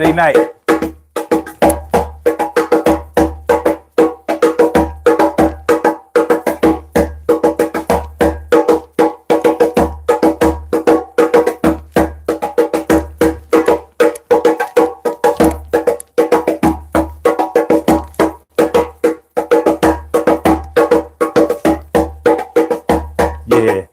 Friday night. Yeah.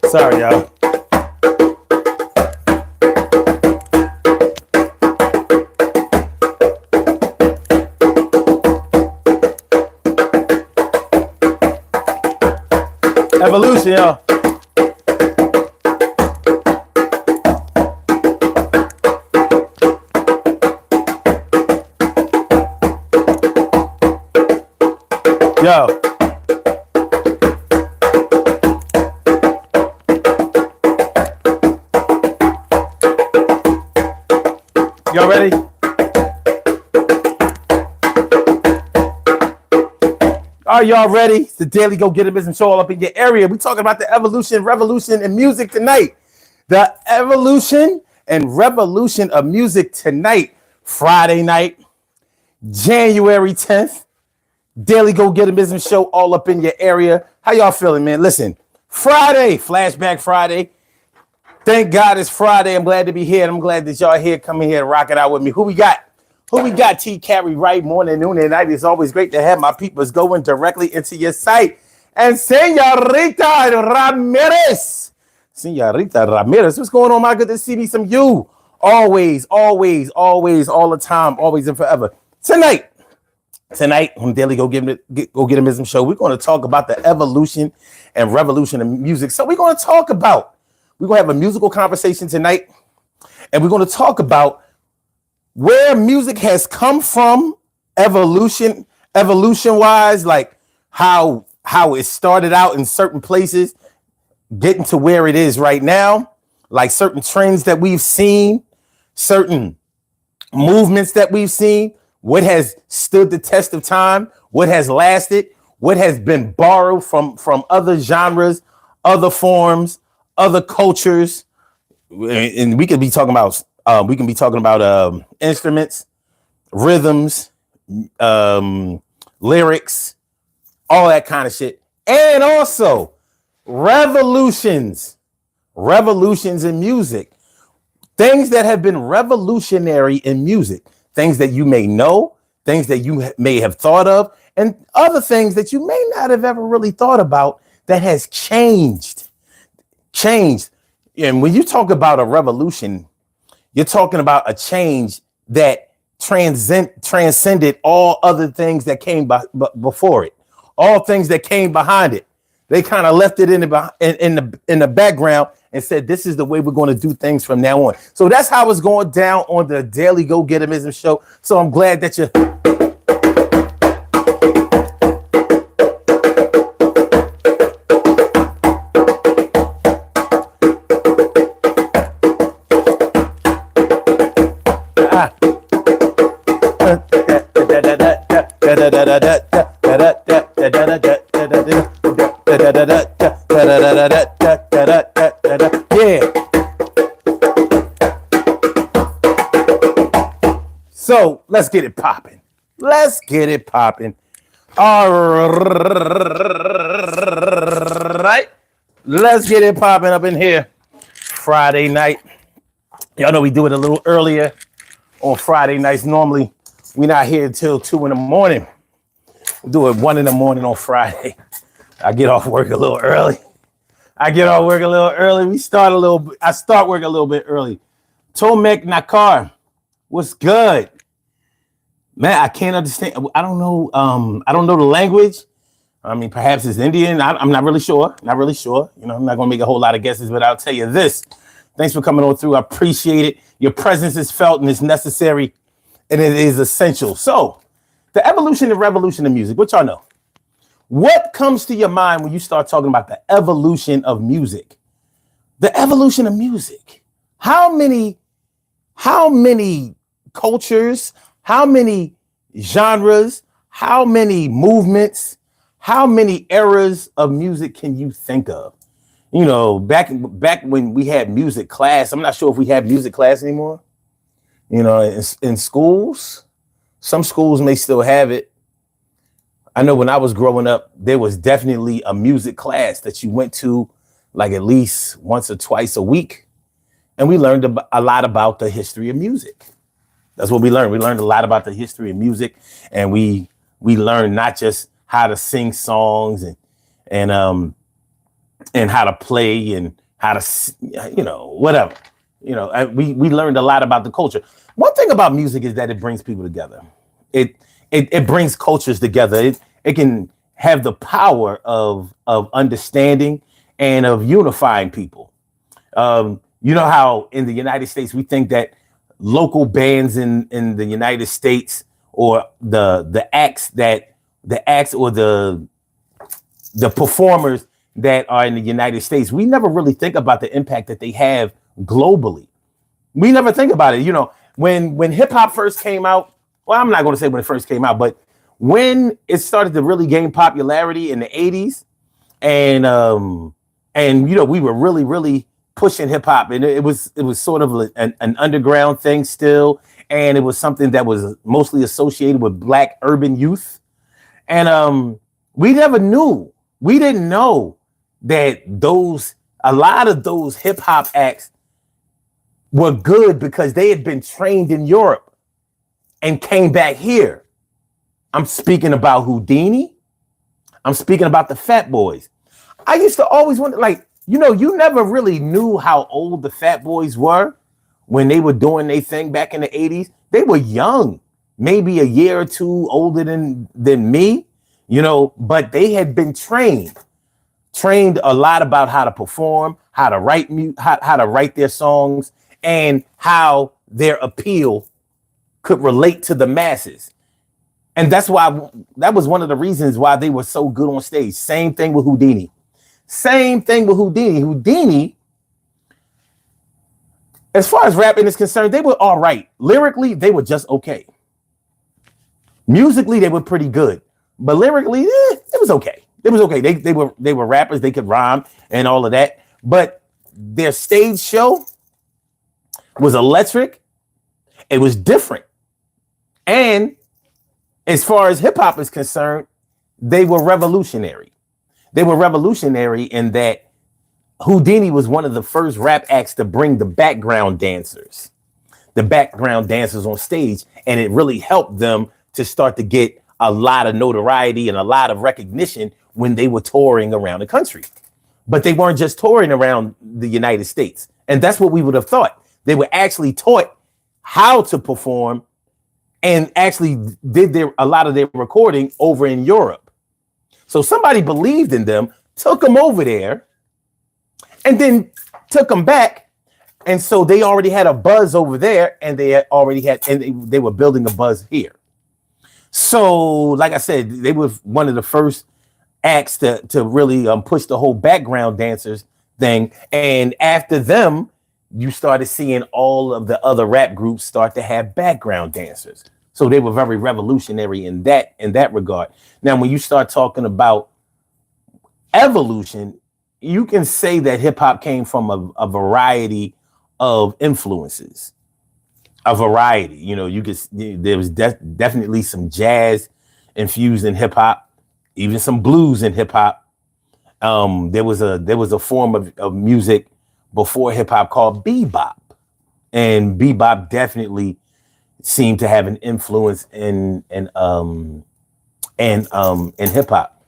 Sorry, y'all. Evolution, y'all. Yo. Y'all ready? Are y'all ready? It's the Daily Go Get It Business Show all up in your area. We're talking about the evolution, revolution, and music tonight. The evolution and revolution of music tonight, Friday night, January 10th. Daily Go Get It Business Show all up in your area. How y'all feeling, man? Listen, Friday, Flashback Friday. Thank God it's Friday. I'm glad to be here. And I'm glad that y'all here coming here and rock it out with me. Who we got? Who we got? T. Carry right morning, noon, and night. It's always great to have my peoples going directly into your site. And Senorita Ramirez. Senorita Ramirez. What's going on, my good to see me some you. Always, always, always, all the time, always and forever. Tonight on Daily Go Get It Business Show, we're going to talk about the evolution and revolution of music. So we're going to have a musical conversation tonight, and we're going to talk about where music has come from, evolution, evolution wise, like how it started out in certain places, getting to where it is right now, like certain trends that we've seen, certain movements that we've seen, what has stood the test of time, what has lasted, what has been borrowed from other genres, other forms, other cultures, and we can be talking about instruments, rhythms, lyrics, all that kind of shit, and also revolutions in music, things that have been revolutionary in music, things that you may know, things that you may have thought of, and other things that you may not have ever really thought about that has changed. And when you talk about a revolution, you're talking about a change that transcended all other things that came before it, all things that came behind it. They kind of left it in the background and said, this is the way we're going to do things from now on. So that's how it's going down on the Daily Go Getimism show. So I'm glad that you. Yeah. So let's get it popping. All right. Let's get it popping up in here. Friday night. Y'all know we do it a little earlier on Friday nights. Normally, we're not here until 2 a.m. We do it 1 a.m. on Friday. I get off work a little early. I start work a little bit early. Tomek Nakar, what's good? Man, I can't understand. I don't know. I don't know the language. I mean, perhaps it's Indian. I'm not really sure. You know, I'm not going to make a whole lot of guesses, but I'll tell you this. Thanks for coming on through. I appreciate it. Your presence is felt and it's necessary and it is essential. So the evolution and revolution of music, what y'all know? What comes to your mind when you start talking about the evolution of music? The evolution of music. How many cultures, how many genres, how many movements, how many eras of music can you think of? You know, back when we had music class, I'm not sure if we have music class anymore. You know, in schools, some schools may still have it. I know when I was growing up, there was definitely a music class that you went to like at least once or twice a week. And we learned a lot about the history of music. That's what we learned. We learned a lot about the history of music. And we learned not just how to sing songs and how to play and how to, you know, whatever. You know, we learned a lot about the culture. One thing about music is that it brings people together. It brings cultures together. It can have the power of understanding and of unifying people. You know how in the United States we think that local bands in the United States or the acts or the performers that are in the United States, we never really think about the impact that they have globally. We never think about it. You know, when hip hop first came out, well, I'm not going to say when it first came out, but when it started to really gain popularity in the 80s, and you know, we were really pushing hip hop, and it was sort of an underground thing still, and it was something that was mostly associated with Black urban youth, and we didn't know that a lot of those hip hop acts were good because they had been trained in Europe and came back here. I'm speaking about Houdini. I'm speaking about the Fat Boys. I used to always wonder, like, you know, you never really knew how old the Fat Boys were when they were doing their thing back in the 80s. They were young, maybe a year or two older than me, you know, but they had been trained a lot about how to perform, how to write how to write their songs, and how their appeal could relate to the masses. And that's why that was one of the reasons why they were so good on stage. Same thing with Houdini. Same thing with Houdini. Houdini, as far as rapping is concerned, they were all right. Lyrically, they were just okay. Musically, they were pretty good. But lyrically, it was okay. It was okay. They were rappers. They could rhyme and all of that. But their stage show was electric. It was different. And as far as hip hop is concerned, they were revolutionary. They were revolutionary in that Houdini was one of the first rap acts to bring the background dancers on stage. And it really helped them to start to get a lot of notoriety and a lot of recognition when they were touring around the country. But they weren't just touring around the United States. And that's what we would have thought. They were actually taught how to perform and actually did a lot of their recording over in Europe. So somebody believed in them, took them over there, and then took them back. And so they already had a buzz over there, and they were building a buzz here. So, like I said, they were one of the first acts to really push the whole background dancers thing. And after them, you started seeing all of the other rap groups start to have background dancers. So they were very revolutionary in that regard. Now, when you start talking about evolution, you can say that hip hop came from a variety of influences. A variety, there was definitely some jazz infused in hip hop, even some blues in hip hop. There was a form of music before hip hop called bebop, and bebop definitely seemed to have an influence in hip hop.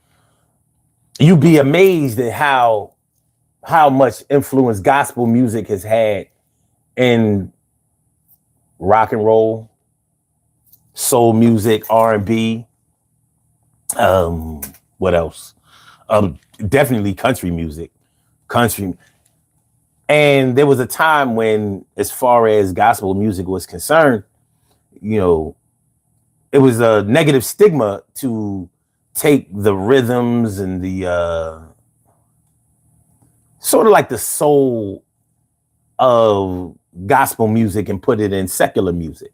You'd be amazed at how much influence gospel music has had in rock and roll, soul music, R&B. What else? Definitely country music. And there was a time when, as far as gospel music was concerned, it was a negative stigma to take the rhythms and the sort of like the soul of gospel music and put it in secular music.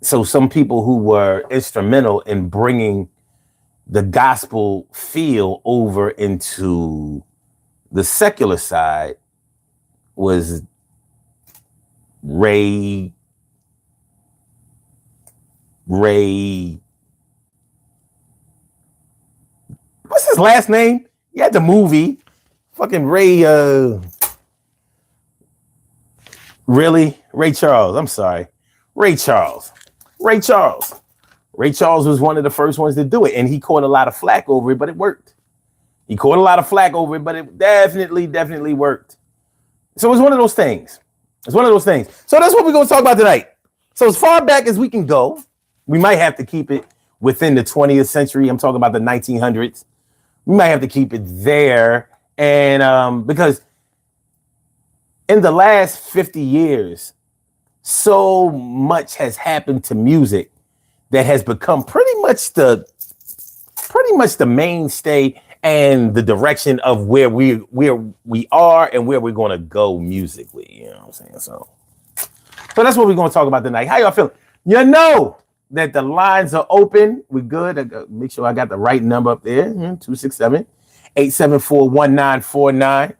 So some people who were instrumental in bringing the gospel feel over into the secular side was Ray. What's his last name? He had the movie. Fucking Ray. Really? Ray Charles. I'm sorry. Ray Charles. Ray Charles was one of the first ones to do it. And he caught a lot of flack over it, but it worked. He caught a lot of flack over it, but it definitely worked. So it's one of those things. So that's what we're going to talk about tonight. So as far back as we can go, we might have to keep it within the 20th century. I'm talking about the 1900s. We might have to keep it there. And because in the last 50 years, so much has happened to music that has become pretty much the mainstay and the direction of where we are and where we're going to go musically. You know what I'm saying? So that's what we're going to talk about tonight. How y'all feeling? That the lines are open. We're good. Make sure I got the right number up there. 267-874-1949.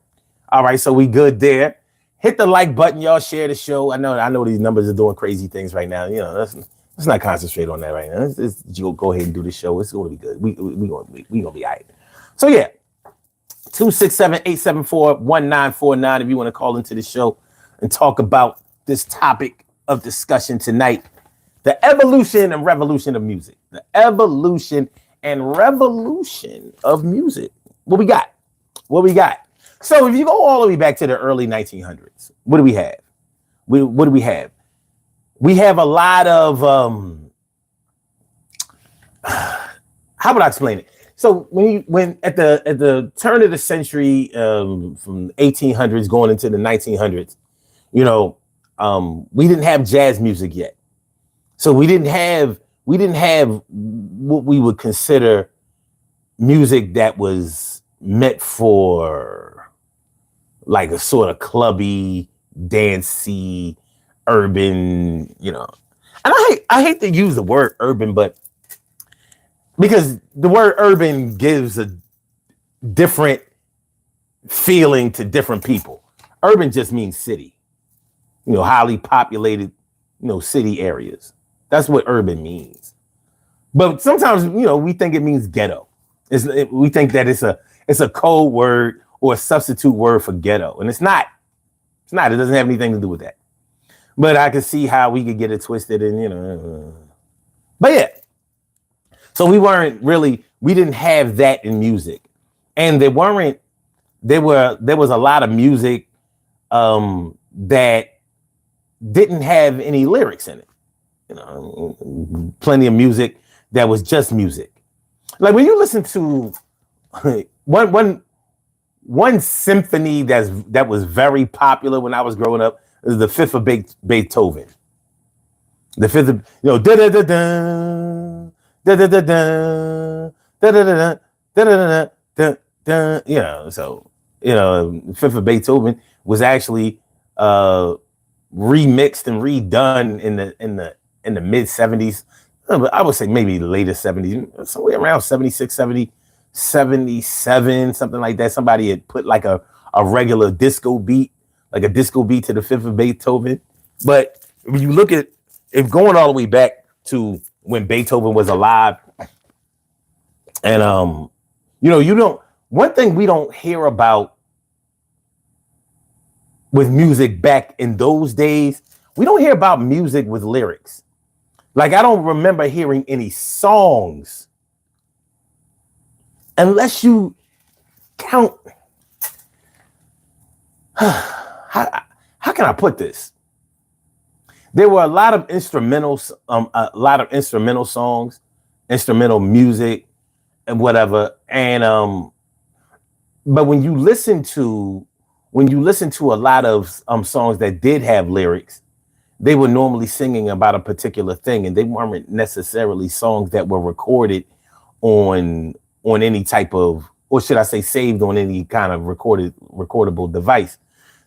All right, so we good there. Hit the like button, y'all. Share the show. I know these numbers are doing crazy things right now. Let's not concentrate on that right now. Let's go ahead and do the show. It's going to be good. We gonna be all right. So yeah, 267-874-1949. If you want to call into the show and talk about this topic of discussion tonight, the evolution and revolution of music. The evolution and revolution of music. What we got? So if you go all the way back to the early 1900s, what do we have? What do we have? We have a lot of, how would I explain it? So when at the turn of the century, from 1800s going into the 1900s, we didn't have jazz music yet. So we didn't have we didn't have what we would consider music that was meant for like a sort of clubby, dancey, urban, you know. And I hate to use the word urban, but because the word urban gives a different feeling to different people. Urban just means city, you know, highly populated, you know, city areas. That's what urban means. But sometimes, you know, we think it means ghetto. We think that it's a code word or a substitute word for ghetto, and it's not. It's not. It doesn't have anything to do with that. But I can see how we could get it twisted, and you know. But yeah, so we didn't have that in music, and there was a lot of music that didn't have any lyrics in it. You know, plenty of music that was just music. Like when you listen to one symphony that was very popular when I was growing up is the Fifth of Beethoven. The Fifth of, you know, da da da da da da da da da da da da da, you know. So you know, Fifth of Beethoven was actually remixed and redone in the mid 70s. I would say maybe the later 70s, somewhere around 76, 70, 77, something like that. Somebody had put like a regular disco beat, like a disco beat to the Fifth of Beethoven. But when you look at it, going all the way back to when Beethoven was alive, and you know, one thing we don't hear about with music back in those days, we don't hear about music with lyrics. Like, I don't remember hearing any songs unless you count. How can I put this? There were a lot of instrumentals, songs, instrumental music, and whatever. And but when you listen to a lot of songs that did have lyrics, they were normally singing about a particular thing, and they weren't necessarily songs that were recorded on any type of, or should I say saved on any kind of recordable device.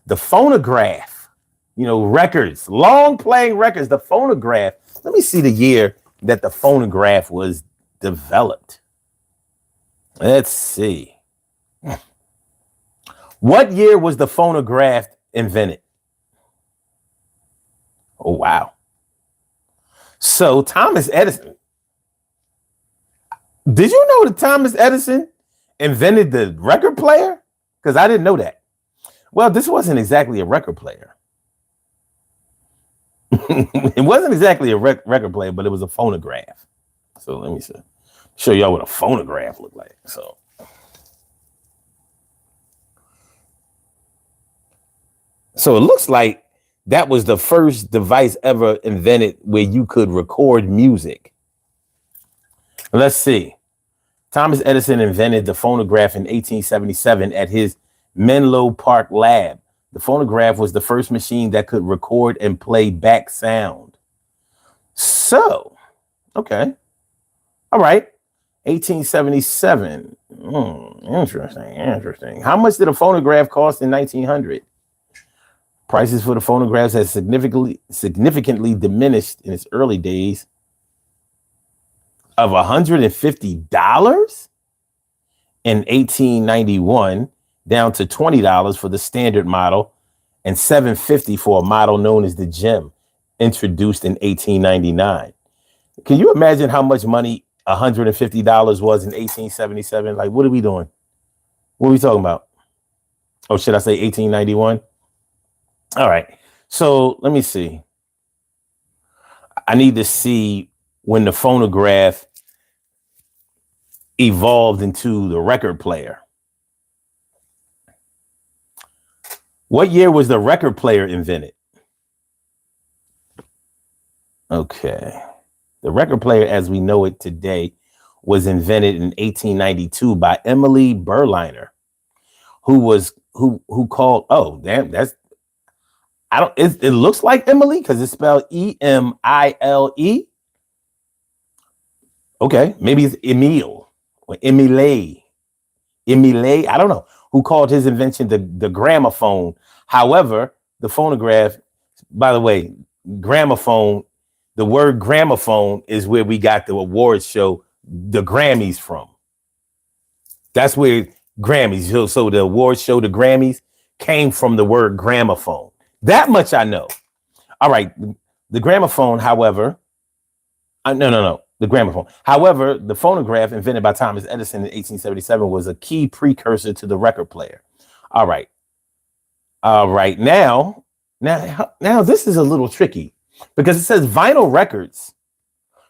The phonograph, you know, records, long playing records, the phonograph. Let me see the year that the phonograph was developed. Let's see. What year was the phonograph invented? Oh, wow. So Thomas Edison. Did you know that Thomas Edison invented the record player? Because I didn't know that. Well, this wasn't exactly a record player. It wasn't exactly a record player, but it was a phonograph. So let me show y'all what a phonograph looked like. So it looks like that was the first device ever invented where you could record music. Let's see. Thomas Edison invented the phonograph in 1877 at his Menlo Park lab. The phonograph was the first machine that could record and play back sound. So, okay. All right. 1877. Interesting. How much did a phonograph cost in 1900? Prices for the phonographs had significantly diminished in its early days of $150 in 1891 down to $20 for the standard model and $750 for a model known as the Gem, introduced in 1899. Can you imagine how much money $150 was in 1877? Like, what are we doing? What are we talking about? Oh, should I say 1891? All right. So let me see. I need to see when the phonograph evolved into the record player. What year was the record player invented? Okay. The record player as we know it today was invented in 1892 by Emily Berliner, who called, oh, damn, it looks like Emily because it's spelled Emile. Okay, maybe it's Emile or Emile. Emile, I don't know, who called his invention the gramophone. However, the phonograph, by the way, gramophone, the word gramophone is where we got the awards show, the Grammys from. That's where Grammys, so the awards show, the Grammys, came from the word gramophone. That much I know. All right, the gramophone, however, no, the gramophone. However, the phonograph invented by Thomas Edison in 1877 was a key precursor to the record player. All right. Now this is a little tricky because it says vinyl records.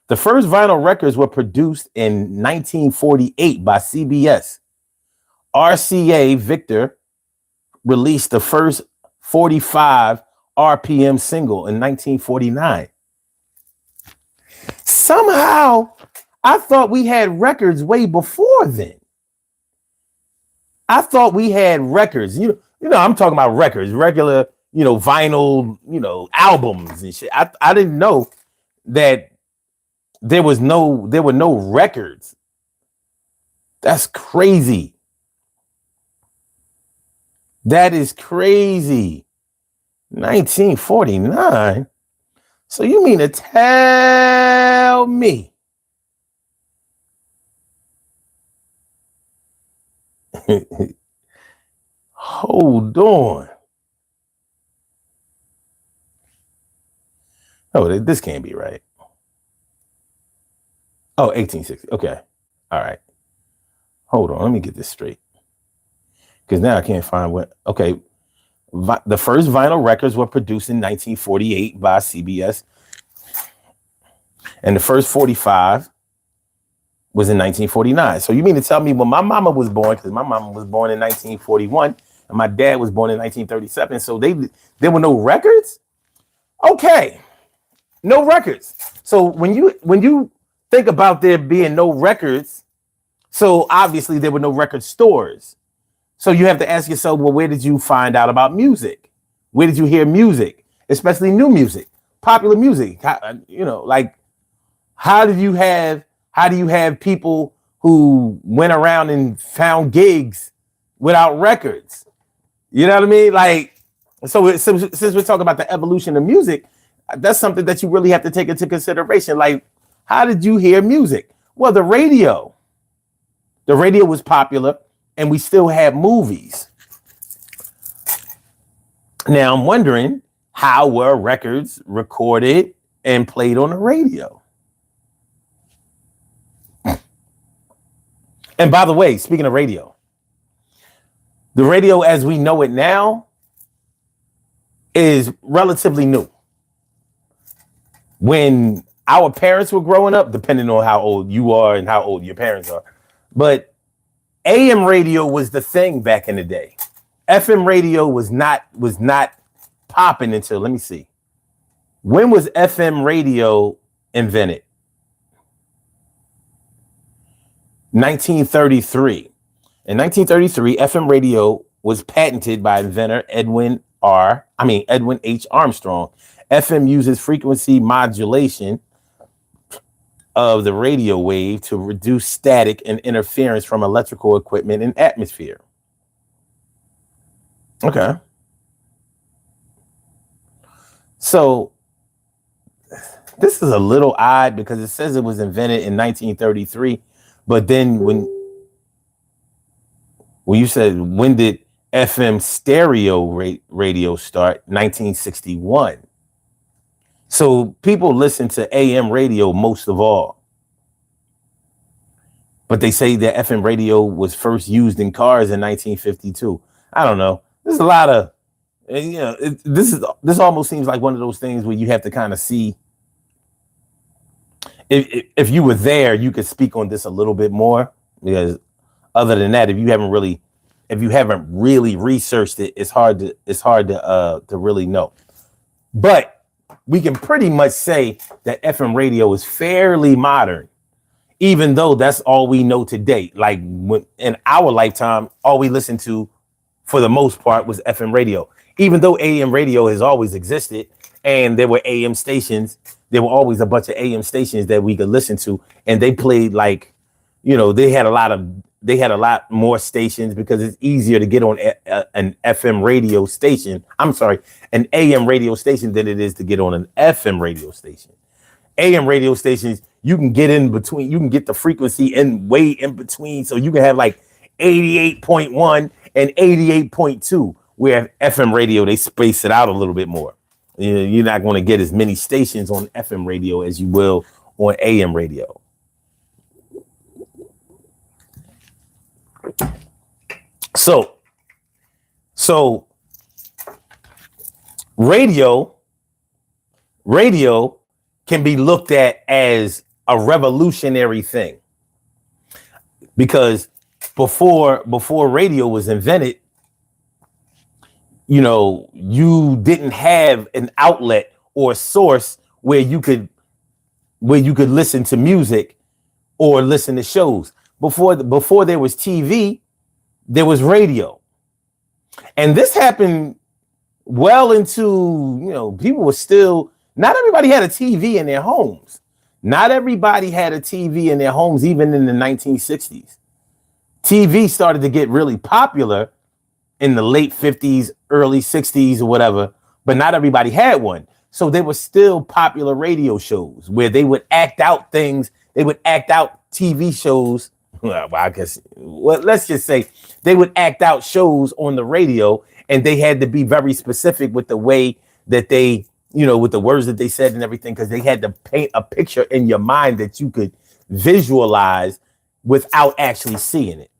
The first vinyl records were produced in 1948 by CBS. RCA Victor released the first 45 RPM single in 1949. Somehow, I thought we had records way before then. I thought we had records. You know, I'm talking about records, regular, vinyl, albums and shit. I didn't know that there were no records. That's crazy. That is crazy. 1949. So you mean to tell me hold on. Oh, this can't be right. Oh, 1860. Okay. All right. Hold on. Let me get this straight. Because now I can't find what. Okay. The first vinyl records were produced in 1948 by CBS. And the first 45 was in 1949. So you mean to tell me when my mama was born, because my mama was born in 1941 and my dad was born in 1937. So there were no records? Okay. No records. So when you think about there being no records, so obviously there were no record stores. So you have to ask yourself, well, where did you find out about music? Where did you hear music, especially new music, popular music? How do you have people who went around and found gigs without records? You know what I mean? Like, since we're talking about the evolution of music, that's something that you really have to take into consideration. Like, how did you hear music? Well, the radio was popular. And we still have movies. Now I'm wondering, how were records recorded and played on the radio? And by the way, speaking of radio, the radio as we know it now is relatively new. When our parents were growing up, depending on how old you are and how old your parents are, but AM radio was the thing back in the day. FM radio was not popping until, let me see. When was FM radio invented? 1933. In 1933, FM radio was patented by inventor Edwin H. Armstrong. FM uses frequency modulation of the radio wave to reduce static and interference from electrical equipment and atmosphere. Okay. So this is a little odd because it says it was invented in 1933, but then when you said, when did FM stereo radio start? 1961. So people listen to AM radio most of all. But they say that FM radio was first used in cars in 1952. I don't know. There's a lot of, this almost seems like one of those things where you have to kind of see. If you were there, you could speak on this a little bit more, because other than that, if you haven't really researched it, it's hard to really know. But we can pretty much say that FM radio is fairly modern, even though that's all we know today. Like, in our lifetime, all we listened to for the most part was FM radio, even though AM radio has always existed and there were AM stations there were always a bunch of AM stations that we could listen to, and they played like, they had a lot more stations because it's easier to get on an FM radio station. I'm sorry, an AM radio station than it is to get on an FM radio station. AM radio stations, you can get in between, you can get the frequency in way in between. So you can have like 88.1 and 88.2, where FM radio, they space it out a little bit more. You're not going to get as many stations on FM radio as you will on AM radio. So radio can be looked at as a revolutionary thing, because before radio was invented, you didn't have an outlet or a source where you could listen to music or listen to shows. Before there was TV, there was radio. And this happened well into, people were still, not everybody had a TV in their homes. Not everybody had a TV in their homes, even in the 1960s. TV started to get really popular in the late 50s, early 60s or whatever, but not everybody had one. So there were still popular radio shows where they would act out things. They would act out TV shows. Well, let's just say they would act out shows on the radio, and they had to be very specific with the way that they, with the words that they said and everything, because they had to paint a picture in your mind that you could visualize without actually seeing it.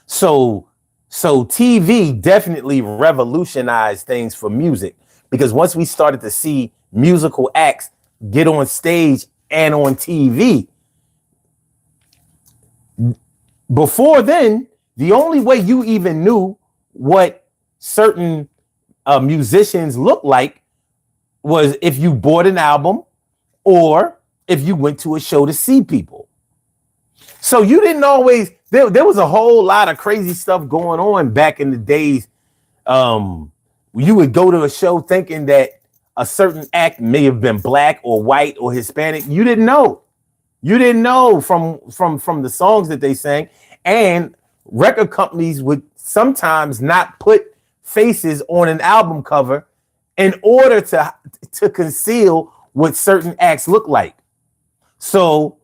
So TV definitely revolutionized things for music, because once we started to see musical acts get on stage and on TV, before then, the only way you even knew what certain musicians looked like was if you bought an album or if you went to a show to see people. So you didn't always, there was a whole lot of crazy stuff going on back in the days. You would go to a show thinking that a certain act may have been black or white or Hispanic. You didn't know. You didn't know from the songs that they sang. And record companies would sometimes not put faces on an album cover in order to conceal what certain acts look like. So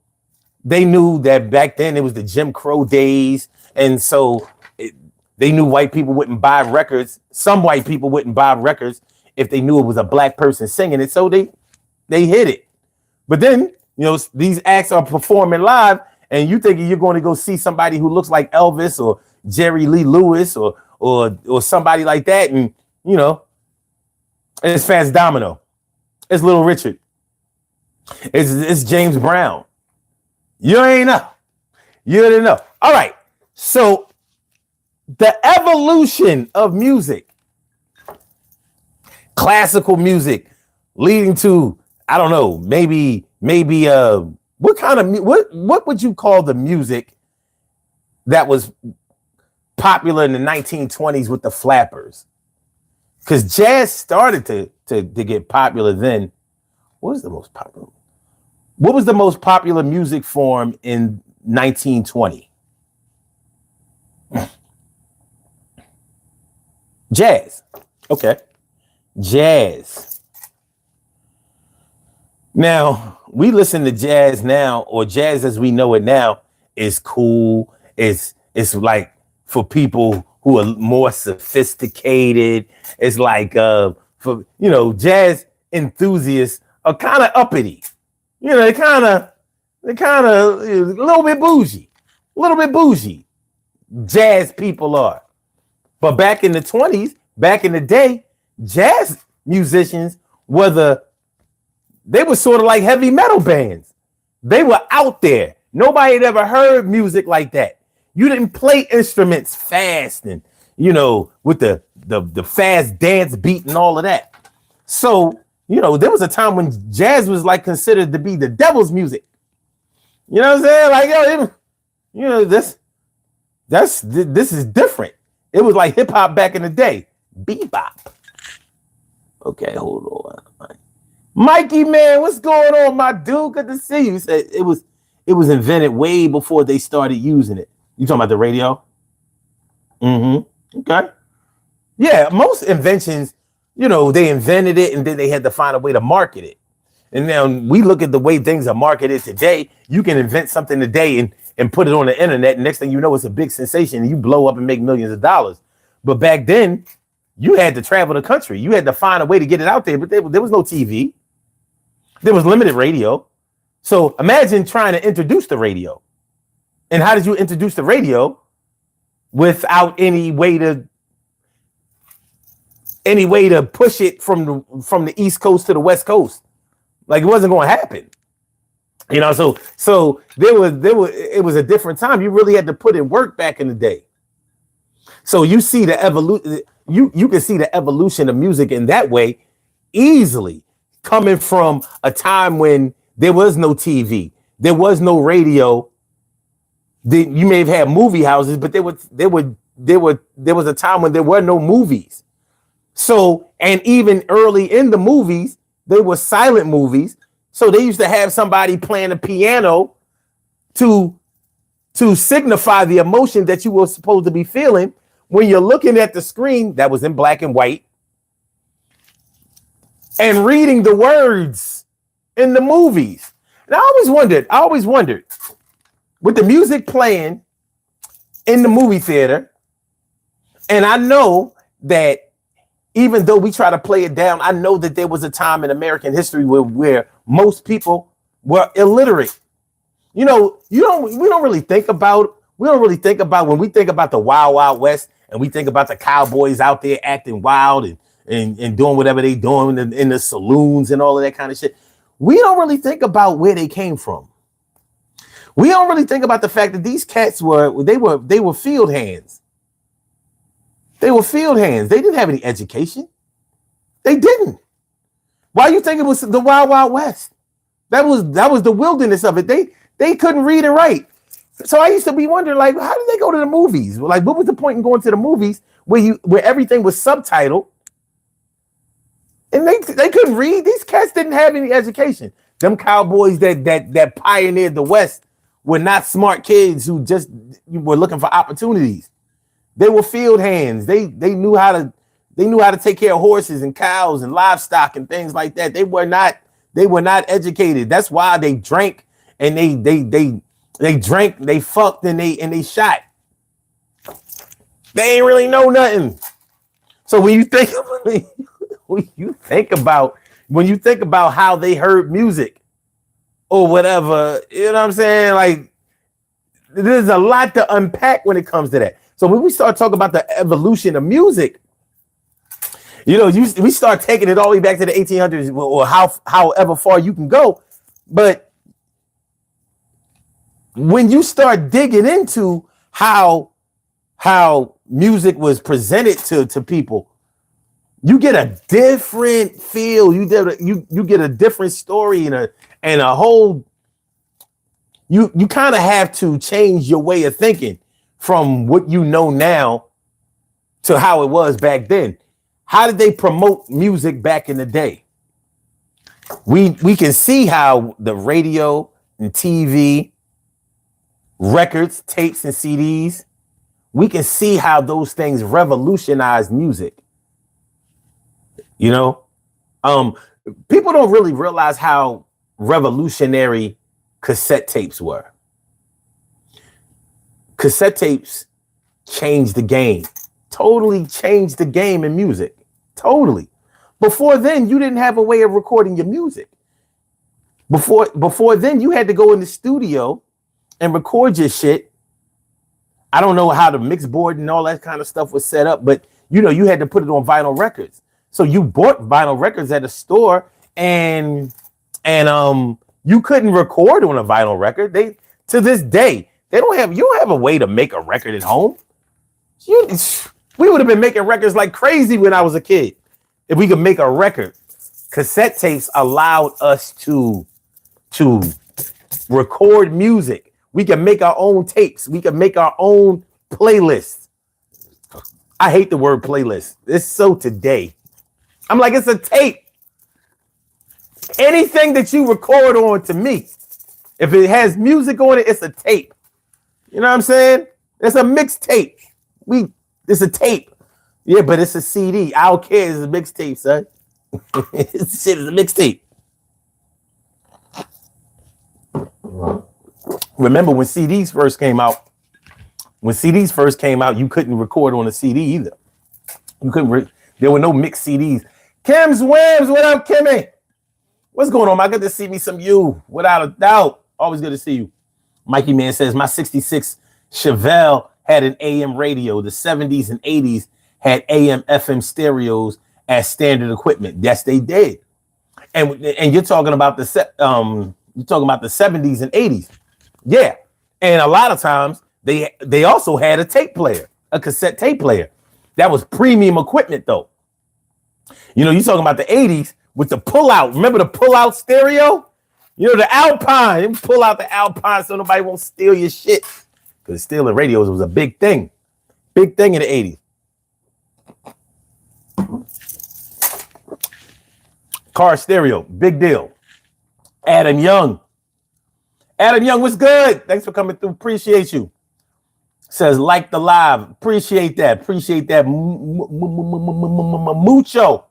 they knew that back then it was the Jim Crow days. And so they knew white people wouldn't buy records. Some white people wouldn't buy records if they knew it was a black person singing it. So they hid it. But then, these acts are performing live, and you thinking you're going to go see somebody who looks like Elvis or Jerry Lee Lewis or somebody like that. And, it's Fats Domino. It's Little Richard. It's James Brown. You ain't know. You didn't know. All right. So the evolution of music, classical music, leading to, I don't know, maybe what would you call the music that was popular in the 1920s with the flappers? Because jazz started to get popular then. What was the most popular? What was the most popular music form in 1920? Jazz. Okay. Jazz. Now, we listen to jazz now, or jazz as we know it now is cool. It's like for people who are more sophisticated. It's like for jazz enthusiasts are kind of uppity. They're kind of a little bit bougie. Jazz people are. But back in the 20s, back in the day, jazz musicians they were sort of like heavy metal bands. They were out there. Nobody had ever heard music like that. You didn't play instruments fast and, with the fast dance beat and all of that. So, there was a time when jazz was like considered to be the devil's music. You know what I'm saying? Like, this is different. It was like hip hop back in the day. Bebop. Okay, hold on. Mikey, man, what's going on, my dude? Good to see you. He said it was invented way before they started using it. You talking about the radio? Mm-hmm. Okay. Yeah, most inventions, they invented it and then they had to find a way to market it. And now we look at the way things are marketed today. You can invent something today and put it on the internet. And next thing you know, it's a big sensation and you blow up and make millions of dollars. But back then, you had to travel the country. You had to find a way to get it out there. But there was no TV. There was limited radio. So imagine trying to introduce the radio. And how did you introduce the radio without any way to push it from the East Coast to the West Coast? Like, it wasn't going to happen. So it was a different time. You really had to put in work back in the day. So you see the evolution. You can see the evolution of music in that way easily, coming from a time when there was no TV, there was no radio. You may have had movie houses, but there was a time when there were no movies. So, and even early in the movies, they were silent movies. So they used to have somebody playing a piano to signify the emotion that you were supposed to be feeling when you're looking at the screen that was in black and white and reading the words in the movies. And I always wondered, with the music playing in the movie theater, and I know that even though we try to play it down, I know that there was a time in American history where most people were illiterate. We don't really think about when we think about the Wild Wild West and we think about the cowboys out there acting wild and doing whatever they doing in the saloons and all of that kind of shit. We don't really think about where they came from. We don't really think about the fact that these cats were field hands. They were field hands. They didn't have any education. They didn't. Why you think it was the Wild Wild West? That was the wilderness of it. They couldn't read and write. So I used to be wondering, like, how did they go to the movies? Like, what was the point in going to the movies where everything was subtitled? And they couldn't read. These cats didn't have any education. Them cowboys that pioneered the West were not smart kids who just were looking for opportunities. They were field hands. They knew how to take care of horses and cows and livestock and things like that. They were not educated. That's why they drank and they drank, they fucked and they shot. They ain't really know nothing. So when you think about how they heard music or whatever, you know what I'm saying? Like, there's a lot to unpack when it comes to that. So when we start talking about the evolution of music, we start taking it all the way back to the 1800s or however far you can go. But when you start digging into how music was presented to people, you get a different feel. You get a different story and a whole. You kind of have to change your way of thinking from what you know now to how it was back then. How did they promote music back in the day? We can see how the radio and TV, records, tapes, and CDs, we can see how those things revolutionized music. People don't really realize how revolutionary cassette tapes were. Cassette tapes changed the game. Totally changed the game in music. Totally. Before then, you didn't have a way of recording your music. Before then, you had to go in the studio and record your shit. I don't know how the mix board and all that kind of stuff was set up, but you had to put it on vinyl records. So you bought vinyl records at a store and you couldn't record on a vinyl record. To this day, you don't have a way to make a record at home. We would have been making records like crazy when I was a kid. If we could make a record, cassette tapes allowed us to record music. We can make our own tapes. We can make our own playlists. I hate the word playlist. It's so today. I'm like, it's a tape. Anything that you record on, to me, if it has music on it, it's a tape. You know what I'm saying? It's a mixtape. It's a tape. Yeah, but it's a CD. I don't care. It's a mixtape, son. This shit is a mixtape. Remember when CDs first came out? When CDs first came out, you couldn't record on a CD either. You couldn't. There were no mixed CDs. Kim's Wims, what up, Kimmy? What's going on, man? Good to see me some you, without a doubt. Always good to see you. Mikey Man says, my 66 Chevelle had an AM radio. The 70s and 80s had AM FM stereos as standard equipment. Yes, they did. And you're talking about the 70s and 80s. Yeah. And a lot of times they also had a tape player, a cassette tape player. That was premium equipment though. You know, you're talking about the 80s with the pull-out. Remember the pull-out stereo? You know, the Alpine. You pull out the Alpine so nobody won't steal your shit. Because stealing radios was a big thing. Big thing in the 80s. Car stereo, big deal. Adam Young. Adam Young, what's good? Thanks for coming through. Appreciate you. Says, like the live. Appreciate that. Appreciate that. Mucho.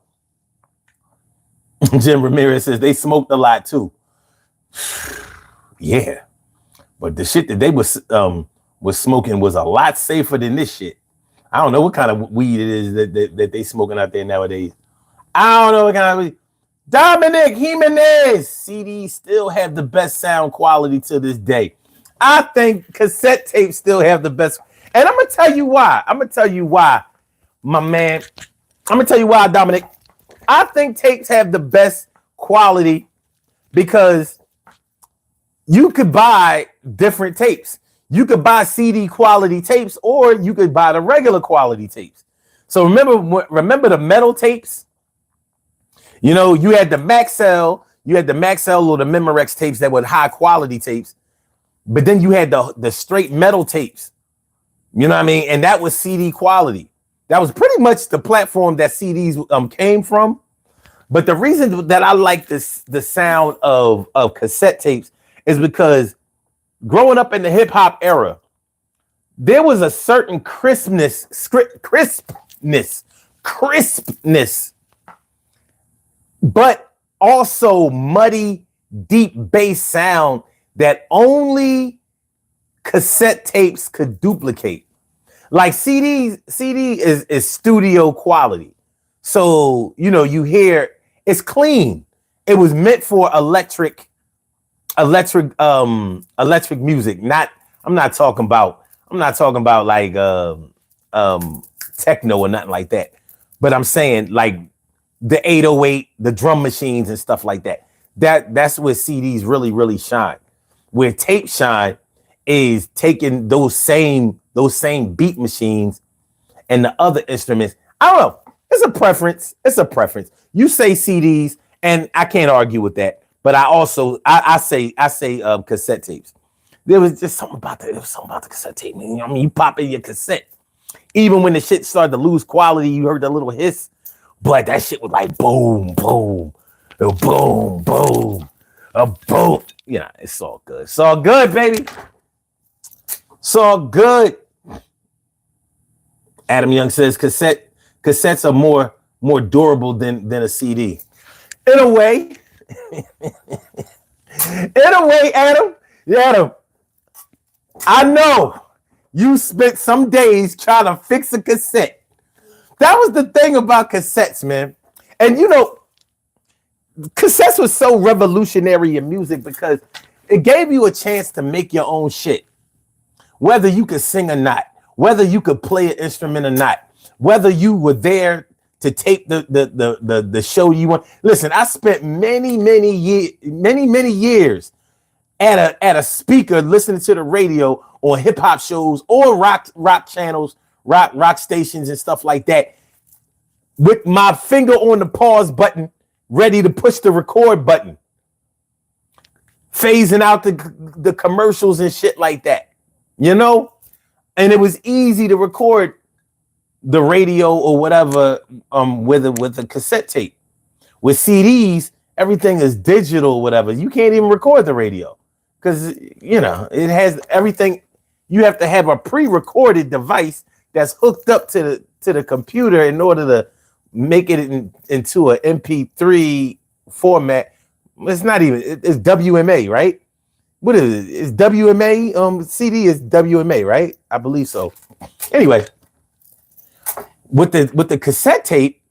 Jim Ramirez says, they smoked a lot too. Yeah. But the shit that they was smoking was a lot safer than this shit. I don't know what kind of weed it is that they smoking out there nowadays. I don't know what kind of weed. Dominic Jimenez. CDs still have the best sound quality to this day. I think cassette tapes still have the best. And I'm going to tell you why. My man. I'm going to tell you why, Dominic. I think tapes have the best quality because you could buy different tapes. You could buy CD quality tapes or you could buy the regular quality tapes. So remember the metal tapes? You know, you had the Maxell or the Memorex tapes that were high quality tapes. But then you had the straight metal tapes. You know what I mean? And that was CD quality. That was pretty much the platform that CDs came from. But the reason that I like the sound of cassette tapes is because growing up in the hip hop era, there was a certain crispness, but also muddy, deep bass sound that only cassette tapes could duplicate. Like CD is studio quality. So, you know, you hear it's clean. It was meant for electric music. I'm not talking about like techno or nothing like that. But I'm saying like the 808, the drum machines and stuff like that. That's where CDs really, really shine. Where tape shine is taking those same beat machines and the other instruments. I don't know. It's a preference. You say CDs, and I can't argue with that. But I say cassette tapes. There was just something about that. There was something about the cassette tape. Man. I mean, you pop in your cassette. Even when the shit started to lose quality, you heard the little hiss. But that shit was like boom, boom, boom, boom, boom. You know, it's all good. It's all good, baby. It's all good. Adam Young says cassettes are more durable than a CD. In a way. Adam. Yeah, Adam. I know you spent some days trying to fix a cassette. That was the thing about cassettes, man. And you know, cassettes was so revolutionary in music because it gave you a chance to make your own shit. Whether you could sing or not, whether you could play an instrument or not, whether you were there to tape the show you want. Listen, I spent many years at a speaker listening to the radio on hip hop shows or rock channels, rock stations and stuff like that, with my finger on the pause button, ready to push the record button, phasing out the commercials and shit like that, you know? And it was easy to record the radio or whatever with a cassette tape. With CDs, everything is digital, whatever. You can't even record the radio because it has everything. You have to have a pre-recorded device that's hooked up to the computer in order to make it into an MP3 format. It's not even. It's WMA, right? What is it? It's WMA. CD is WMA, right? I believe so. Anyway, with the cassette tape,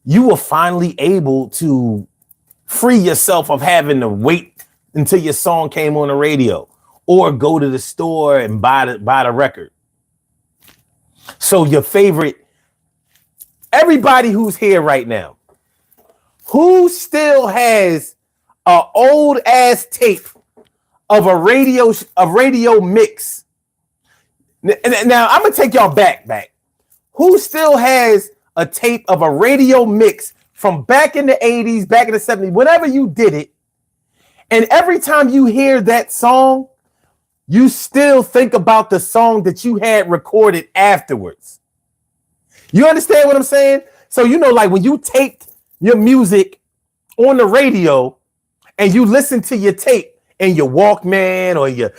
you were finally able to free yourself of having to wait until your song came on the radio or go to the store and buy the record. So your favorite, everybody who's here right now, who still has an old ass tape of a radio mix? Now I'm gonna take y'all back. Who still has a tape of a radio mix from back in the 80s, back in the 70s, whenever you did it, and every time you hear that song, you still think about the song that you had recorded afterwards? You understand what I'm saying? So like when you taped your music on the radio and you listen to your tape in your Walkman or your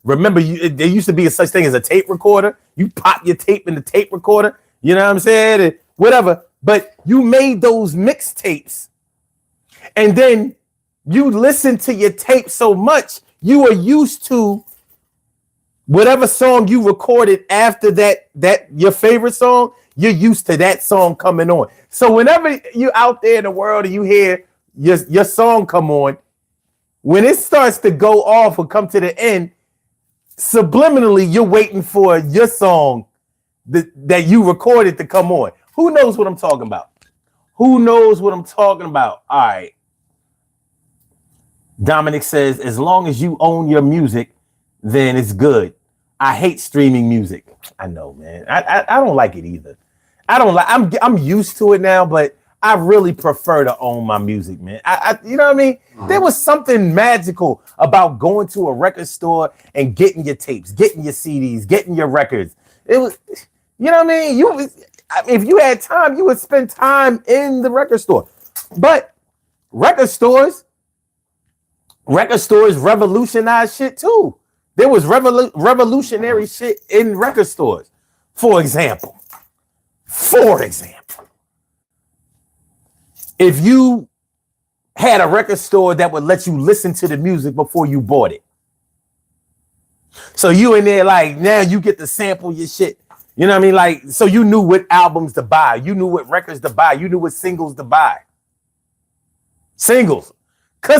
remember there used to be a such thing as a tape recorder. You pop your tape in the tape recorder, you know what I'm saying? And whatever. But you made those mixtapes and then you listen to your tape so much you are used to whatever song you recorded after that your favorite song, you're used to that song coming on. So whenever you're out there in the world and you hear your song come on, when it starts to go off or come to the end, subliminally you're waiting for your song that you recorded to come on. Who knows what I'm talking about? Who knows what I'm talking about? All right. Dominic says, as long as you own your music, then it's good. I hate streaming music. I know, man. I don't like it either. I'm used to it now, but I really prefer to own my music, man. You know what I mean? There was something magical about going to a record store and getting your tapes, getting your CDs, getting your records. It was, you know what I mean? If you had time, you would spend time in the record store. But record stores revolutionized shit too. There was revolutionary shit in record stores. For example, if you had a record store that would let you listen to the music before you bought it. So you in there like, now you get to sample your shit. You know what I mean? Like, so you knew what albums to buy. You knew what records to buy. You knew what singles to buy. Singles.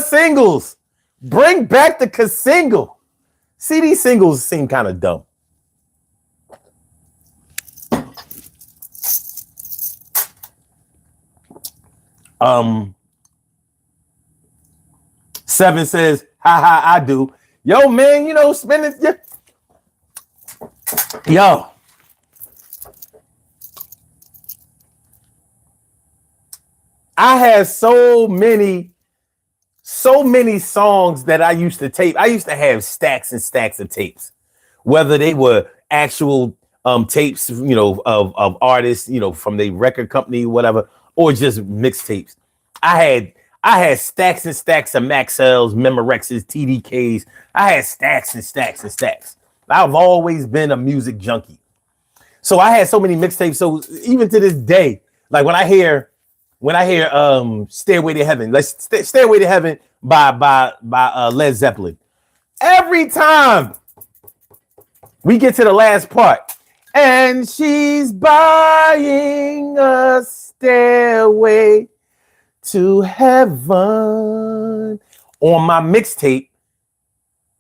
Singles. Bring back the single. CD singles seem kind of dumb. Seven says, I do. Yo, man, spending. Yo. I have so many songs that I used to tape. I used to have stacks and stacks of tapes, whether they were actual tapes, of artists, from the record company, whatever, or just mixtapes. I had stacks and stacks of Maxells, Memorexes, TDKs. I had stacks and stacks and stacks. I've always been a music junkie. So I had so many mixtapes. So even to this day, like when I hear Stairway to Heaven, Stairway to Heaven by Led Zeppelin. Every time we get to the last part, and she's buying a stairway to heaven. On my mixtape,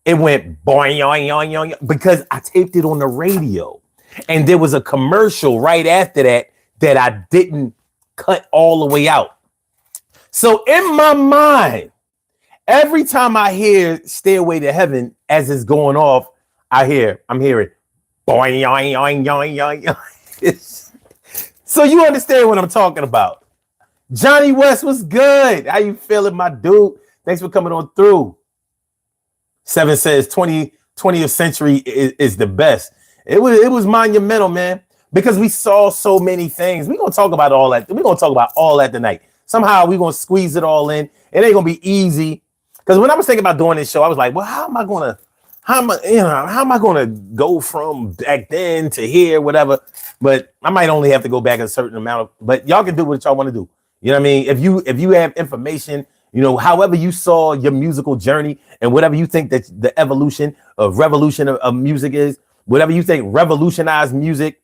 it went boing, yoing, yoing, yoing, because I taped it on the radio. And there was a commercial right after that I didn't cut all the way out. So in my mind, every time I hear Stairway to Heaven as it's going off, I'm hearing boing, yoing, yoing, yoing, yoing. So you understand what I'm talking about. Johnny West was good. How you feeling, my dude? Thanks for coming on through. Seven says 20th century is the best. It was monumental, man, because we saw so many things. We're going to talk about all that. We're going to talk about all that tonight. Somehow we're gonna squeeze it all in. It ain't gonna be easy. Because when I was thinking about doing this show, I was like, well, how am I gonna go from back then to here, whatever. But I might only have to go back a certain amount but y'all can do what y'all want to do. You know what I mean? If you have information, however you saw your musical journey and whatever you think that the revolution of music is, whatever you think revolutionized music,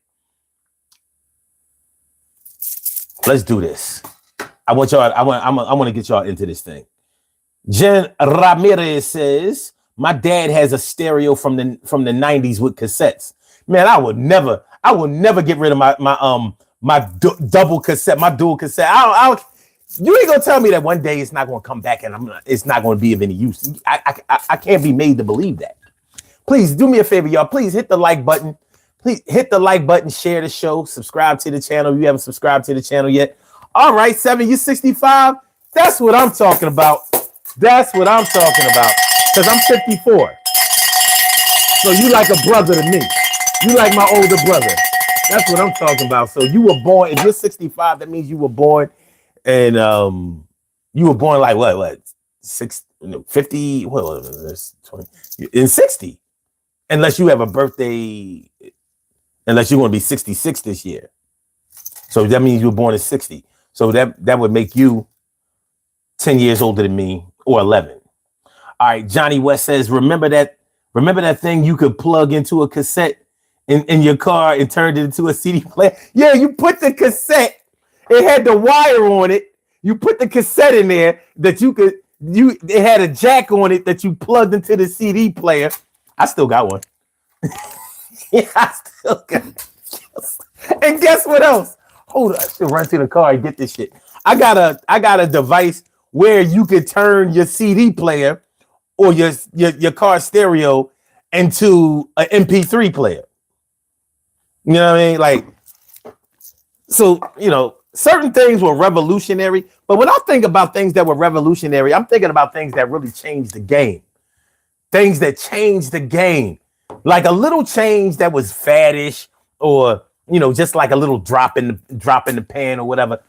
let's do this. I want to get y'all into this thing. Jen Ramirez says, my dad has a stereo from the 90s with cassettes. Man, I will never get rid of my double cassette, my dual cassette. You ain't gonna tell me that one day it's not gonna come back and it's not gonna be of any use. I can't be made to believe that. Please do me a favor, y'all. Please hit the like button. Please hit the like button, share the show, subscribe to the channel if you haven't subscribed to the channel yet. All right, 7, you 65. That's what I'm talking about. That's what I'm talking about. Because I'm 54. So you like a brother to me. You like my older brother. That's what I'm talking about. So you were born, if you're 65, that means you were born and you were born like what 50, what was this, 20 in 60, unless you have a birthday, unless you're going to be 66 this year. So that means you were born in 60. So that would make you 10 years older than me, or 11. All right, Johnny West says, remember that thing you could plug into a cassette in your car and turned it into a CD player? Yeah, you put the cassette, it had the wire on it. You put the cassette in there that it had a jack on it that you plugged into the CD player. I still got one. Yeah, I still got it. And guess what else? Hold on, I should run to the car and get this shit. I got a device where you could turn your CD player or your car stereo into an MP3 player. You know what I mean? Like, so, certain things were revolutionary, but when I think about things that were revolutionary, I'm thinking about things that really changed the game. Things that changed the game. Like a little change that was faddish, or, just like a little drop in the pan or whatever.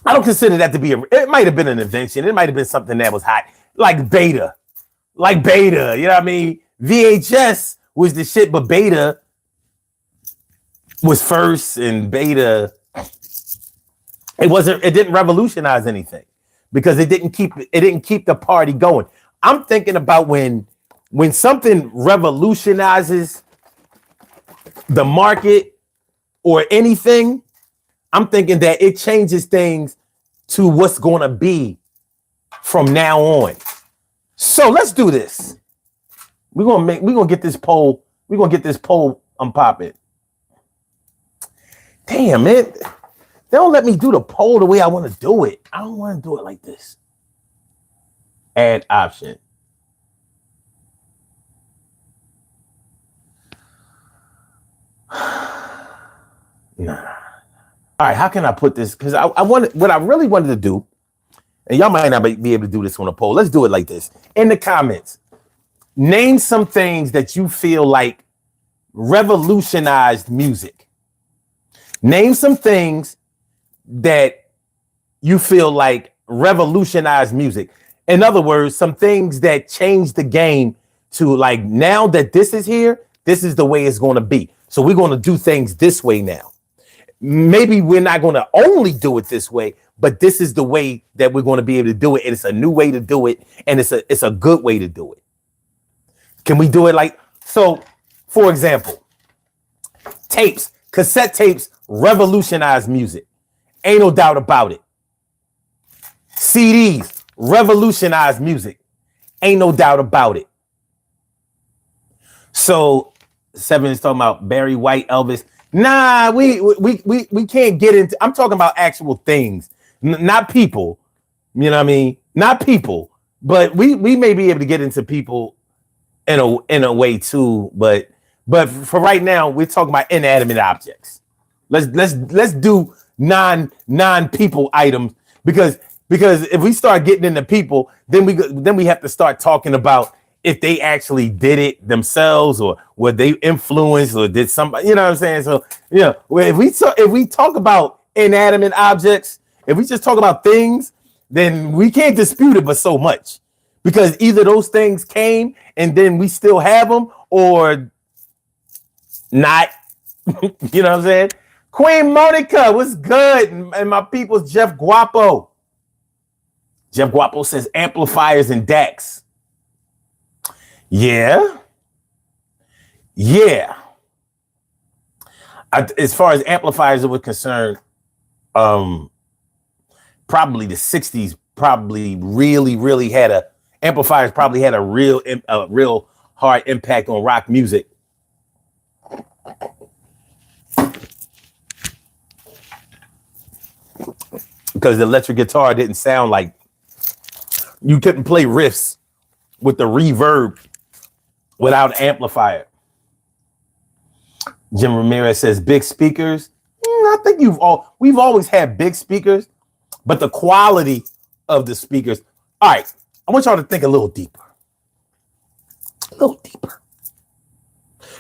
I don't consider that to be it might have been an invention. It might have been something that was hot, like beta, you know what I mean? VHS was the shit, but beta was first, and beta, it didn't revolutionize anything because it didn't keep the party going. I'm thinking about when something revolutionizes the market or anything, I'm thinking that it changes things to what's going to be from now on. So let's do this. We're gonna get this poll. We're gonna get this poll popping. Damn, man. They don't let me do the poll the way I want to do it. I don't want to do it like this. Add option. Nah. All right, how can I put this? Because what I really wanted to do, and y'all might not be able to do this on a poll. Let's do it like this. In the comments, name some things that you feel like revolutionized music. Name some things that you feel like revolutionized music. In other words, some things that changed the game to, like, now that this is here, this is the way it's going to be. So we're going to do things this way now. Maybe we're not going to only do it this way, but this is the way that we're going to be able to do it. And it's a new way to do it. And it's a good way to do it. Can we do it like, so for example, cassette tapes revolutionized music. Ain't no doubt about it. CDs revolutionized music. Ain't no doubt about it. So 7 is talking about Barry White, Elvis. Nah, we can't get into. I'm talking about actual things, not people. You know what I mean? Not people, but we may be able to get into people in a way too. But for right now, we're talking about inanimate objects. Let's do non people items because if we start getting into people, then we have to start talking about if they actually did it themselves or were they influenced or did somebody, you know what I'm saying? So, if we talk about inanimate objects, if we just talk about things, then we can't dispute it but so much. Because either those things came and then we still have them or not. You know what I'm saying? Queen Monica, what's good? And my people's Jeff Guapo. Jeff Guapo says amplifiers and DACs. Yeah. As far as amplifiers were concerned, probably the 60s probably really had amplifiers probably had a real hard impact on rock music. Because the electric guitar didn't sound like, you couldn't play riffs with the reverb without an amplifier. Jim Ramirez says big speakers. I think we've always had big speakers, but the quality of the speakers. All right, I want y'all to think a little deeper.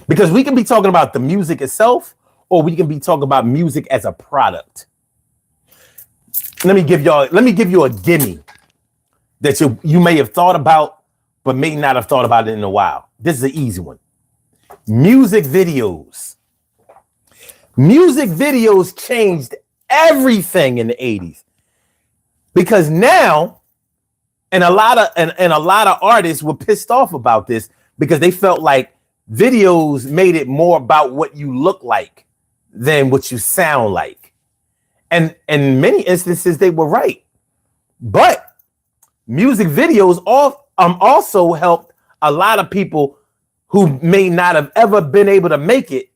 Because we can be talking about the music itself, or we can be talking about music as a product. Let me give you a gimme that you may have thought about, but may not have thought about it in a while. This is an easy one. Music videos. Music videos changed everything in the 80s. Because now, and a lot of artists were pissed off about this because they felt like videos made it more about what you look like than what you sound like. And in many instances, they were right. But music videos also helped a lot of people who may not have ever been able to make it.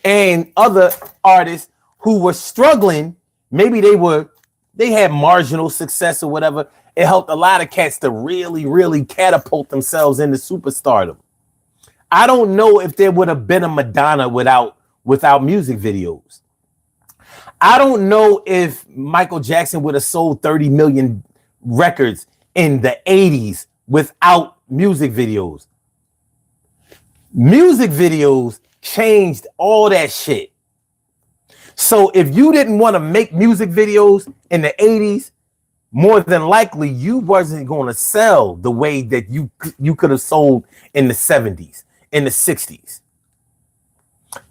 And other artists who were struggling, maybe they had marginal success or whatever. It helped a lot of cats to really catapult themselves into superstardom. I don't know if there would have been a Madonna without music videos. I don't know if Michael Jackson would have sold 30 million records in the 80s without music videos. Music videos changed all that shit. So if you didn't want to make music videos in the 80s, more than likely you wasn't going to sell the way that you could have sold in the 70s, in the 60s.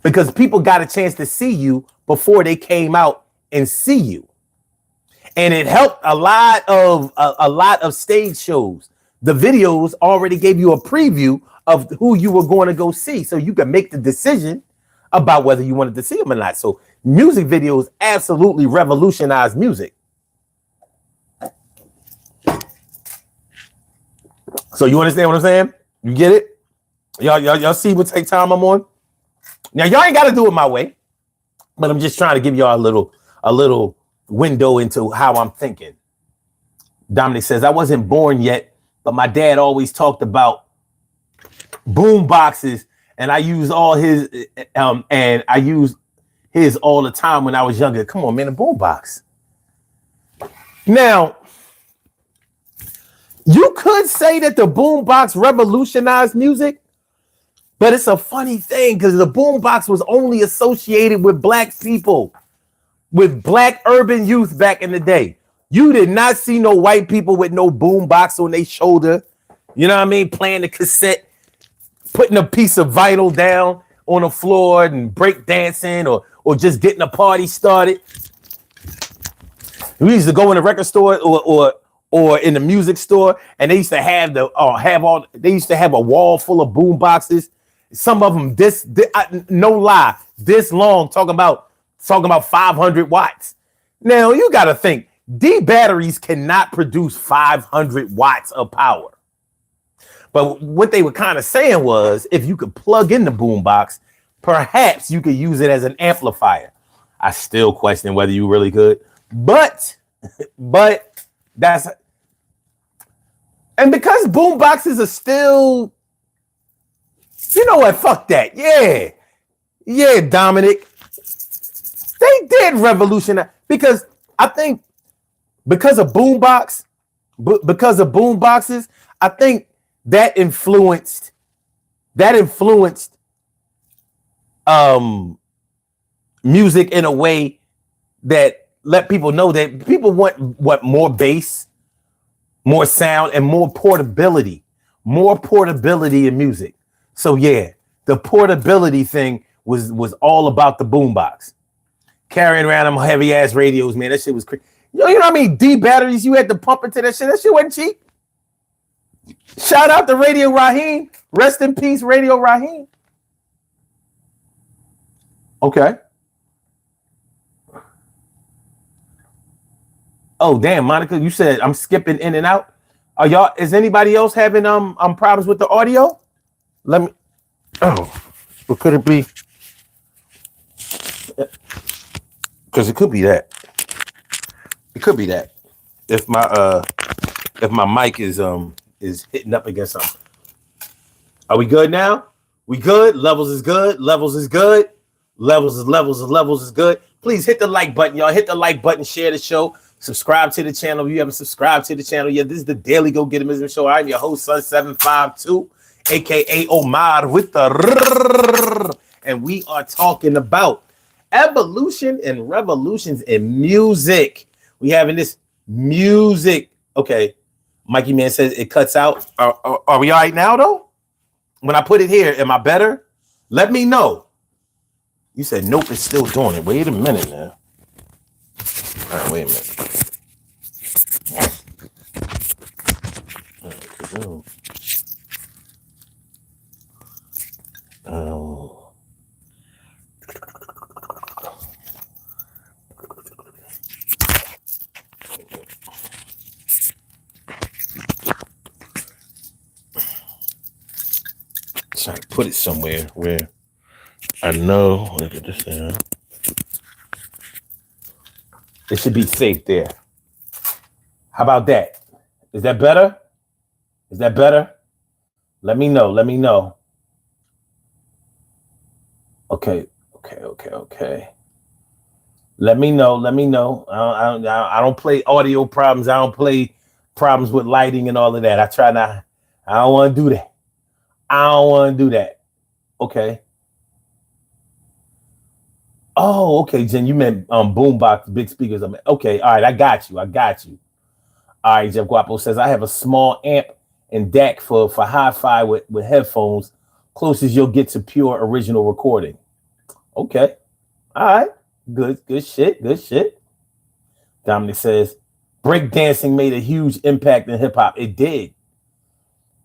Because people got a chance to see you before they came out and see you. And it helped a lot of stage shows. The videos already gave you a preview of who you were going to go see, so you could make the decision about whether you wanted to see them or not. So music videos absolutely revolutionized music. So you understand what I'm saying? You get it? Y'all see what take time I'm on? Now y'all ain't got to do it my way, but I'm just trying to give y'all a little window into how I'm thinking. Dominic says, I wasn't born yet, but my dad always talked about boom boxes, and I use all his his all the time when I was younger. Come on, man, a boom box. Now, you could say that the boom box revolutionized music, but it's a funny thing because the boom box was only associated with black people, with black urban youth back in the day. You did not see no white people with no boom box on their shoulder. You know what I mean? Playing the cassette, putting a piece of vinyl down on the floor and break dancing or just getting a party started. We used to go in the record store or in the music store, and they used to have they used to have a wall full of boom boxes. Some of them no lie, this long, talking about 500 watts. Now you got to think, D batteries cannot produce 500 watts of power. But what they were kind of saying was, if you could plug in the boombox, perhaps you could use it as an amplifier. I still question whether you really could, but that's, and because boomboxes are still, you know what? Fuck that. Yeah, Dominic. They did revolutionize, because I think because of boomboxes, I think that influenced music in a way that let people know that people want what more bass, more sound, and more portability in music. So yeah, the portability thing was all about the boombox. Carrying around them heavy ass radios, man, that shit was crazy. You know how many D batteries you had to pump into that shit? That shit wasn't cheap. Shout out to Radio Raheem. Rest in peace, Radio Raheem. Okay. Oh damn, Monica, you said I'm skipping in and out. Are y'all? Is anybody else having problems with the audio? Let me. Oh, or could it be? Because it could be that. It could be that. If my mic is hitting up against something. Are we good now? We good? Levels is good. Levels is good. Levels is good. Please hit the like button, y'all. Hit the like button. Share the show. Subscribe to the channel if you haven't subscribed to the channel yet. This is the Daily Go Get 'Em Show. I'm your host, Sun752, aka Omar with the and we are talking about evolution and revolutions in music. We having this music. Okay, Mikey Man says it cuts out. Are we all right now though? When I put it here, am I better? Let me know. You said nope, it's still doing it. Wait a minute now. All right, wait a minute. Oh. Trying to put it somewhere where I know. Look at this thing. It should be safe there. How about that? Is that better? Is that better? Let me know. Let me know. Okay. Let me know. Let me know. I don't play audio problems. I don't play problems with lighting and all of that. I try not. I don't want to do that. I don't want to do that. Okay. Oh, okay, Jen. You meant boombox, big speakers. Okay, all right. I got you. All right, Jeff Guapo says I have a small amp and DAC for hi-fi with headphones, closest you'll get to pure original recording. Okay. All right. Good shit. Dominic says breakdancing made a huge impact in hip-hop. It did.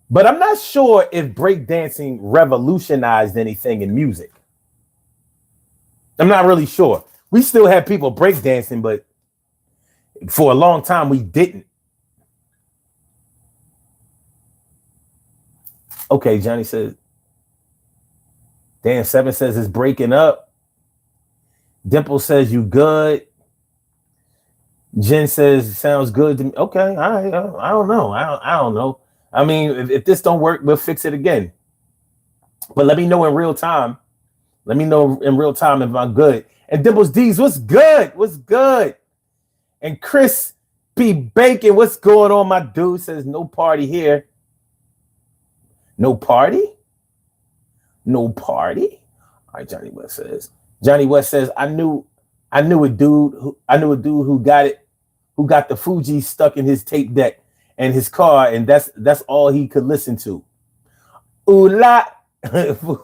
But I'm not sure if breakdancing revolutionized anything in music. I'm not really sure. We still have people breakdancing, but for a long time we didn't. Okay, Johnny says, Dan 7 says it's breaking up. Dimple says you good. Jen says sounds good to me. Okay, all right. I don't know. I don't know. I mean, if this don't work, we'll fix it again. But let me know in real time. Let me know in real time if I'm good. And Dimples D's, what's good? What's good? And Chris B. Bacon, what's going on, my dude? Says no party here. No party? No party? All right, Johnny West says, I knew a dude who got the Fuji stuck in his tape deck and his car, and that's all he could listen to. Ooh la,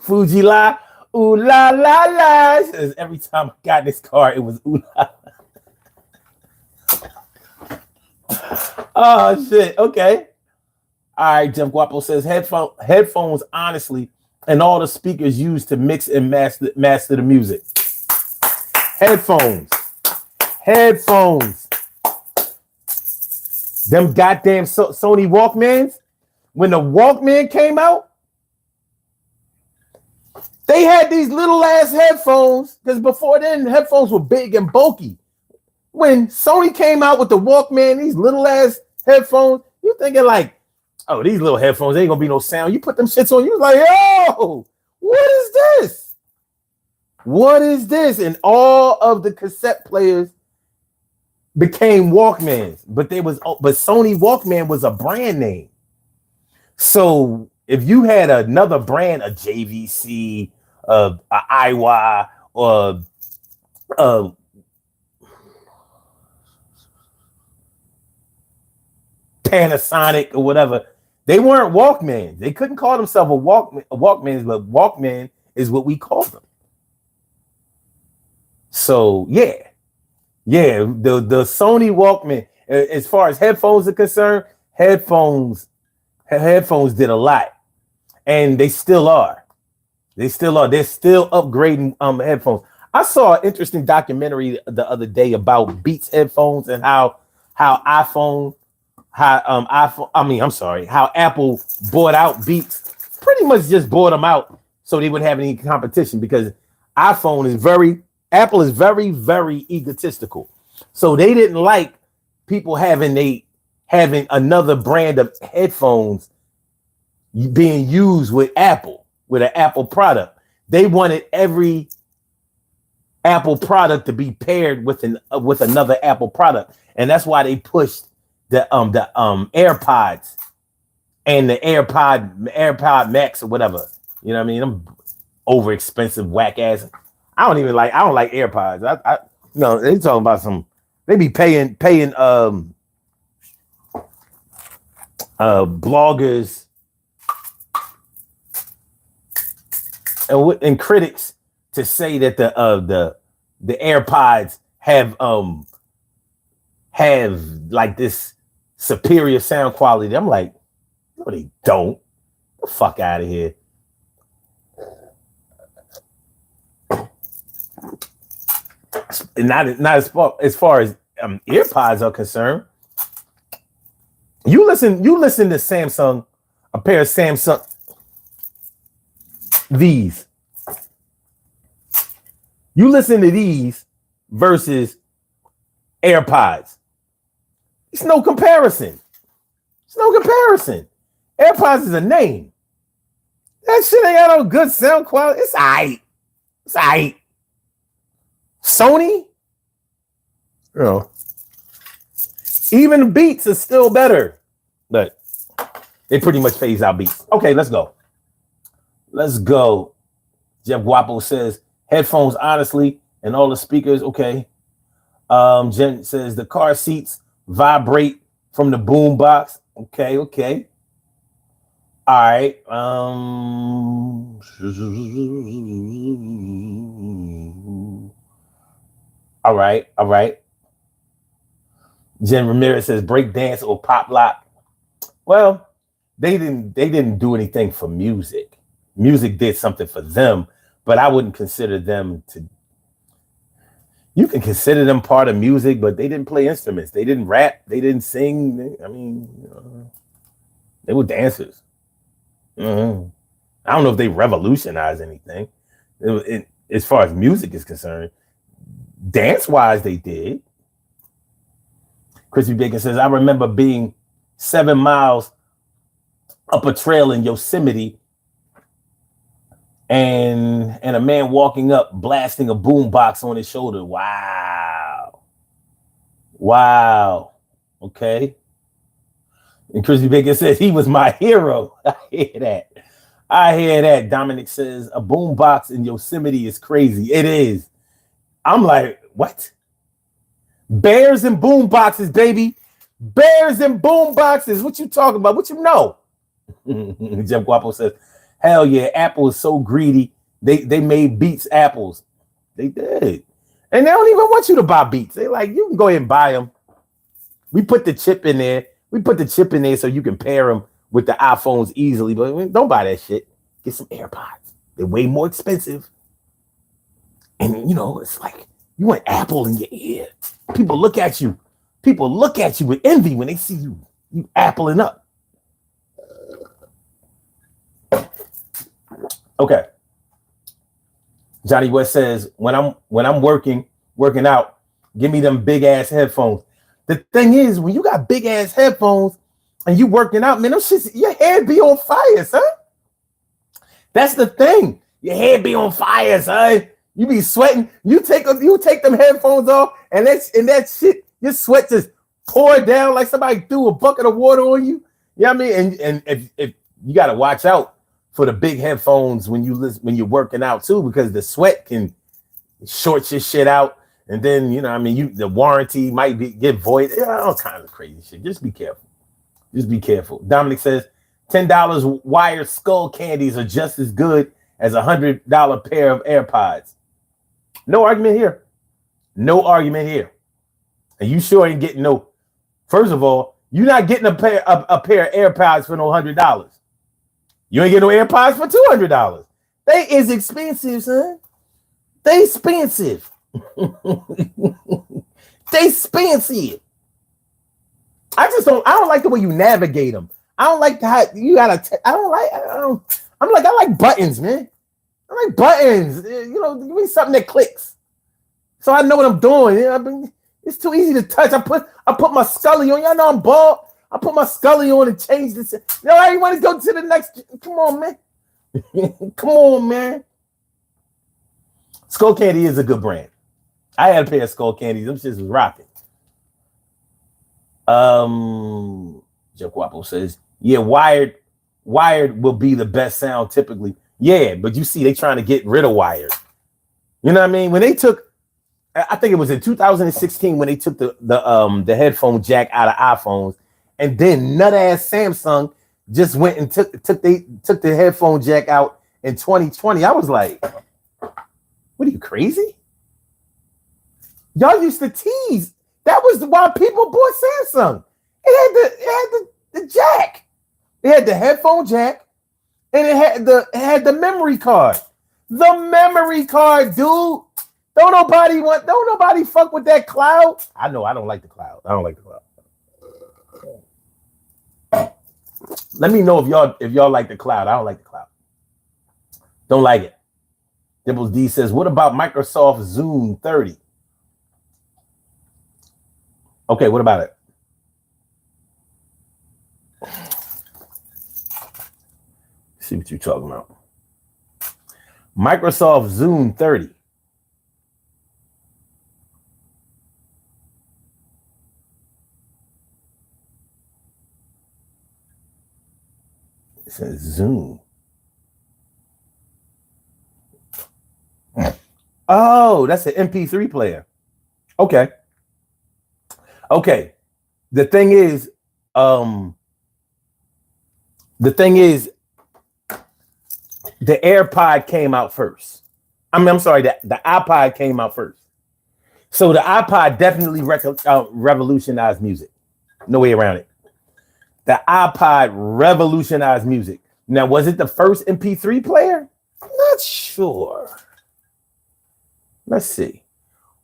Fuji la, ooh la la la. Says every time I got in this car, it was ooh la. Oh shit. Okay. All right, Jeff Guapo says headphones, honestly, and all the speakers used to mix and master the music. Headphones. Them goddamn Sony Walkmans. When the Walkman came out, they had these little ass headphones, because before then, headphones were big and bulky. When Sony came out with the Walkman, these little ass headphones, you thinking like, oh, these little headphones, ain't gonna be no sound. You put them shits on, you was like, yo, what is this? What is this? And all of the cassette players became Walkmans, but Sony Walkman was a brand name. So if you had another brand, a JVC, a IWA, or Panasonic or whatever. They weren't Walkmans. They couldn't call themselves Walkmans, but Walkman is what we call them. So yeah. The Sony Walkman, as far as headphones are concerned, headphones did a lot, and they still are. They're still upgrading headphones. I saw an interesting documentary the other day about Beats headphones and how Apple bought out Beats, pretty much just bought them out so they wouldn't have any competition, because Apple is very, very egotistical. So they didn't like people having another brand of headphones being used with an Apple product. They wanted every Apple product to be paired with another Apple product, and that's why they pushed the AirPods and the AirPod Max or whatever. You know what I mean? I'm over expensive whack ass. I don't like AirPods. No, they talking about they be paying bloggers and critics to say that the AirPods have like this superior sound quality. I'm like, no, they don't. Get the fuck out of here. Not as far as AirPods are concerned. You listen to Samsung, a pair of Samsung these. You listen to these versus AirPods. It's no comparison. AirPods is a name. That shit ain't got no good sound quality. It's all right. Sony, you know, even the Beats are still better, but they pretty much phase out Beats. Okay, let's go. Jeff Guapo says headphones, honestly, and all the speakers. Okay. Jen says the car seats vibrate from the boom box. Okay. All right. All right. Jen Ramirez says break dance or pop lock. Well, they didn't do anything for music. Music did something for them, but I wouldn't consider them to. You can consider them part of music, but they didn't play instruments. They didn't rap. They didn't sing. They were dancers. Mm-hmm. I don't know if they revolutionized anything. As far as music is concerned, dance-wise, they did. Chrissy Bacon says, I remember being 7 miles up a trail in Yosemite and a man walking up blasting a boombox on his shoulder. Wow. Okay. And Chrissy Bacon says he was my hero. I hear that. Dominic says a boombox in Yosemite is crazy. It is. I'm like, what? Bears and boomboxes, baby. Bears and boomboxes. What you talking about? What you know? Jeff Guapo says, hell yeah, Apple is so greedy. They made Beats apples. They did. And they don't even want you to buy Beats. They like, you can go ahead and buy them. We put the chip in there. So you can pair them with the iPhones easily. But don't buy that shit. Get some AirPods. They're way more expensive. And, it's like you want Apple in your ear. People look at you with envy when they see you appling up. Okay. Johnny West says, when I'm working out, give me them big ass headphones. The thing is, when you got big ass headphones and you working out, man, them shits, your head be on fire, son. That's the thing. Your head be on fire, son. You be sweating. You take them headphones off, and that shit, your sweat just pour down like somebody threw a bucket of water on you. You know what I mean? And if you got to watch out for the big headphones when you're working out too, because the sweat can short your shit out, and then the warranty might get void. All kinds of crazy shit. Just be careful. Just be careful. Dominic says $10 wired skull candies are just as good as $100 pair of AirPods. No argument here. No argument here. And you sure ain't getting no. First of all, you're not getting a pair of AirPods for no $100. You ain't getting no AirPods for $200. They is expensive, son. They expensive. They expensive. I don't like the way you navigate them. I don't like how you gotta. I'm like, I like buttons, man. I like buttons. You know, give me something that clicks, so I know what I'm doing. You know, it's too easy to touch. I put my Scully on. Y'all know I'm bald. I put my Scully on and change this. You know, I want to go to the next. Come on, man. Come on, man. Skull Candy is a good brand. I had a pair of Skull Candies. Them shits was rocking. Joe Guapo says, yeah, wired will be the best sound typically. Yeah, but you see, they trying to get rid of wired. You know what I mean? When they took, I think it was in 2016 when they took the headphone jack out of iPhones, and then nut ass Samsung just went and took the headphone jack out in 2020. I was like, what are you, crazy? Y'all used to tease. That was why people bought Samsung. It had the jack. It had the headphone jack, and it had the memory card. The memory card, dude. Don't nobody fuck with that cloud. I know I don't like the cloud. I don't like the cloud. Let me know if y'all like the cloud. I don't like the cloud. Don't like it. Dibbles D says, what about Microsoft Zoom 30? Okay, what about it? See what you're talking about. Microsoft Zoom 30. It says Zoom. Oh, that's an MP3 player. Okay. The thing is, the AirPod came out first. I'm sorry, the iPod came out first. So the iPod definitely revolutionized music. No way around it. The iPod revolutionized music. Now, was it the first MP3 player? Not sure. Let's see.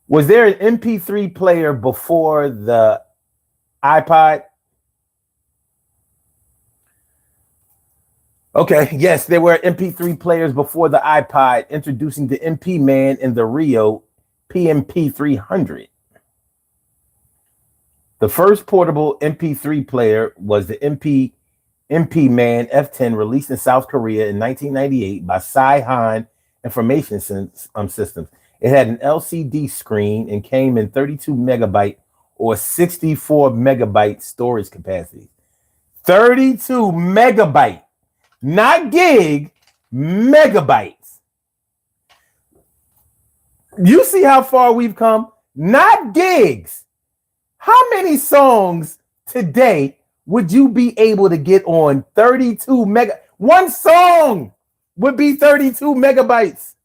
Was there an MP3 player before the iPod? Okay, yes, there were MP3 players before the iPod, introducing the MP Man and the Rio PMP 300. The first portable MP3 player was the MP Man F10, released in South Korea in 1998 by Saihan Information Systems. It had an LCD screen and came in 32 megabyte or 64 megabyte storage capacity. 32 megabyte, not gig, megabytes. You see how far we've come? Not gigs. How many songs today would you be able to get on 32 mega? One song would be 32 megabytes.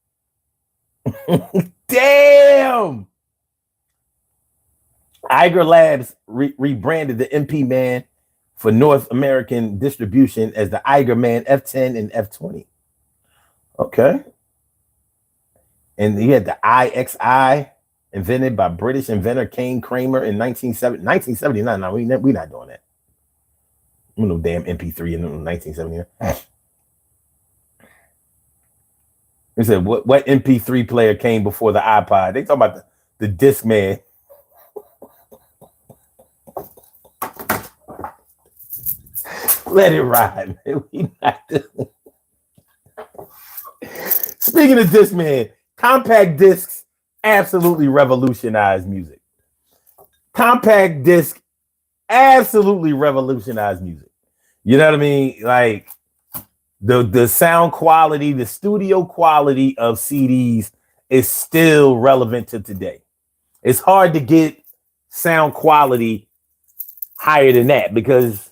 Damn. Iger Labs rebranded the MP Man for North American distribution as the Iger Man F10 and F20. Okay. And you had the IXI, invented by British inventor Kane Kramer in 1979. Now, we're not doing that. No damn MP3 in 1979. They said, what MP3 player came before the iPod? They talk about the Discman. Let it ride, man. We not doing. Speaking of Discman, compact discs absolutely revolutionized music. Compact disc absolutely revolutionized music. You know what I mean? Like, the sound quality, the studio quality of CDs is still relevant to today. It's hard to get sound quality higher than that because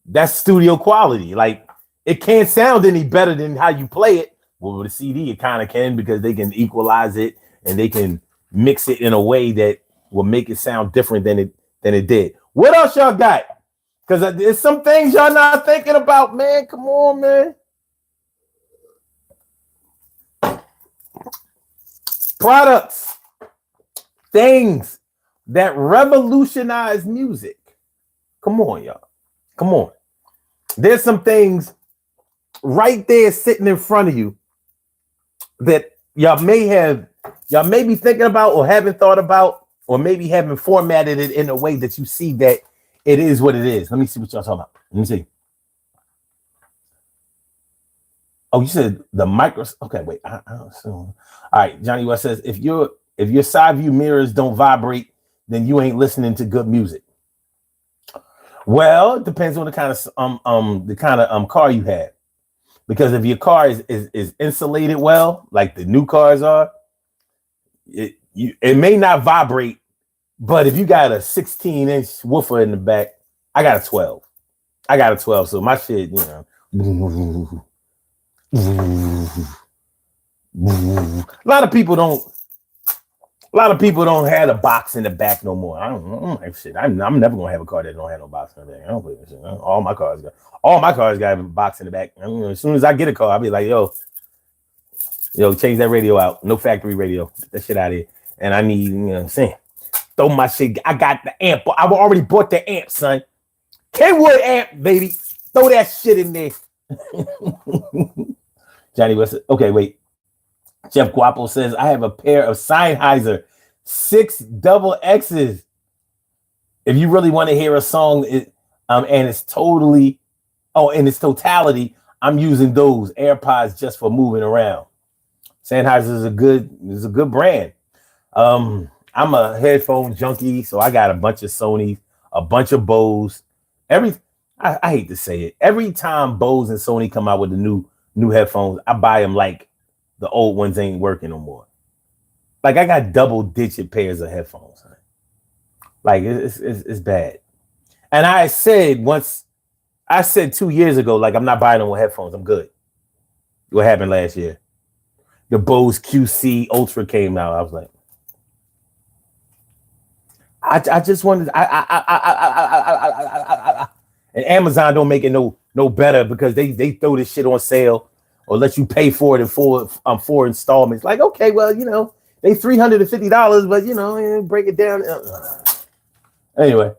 that's studio quality. Like it can't sound any better than how you play it. Well, with a CD, it kind of can because they can equalize it and they can mix it in a way that will make it sound different than it did. What else y'all got? Because there's some things y'all not thinking about, man. Come on, man. Products, things that revolutionize music. Come on, y'all. Come on. There's some things right there sitting in front of you that y'all may be thinking about or haven't thought about, or maybe haven't formatted it in a way that you see that it is what it is. Let me see what y'all talking about. Let me see. Oh, you said the micro. Okay, wait. I don't assume. All right, Johnny West says if your side view mirrors don't vibrate, then you ain't listening to good music. Well, it depends on the kind of car you have. Because if your car is insulated well, like the new cars are, it may not vibrate, but if you got a 16-inch woofer in the back, I got a 12. So my shit, A lot of people don't have a box in the back no more. I'm like, shit. I'm never gonna have a car that don't have no box in the back. I don't believe this shit. All my cars got a box in the back. As soon as I get a car, I'll be like, yo, change that radio out. No factory radio. Get that shit out of here. And I need, you know what I'm saying? Throw my shit. I got the amp. I've already bought the amp, son. Kenwood amp, baby. Throw that shit in there. Johnny West. Okay, wait. Jeff Guapo says, I have a pair of Sennheiser 6 double X's. If you really want to hear a song and its totality, I'm using those AirPods just for moving around. Sennheiser is a good brand. I'm a headphone junkie, so I got a bunch of Sonys, a bunch of Bose. I hate to say it. Every time Bose and Sony come out with the new headphones, I buy them like the old ones ain't working no more. Like I got double-digit pairs of headphones. Like it's bad. And I said 2 years ago, like I'm not buying no more headphones. I'm good. What happened last year? The Bose QC Ultra came out. I was like, I just wanted. And Amazon don't make it no better because they throw this shit on sale or let you pay for it in four installments. Like, okay, well, they $350, but break it down. Anyway,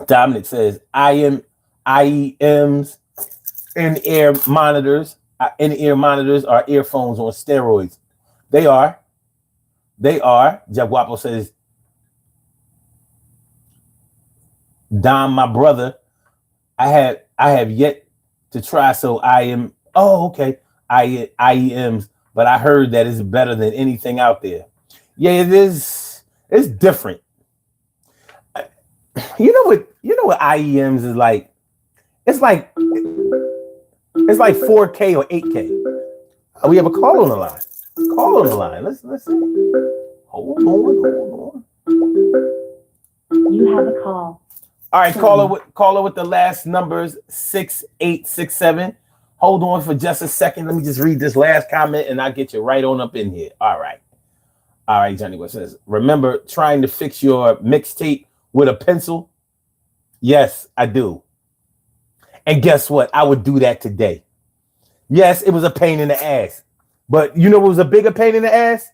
Dominic says IEMs in-ear monitors. In-ear monitors are earphones on steroids. They are. Jeff Guapo says, Dom, my brother, I have yet to try. So IEMs, but I heard that it's better than anything out there. Yeah, it is. It's different. You know what IEMs is like? It's like 4K or 8K. We have a call on the line. Let's see. Hold on. You have a call. All right, caller with the last numbers 6867. Hold on for just a second. Let me just read this last comment and I'll get you right on up in here. All right, Johnny West says, remember trying to fix your mixtape with a pencil? Yes, I do. And guess what? I would do that today. Yes, it was a pain in the ass. But you know what was a bigger pain in the ass?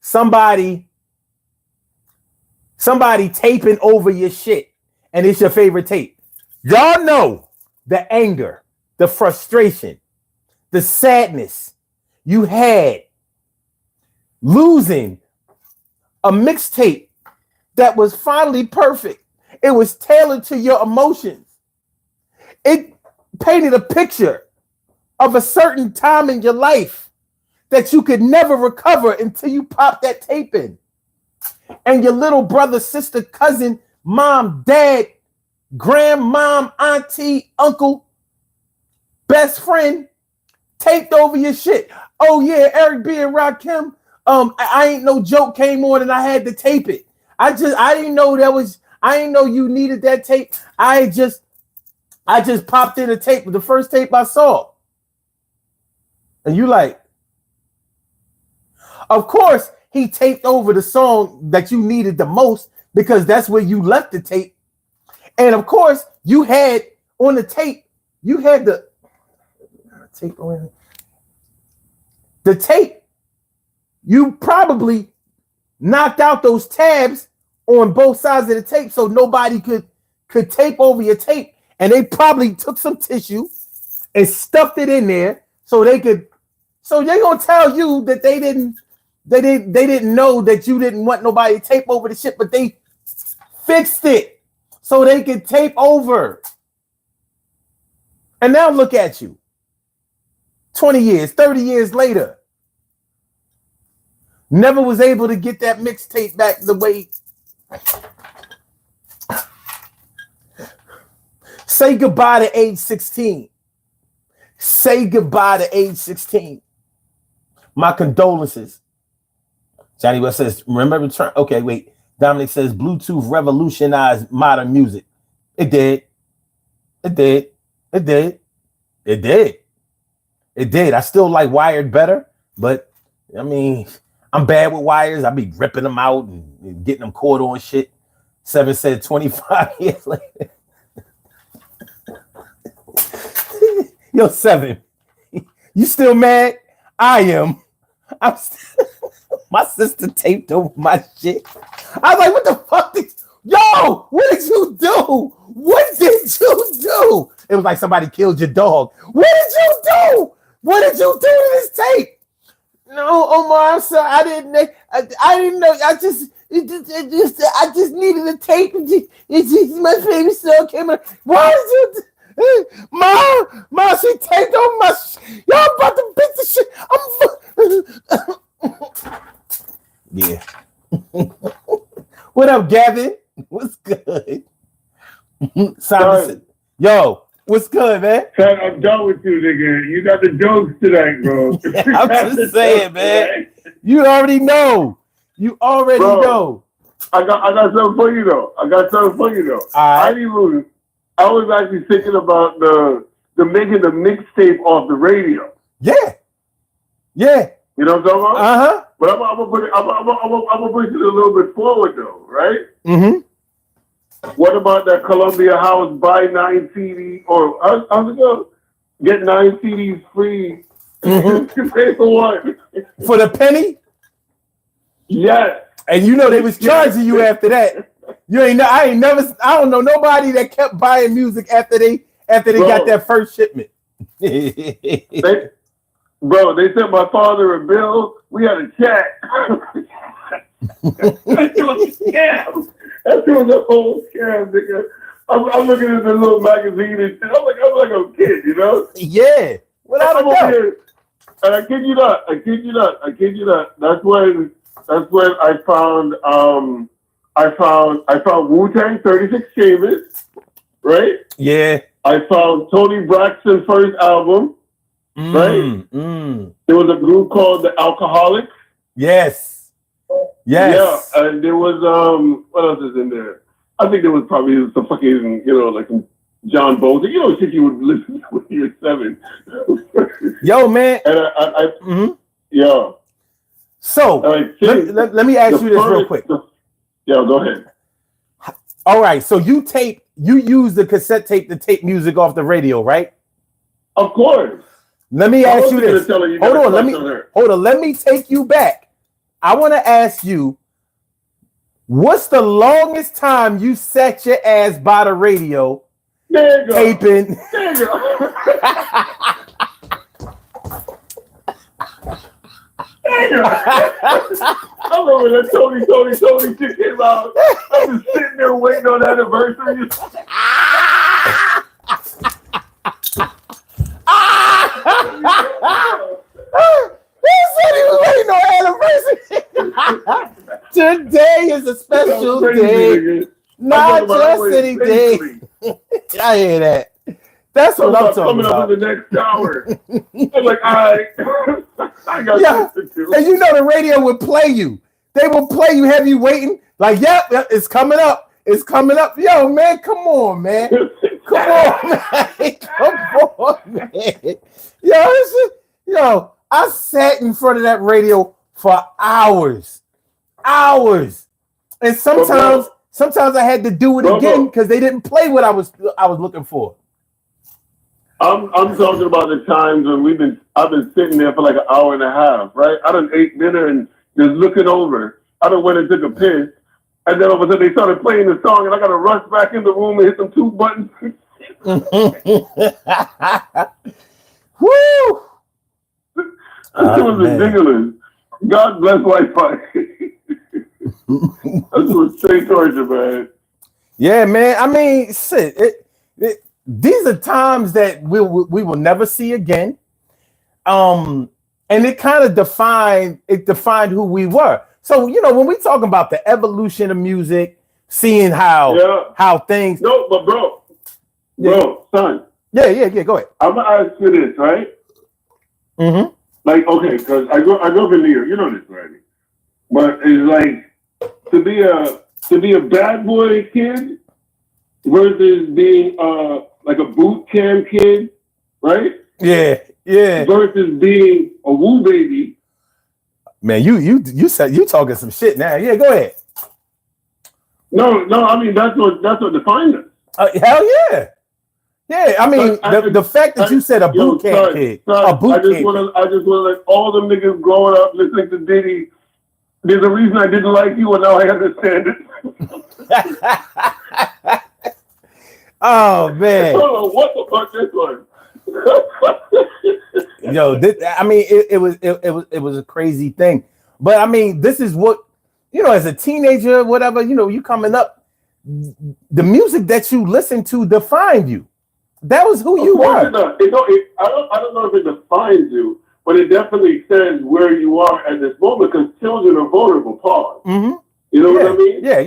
Somebody taping over your shit and it's your favorite tape. Y'all know the anger, the frustration, the sadness you had losing a mixtape that was finally perfect. It was tailored to your emotions. It painted a picture of a certain time in your life that you could never recover until you pop that tape in. And your little brother, sister, cousin, mom, dad, grandmom, auntie, uncle, best friend taped over your shit. Oh yeah, Eric B and Rakim, I Ain't No Joke came on and I had to tape it. I didn't know I didn't know you needed that tape. I just popped in a tape, the first tape I saw. And you like, of course, he taped over the song that you needed the most because that's where you left the tape. And of course, you had on the tape, you had the tape on the tape. You probably knocked out those tabs on both sides of the tape so nobody could tape over your tape. And they probably took some tissue and stuffed it in there so they could. So they're gonna tell you that they didn't know that you didn't want nobody to tape over the shit, but they fixed it so they could tape over. And now look at you. 20 years, 30 years later. Never was able to get that mixtape back the way. Say goodbye to age 16. Say goodbye to age 16. My condolences. Johnny West says, remember, okay, wait. Dominic says, Bluetooth revolutionized modern music. It did. It did. It did. It did. It did. I still like wired better, but I mean, I'm bad with wires. I be ripping them out and getting them caught on shit. Seven said 25 years later. Yo, Seven, you still mad? I am. My sister taped over my shit. I was like, what the fuck? Yo, what did you do? What did you do? It was like somebody killed your dog. What did you do? What did you do to this tape? No, Omar, I'm sorry. I didn't know. I just needed a tape. My favorite song came out. Why did you? Mom, she taped on my. Y'all about to beat the shit. Yeah. What up, Gavin? What's good? Simon, yo, what's good, man? Son, I'm done with you, nigga. You got the jokes tonight, bro. Yeah, I'm just saying, man. You already know. You already know. I got something for you though. Right. I was actually thinking about the making the mixtape off the radio. Yeah. Yeah. You know what I'm talking about? Uh-huh. But I'm gonna push it a little bit forward though, right? Mm-hmm. What about that Columbia House buy 9 CD or how's it go? Get 9 CDs free. Mm-hmm. You pay for one. For the penny? Yes. And you know they was charging you after that. I don't know nobody that kept buying music after they got that first shipment. They sent my father a bill. We had a chat. That was a scam. That was a whole scam, nigga. I'm looking at the little magazine and shit. I'm like a kid, you know? Yeah. Without a doubt. And I kid you not. That's when I found Wu-Tang 36 Chambers, right? Yeah. I found Tony Braxton's first album, right? There was a group called the Alcoholics. Yes. Yeah, and there was what else is in there? I think there was probably some fucking, like some John Bolton, shit you would listen to when you're 7. Yo, man. And I yeah. So let me ask you this real quick. Yeah, go ahead. All right, so you use the cassette tape to tape music off the radio, right? Of course. Let me ask you this. Hold on. Let me take you back. I want to ask you, what's the longest time you sat your ass by the radio taping? There you go. I remember that Tony shit came out. I was sitting there waiting on anniversary. He said he was waiting on anniversary. Today is a special day. Not just any day. I hear that. That's what I'm talking coming about. Coming up in the next hour. I'm like, all right. I got and the radio would play you. They will play you, have you waiting. Like, yep, it's coming up. It's coming up. Yo, man, come on, man. Come on, man. Come on, man. Yo, I sat in front of that radio for hours. And sometimes I had to do it again because they didn't play what I was looking for. I'm talking about the times when I've been sitting there for like an hour and a half, right? I done ate dinner and just looking over. I done went and took a piss, and then all of a sudden they started playing the song, and I got to rush back in the room and hit them 2 buttons. Woo! That was ridiculous. God bless Wi-Fi. That's was straight torture, man. Yeah, man. I mean, shit. These are times that we will never see again. And it kind of defined who we were. So, when we talking about the evolution of music, seeing how things. No, but bro, son. Yeah. Go ahead. I'm gonna ask you this, right? Mm-hmm. Like, okay, because I grew up in New York. You know this already. But it's like to be a bad boy kid versus being like a boot camp kid, right? Yeah. Versus being a woo baby. Man, you said you talking some shit now. Yeah, go ahead. No, I mean that's what defines us. Hell yeah. Yeah, I mean the fact that you said a boot camp kid, a boot camp. I just want to let all them niggas growing up listening to Diddy. There's a reason I didn't like you, and now I understand it. Oh man! I don't know what the fuck this was. Yo, I mean, it was a crazy thing, but I mean, this is what as a teenager, whatever you coming up, the music that you listen to defined you. That was who you were. I don't know if it defines you, but it definitely says where you are at this moment because children are vulnerable. Pause. Mm-hmm. You know what I mean? Yeah.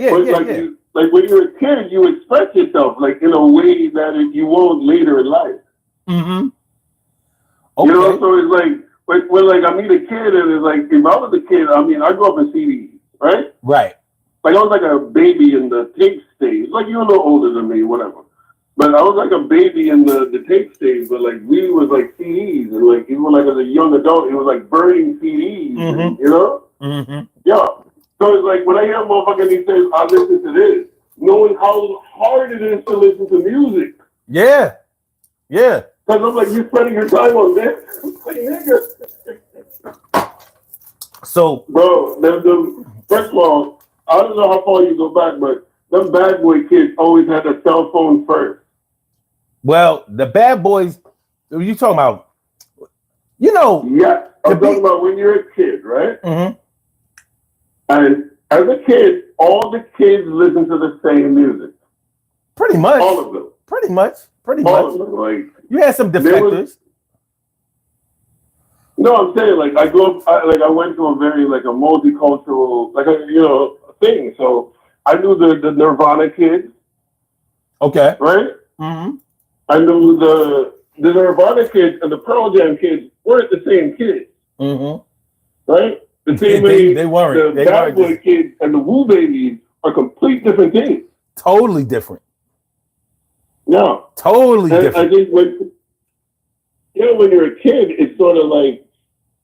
Like when you're a kid, you express yourself like in a way that you won't later in life. Mm-hmm. Okay. So it's like when I meet a kid and it's like if I was a kid, I mean I grew up in CDs, right? Right. Like I was like a baby in the tape stage. Like you're a little older than me, whatever. But I was like a baby in the tape stage, but like we was like CDs and like even like as a young adult, it was like burning CDs, mm-hmm. Mm-hmm. Yeah. So it's like when I hear a motherfucker he says, I listen to this, knowing how hard it is to listen to music. Yeah. Because I'm like, you're spending your time on this? Like, nigga. So, bro, first of all, I don't know how far you go back, but them bad boy kids always had a cell phone first. Well, the bad boys, you talking about, Yeah, I'm talking about when you're a kid, right? Mm-hmm. And as a kid, all the kids listen to the same music. Pretty much. All of them. Pretty much. All of them. Like, you had some defectors. No, I'm saying like I grew up. I went to a very like a multicultural thing. So I knew the Nirvana kids. Okay. Right. Mm-hmm. I knew the Nirvana kids and the Pearl Jam kids weren't the same kids. Mm-hmm. Right. The same way they weren't. The bad boy kids and the woo babies are complete different things. Totally different. Yeah. Totally different. I think when you're a kid, it's sort of like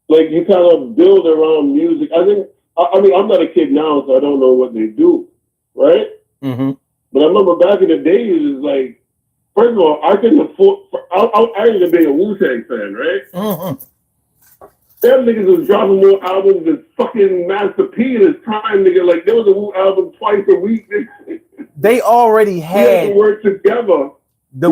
you kind of build around music. I mean, I'm not a kid now, so I don't know what they do, right? Mm-hmm. But I remember back in the days, it's like, first of all, I couldn't afford. I used to be a Wu-Tang fan, right? Mm-hmm. Them niggas was dropping more albums than fucking Master P in his time, nigga. Like, there was a Wu album twice a week. They already had to work together. The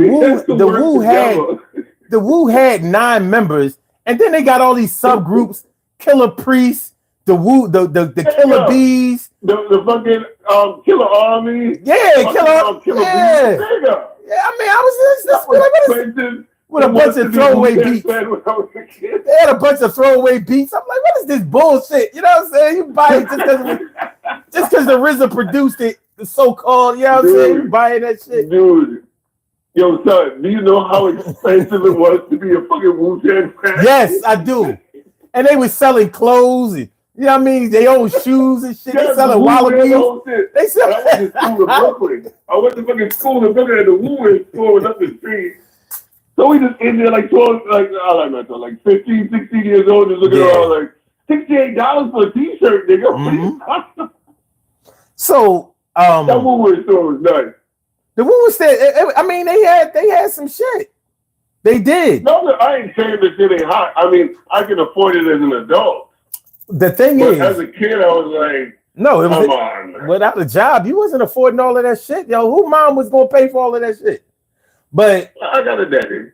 Wu had 9 members, and then they got all these subgroups: Killer Priest, the Killer Bees, the fucking Killer Army. Yeah, Killer Bees. Yeah, I mean, I was just like, with a bunch of throwaway beats. They had a bunch of throwaway beats. I'm like, what is this bullshit? You know what I'm saying? You buy it just because the RZA produced it, the so-called, you know what I'm saying? You buying that shit. Dude. Yo, son, do you know how expensive it was to be a fucking Wu-Tang fan? Yes, I do. And they were selling clothes and, You know what I mean? They own shoes and shit. Yeah, They selling wallabies. They sell. I went to school in Brooklyn. I went to fucking school in Brooklyn at the Woolworth store and up the street. So we just in there like 12, like 15, 16 years old, just looking around like $68 for a t-shirt, nigga. Mm-hmm. So that Woolworth store was nice. The Woolworth store, I mean, they had some shit. They did. No, I ain't saying this shit ain't hot. I mean, I can afford it as an adult. The thing is, as a kid, I was like, no, come on. Without a job, you wasn't affording all of that shit. Yo, who mom was gonna pay for all of that shit? But I got a daddy.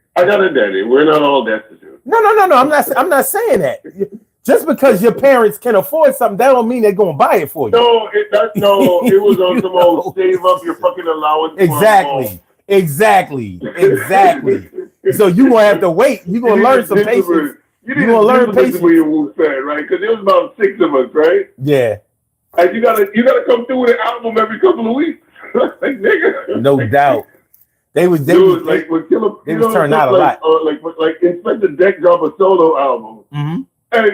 We're not all destitute. No. I'm not saying that. Just because your parents can afford something, that don't mean they're gonna buy it for you. No, it was on some old save up your fucking allowance. Exactly. So you gonna have to wait. You gonna learn some patience. You gonna learn patience when you move fast, right? Because there was about 6 of us, right? Yeah. And you gotta come through with an album every couple of weeks. Like nigga. No doubt. They was turning out a lot. Like Inspector Deck drop a solo album. Mm-hmm. And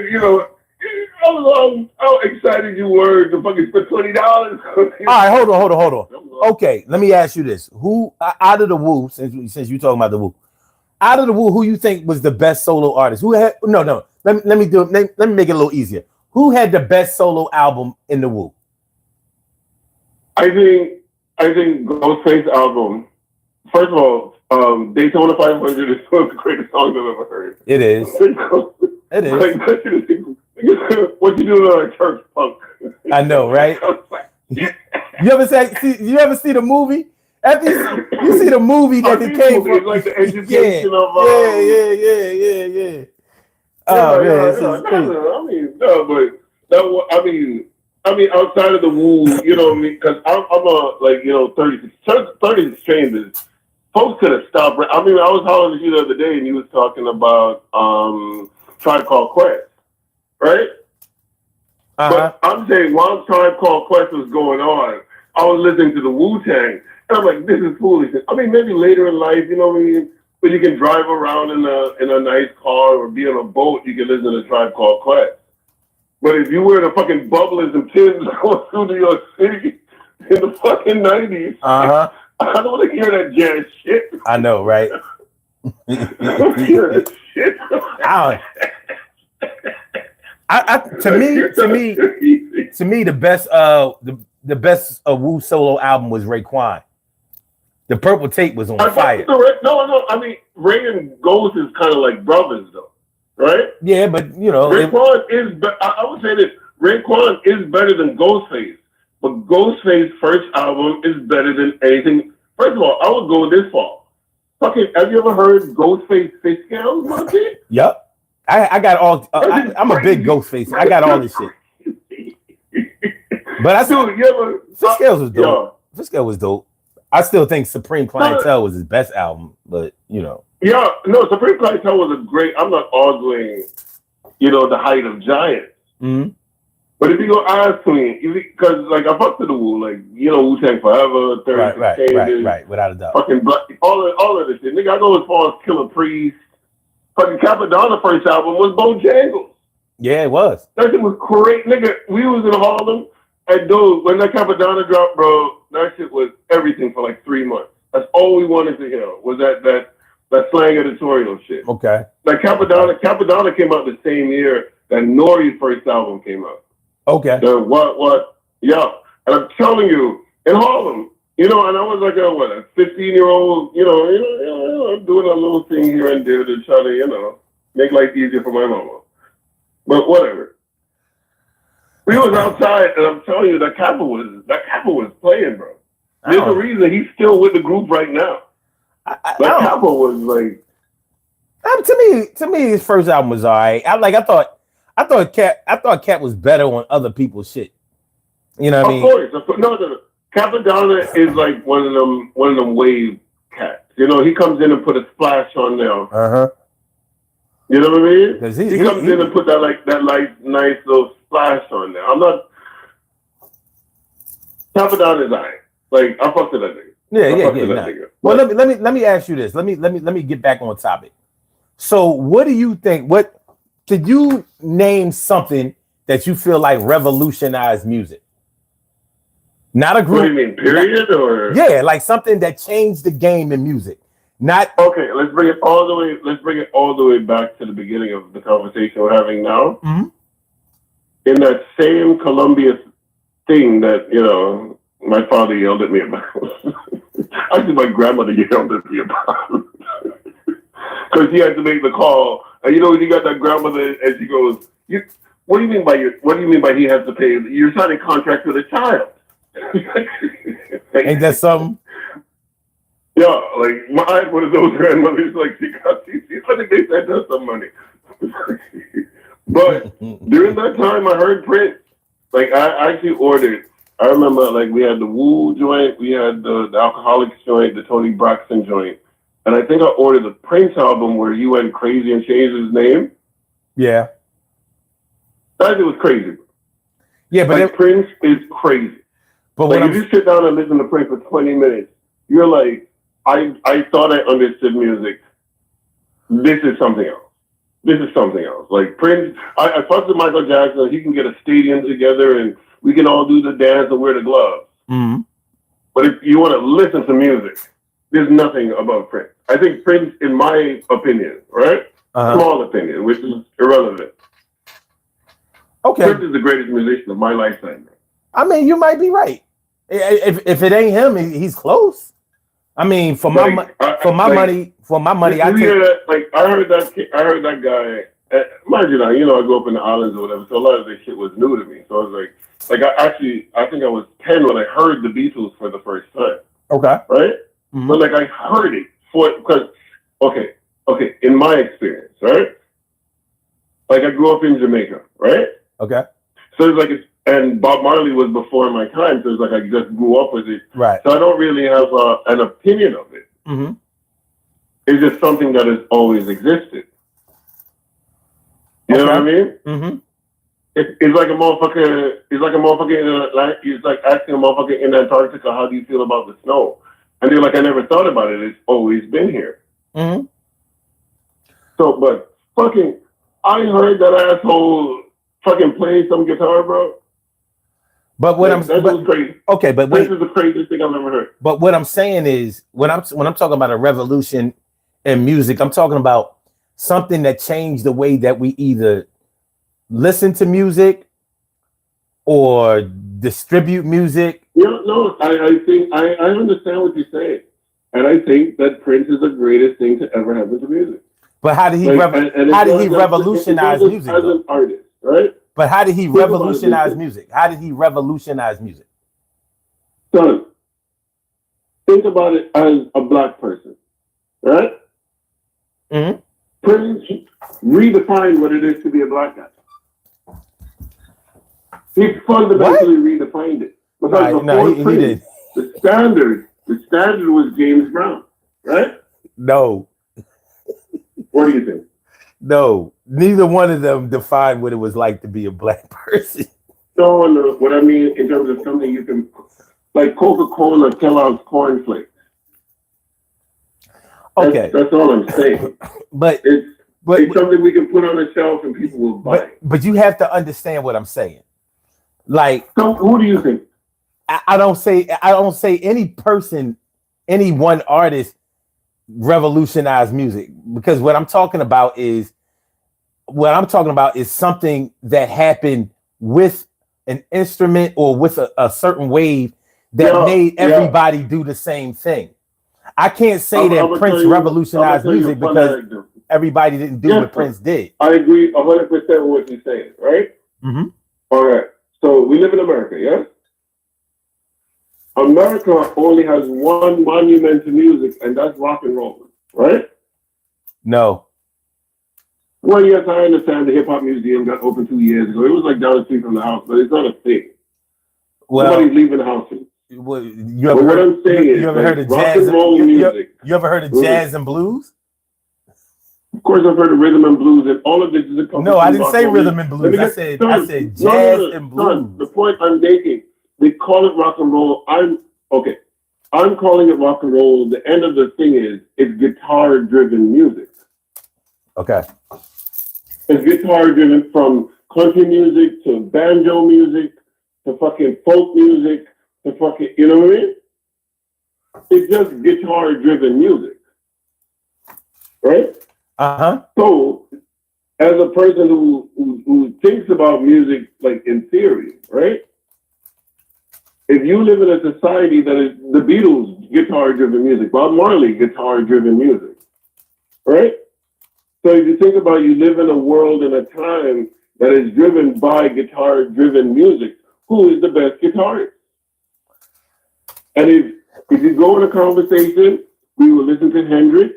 how excited you were to fucking spend $20. All right, hold on. Okay, let me ask you this: who out of the Wu, since you talking about the Wu, out of the Wu, who you think was the best solo artist? Who had no? Let me do it. Let me make it a little easier. Who had the best solo album in the Wu? I think Ghostface album. First of all, Daytona 500 is one of the greatest songs I've ever heard. It is. It is. Like, what you doing on a church punk? I know, right? You ever see the movie? After you see the movie that they came from, like the education of yeah. Oh man, I mean, outside of the Wu, you know what I mean? Because I'm 30 strangers. Folks could have stopped. I mean, I was hollering at you the other day, and you was talking about Tribe Called Quest, right? But I'm saying while Tribe Called Quest was going on, I was listening to the Wu-Tang, and I'm like, this is foolish. I mean, maybe later in life, you know what I mean? When you can drive around in a nice car or be on a boat, you can listen to Tribe Called Quest. But if you were the fucking bubblers and pins going through New York City in the fucking 90s, I don't want to hear that jazz shit. I know, right? I don't hear that shit. To me, the best Wu solo album was Raekwon. The Purple Tape was on fire. No. I mean, Ray and Ghost is kind of like brothers, though, right? Yeah, but you know, Raekwon is. I would say this: Raekwon is better than Ghostface, but Ghostface's first album is better than anything. First of all, I would go this far. Fucking, have you ever heard Ghostface Fish Scales, Monty? Yep. I got all. I'm a big Ghostface. I got all this shit. But I still, Fish Scales was dope. Fish Scales was dope. I still think Supreme Clientele was his best album, but you know. Yeah, no, Supreme Clientele was a great. I'm not arguing, the height of Giants. Mm-hmm. But if you go ask me, because like I fucked to the Wu, like Wu-Tang Forever, 36 Changes, right, without a doubt. Fucking all of this shit, nigga. I go as far as Killer Priest. Fucking Capadonna first album was Bojangles. Yeah, it was. That shit was great, nigga. We was in Harlem, and dude, when that Capadonna dropped, bro, that shit was everything for like 3 months. That's all we wanted to hear was that slang editorial shit. Okay. Like Capadonna came out the same year that Nori's first album came out. Okay. What? Yeah. And I'm telling you, in Harlem, and I was like a 15-year-old, I'm doing a little thing here and there to try to, make life easier for my mama. But whatever. We was outside, and I'm telling you, that Kappa was playing, bro. There's a reason he's still with the group right now. Kappa was like. To me, his first album was alright. I thought Cat was better on other people's shit. You know what I mean? Of course. No. Capadonna is like one of them wave cats. He comes in and put a splash on there. You know what I mean? He comes in and put that nice little splash on there. I'm not. Capadonna is alright. Like I fucked with that nigga. Yeah. Well, let me ask you this. Let me get back on topic. So, what do you think? What could you name something that you feel like revolutionized music? Not a group. What do you mean, period? Or yeah, like something that changed the game in music. Not okay. Let's bring it all the way. Let's bring it all the way back to the beginning of the conversation we're having now. mm-hmm. In that same Columbia thing that my father yelled at me about. Actually, my grandmother yelled at me about because he had to make the call. And you got that grandmother, and she goes, "What do you mean by he has to pay? You're signing a contract with a child." Ain't that something? Yeah, like I had one of those grandmothers. Like she's like they sent us some money. But during that time, I heard Prince. Like I actually ordered. I remember like we had the Woo joint, we had the Alcoholics joint, the Tony Braxton joint, and I think I ordered the Prince album where he went crazy and changed his name. Yeah, that was crazy. Yeah, but like, Prince is crazy. But like if you sit down and listen to Prince for 20 minutes, you're like, I thought I understood music. This is something else. This is something else. Like Prince, I talked to Michael Jackson. He can get a stadium together and we can all do the dance and wear the gloves. Mm-hmm. But if you want to listen to music, there's nothing above Prince. I think Prince, in my opinion, right? Small opinion, which is irrelevant. Okay. Prince is the greatest musician of my lifetime. I mean, you might be right. If it ain't him, he's close. I mean, for my money, I take. That, like I heard that guy. Mind you, I grew up in the islands or whatever, so a lot of this shit was new to me. So I was like I think I was 10 when I heard the Beatles for the first time. Okay. Right. Mm-hmm. But like I heard it because okay, in my experience, right? Like I grew up in Jamaica, right? Okay. So it's like and Bob Marley was before my time, so it's like I just grew up with it. Right. So I don't really have an opinion of it. Mm-hmm. It's just something that has always existed. You know what I mean? Mm-hmm. It's like a motherfucker. It's like a motherfucker it's like asking a motherfucker in Antarctica, how do you feel about the snow? And they're like, I never thought about it. It's always been here. Mm-hmm. So, but fucking, I heard that asshole fucking play some guitar, bro. But what was crazy. Okay, but this is the craziest thing I've ever heard. But what I'm saying is, when I'm talking about a revolution in music, I'm talking about something that changed the way that we either listen to music or distribute music. No, I think I understand what you're saying, and I think that Prince is the greatest thing to ever happen to music. But how did he revolutionize music as an artist, right? But how did he revolutionize music? How did he revolutionize music? Son, think about it as a black person, right? Mm-hmm. Prince redefined what it is to be a black guy. He fundamentally redefined it. Because he did. The standard was James Brown, right? No. What do you think? No, neither one of them defined what it was like to be a black person. No, what I mean in terms of something you can, like Coca-Cola, Kellogg's Corn Flakes. Okay, that's all I'm saying. but it's something we can put on a shelf and people will buy. But you have to understand what I'm saying. Like, so who do you think? I don't say any person, any one artist revolutionized music, because what I'm talking about is something that happened with an instrument or with a certain wave that made everybody do the same thing. I can't say that Prince revolutionized music because everybody didn't do what Prince did. I agree 100% with what you're saying, right? Mm-hmm. All right. So we live in America, yes? America only has one monument to music, and that's rock and roll, right? No. Well, yes, I understand the Hip Hop Museum got opened 2 years ago. It was like down the street from the house, but it's not a thing. Well, nobody's leaving the house. Well, you ever heard of jazz? You ever heard of jazz and blues? Of course, I've heard of rhythm and blues, and all of this is a. No, I didn't say rhythm and blues. I said jazz and blues. The point I'm making, they call it rock and roll. I'm calling it rock and roll. The end of the thing is, it's guitar-driven music. Okay. It's guitar-driven from country music to banjo music to fucking folk music to fucking, you know what I mean? It's just guitar driven music, right? So, as a person who thinks about music like in theory, right? If you live in a society that is the Beatles, guitar driven music, Bob Marley, guitar driven music, right? So if you think about, you live in a world in a time that is driven by guitar driven music, who is the best guitarist? And if you go in a conversation, we will listen to Hendrix,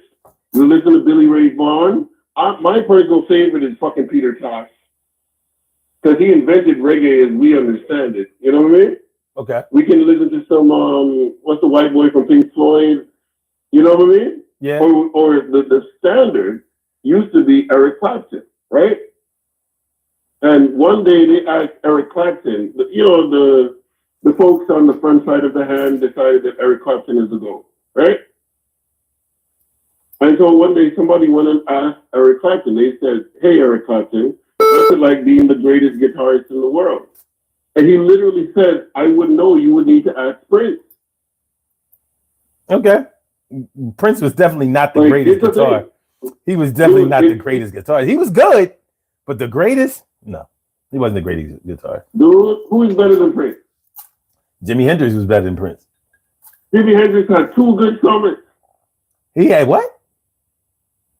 we will listen to Billy Ray Vaughan. My personal favorite is fucking Peter Tosh, because he invented reggae as we understand it. You know what I mean? Okay. We can listen to some what's the white boy from Pink Floyd? You know what I mean? Yeah. Or the standard used to be Eric Clapton, right? And one day they asked Eric Clapton, you know, the folks on the front side of the hand decided that Eric Clapton is the GOAT, right? And so one day somebody went and asked Eric Clapton, they said, hey, Eric Clapton, what's it like being the greatest guitarist in the world? And he literally said, I wouldn't know, you would need to ask Prince. Okay. Prince was definitely not the greatest guitar. He was definitely not the greatest guitar. He was good, but the greatest? No, he wasn't the greatest guitar. Dude, who is better than Prince? Jimi Hendrix was better than Prince. Jimi Hendrix had 2 good summers. He had what?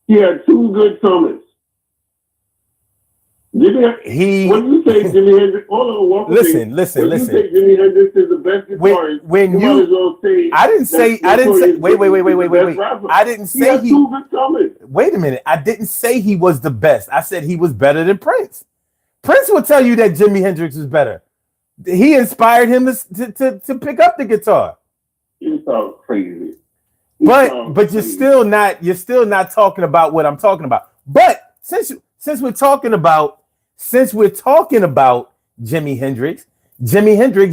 He had 2 good summers. When you say Jimi Hendrix, listen. When you say Jimi Hendrix is the best guitarist, when you might as well say I didn't say wait. I didn't say he had 2 good summers. Wait a minute. I didn't say he was the best. I said he was better than Prince. Prince will tell you that Jimi Hendrix was better. He inspired him to pick up the guitar. You sound crazy. But you're still not talking about what I'm talking about. But since we're talking about Jimi Hendrix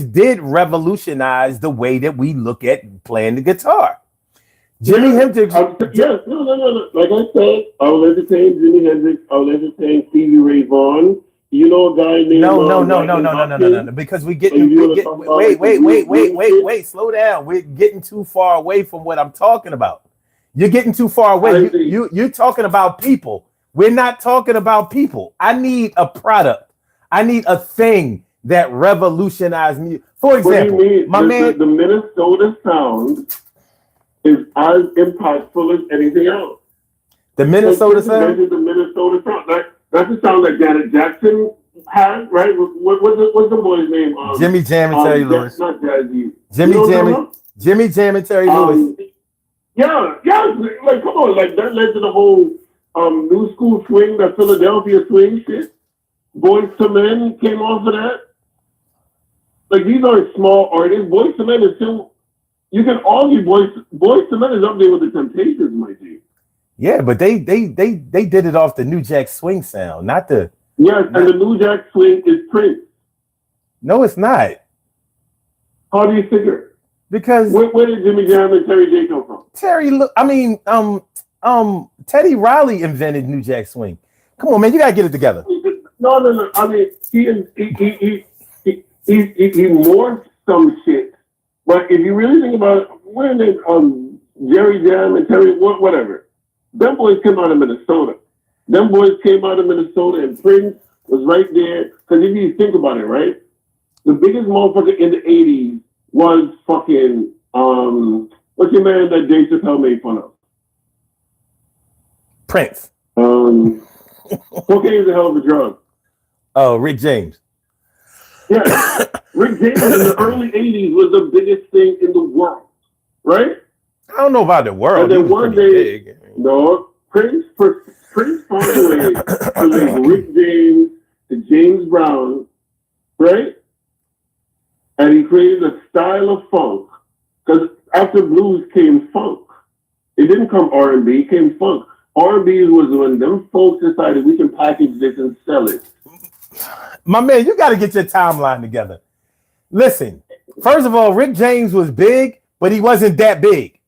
did revolutionize the way that we look at playing the guitar. Jimi Hendrix. Yes, no. Like I said, I will entertain Jimi Hendrix. I will entertain Stevie Ray Vaughan. You know a guy named No. Because wait. Slow down. We're getting too far away from what I'm talking about. You're getting too far away. You're talking about people. We're not talking about people. I need a product. I need a thing that revolutionized me. For example, the Minnesota sound is as impactful as anything else. The Minnesota sound? The Minnesota sound. That's the sound that Janet Jackson had, right? What's the boy's name? Jimmy Jam and Terry Lewis. Not Jazzy. Jimmy Jam and Terry Lewis. Yeah. Like, come on. Like, that led to the whole new school swing, that Philadelphia swing shit. Boys to Men came off of that. Like, these aren't small artists. Boys to Men is still, you can argue Boys to Men is up there with the Temptations, my G. Yeah, but they did it off the New Jack Swing sound, not the. Yes, and the New Jack Swing is Prince. No, it's not. How do you figure? Because where did Jimmy Jam and Terry J come from? Teddy Riley invented New Jack Swing. Come on, man, you gotta get it together. No. I mean, he morphed some shit. But if you really think about it, when they Jerry Jam and Terry, whatever, them boys came out of Minnesota. And Prince was right there. Because if you think about it, right, the biggest motherfucker in the 80s was fucking what's your man that Dave Chappelle made fun of? Prince. Cocaine is a hell of a drug. Oh, Rick James. Yeah. Rick James in the early 80s was the biggest thing in the world, right? I don't know about the world. And then one day, Prince found a way to link Rick James to James Brown, right? And he created a style of funk. Because after blues came funk. It didn't come R&B, it came funk. R&B was when them folks decided we can package this and sell it. My man, you got to get your timeline together. Listen, first of all, Rick James was big, but he wasn't that big.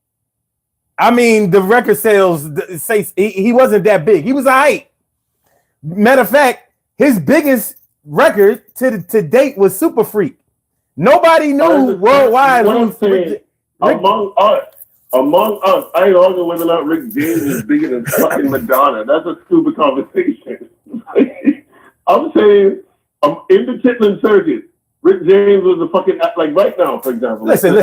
I mean, the record sales say he wasn't that big. He was all right. Matter of fact, his biggest record to date was Super Freak. Nobody knew worldwide what who I'm saying, among us, I ain't arguing whether or not Rick James is bigger than fucking Madonna. That's a stupid conversation. I'm saying, in the Chitlin circuit, Rick James was a fucking, like right now, for example. Listen.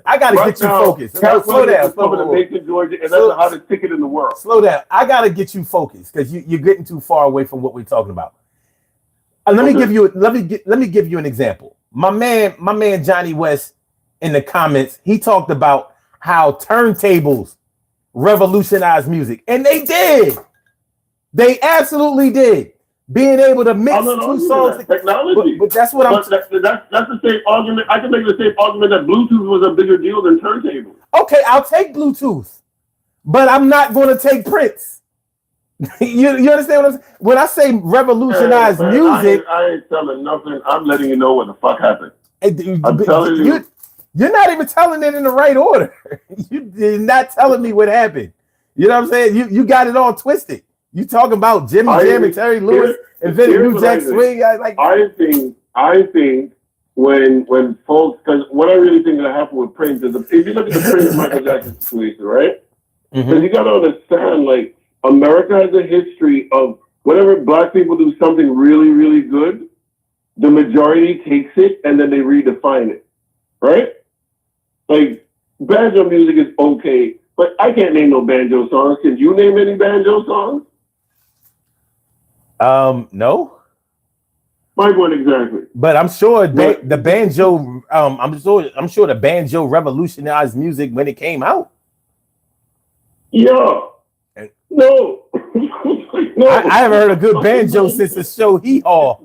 I gotta get you focused. Slow down. Coming to Macon, Georgia, and that's the hottest ticket in the world. Slow down. I gotta get you focused because you're getting too far away from what we're talking about. Let me give you an example. My man Johnny West in the comments, he talked about how turntables revolutionized music, and they did. They absolutely did. Being able to mix two songs, technology. But that's what I'm. That's the same argument. I can make the same argument that Bluetooth was a bigger deal than turntables. Okay, I'll take Bluetooth, but I'm not going to take Prince. you understand what I'm saying? When I say revolutionize music, I ain't telling nothing. I'm letting you know what the fuck happened. I'm telling you. You're not even telling it in the right order. You're not telling me what happened. You know what I'm saying? You got it all twisted. You talking about Jimmy Jam and Terry Lewis invented New Jack Swing? I think when folks, because what I really think that happened with Prince is, if you look at the Prince Michael Jackson situation, right? Because you got to understand, like, America has a history of whenever black people do something really, really good, the majority takes it and then they redefine it, right? Like, banjo music is okay, but I can't name no banjo songs. Can you name any banjo songs? No. My point exactly. But I'm sure the banjo. I'm sure the banjo revolutionized music when it came out. Yeah. No. No. I haven't heard a good banjo since the show Hee Haw.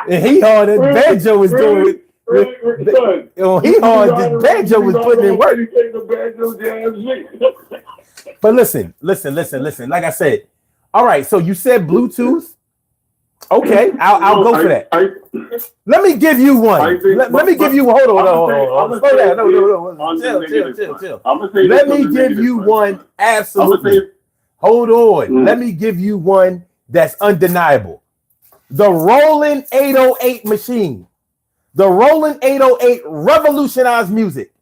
And Hee Haw, the banjo was doing. Hee Haw, the banjo was putting in work. But listen. Like I said, all right. So you said Bluetooth. Okay, I'll go for that. Let me give you one. Let me give you. Hold on. Slow down. No. Chill. Let me give you one. Absolutely. Hold on. Let me give you one that's undeniable. The Roland 808 machine. The Roland 808 revolutionized music.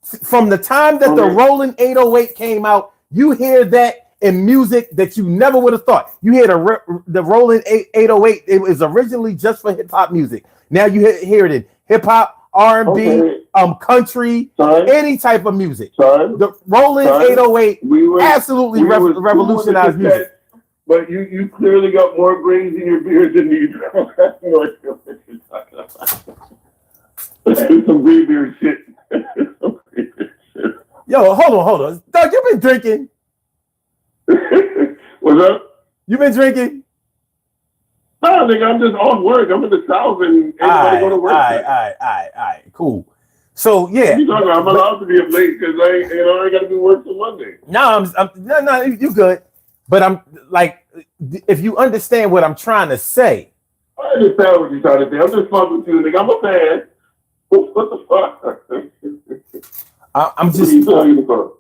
From the time that the Roland 808 came out, you hear that in music that you never would have thought. You hear the Roland 808. It was originally just for hip hop music. Now you hear it in hip hop, R&B, country, any type of music. The Roland 808 absolutely revolutionized music. But you clearly got more brains in your beard than me. Some gray beard shit. Yo, hold on. Doug, you been drinking? What's up? You been drinking? No, nigga, I'm just on work. I'm in the South and everybody go to work. All right, cool. So yeah, I'm allowed to be up late because I got to be work till Monday. No, you good. But I'm like, if you understand what I'm trying to say. I understand what you're trying to say. I'm just fucking with you, nigga. I'm a fan. What the fuck? I'm just. What are you talking about?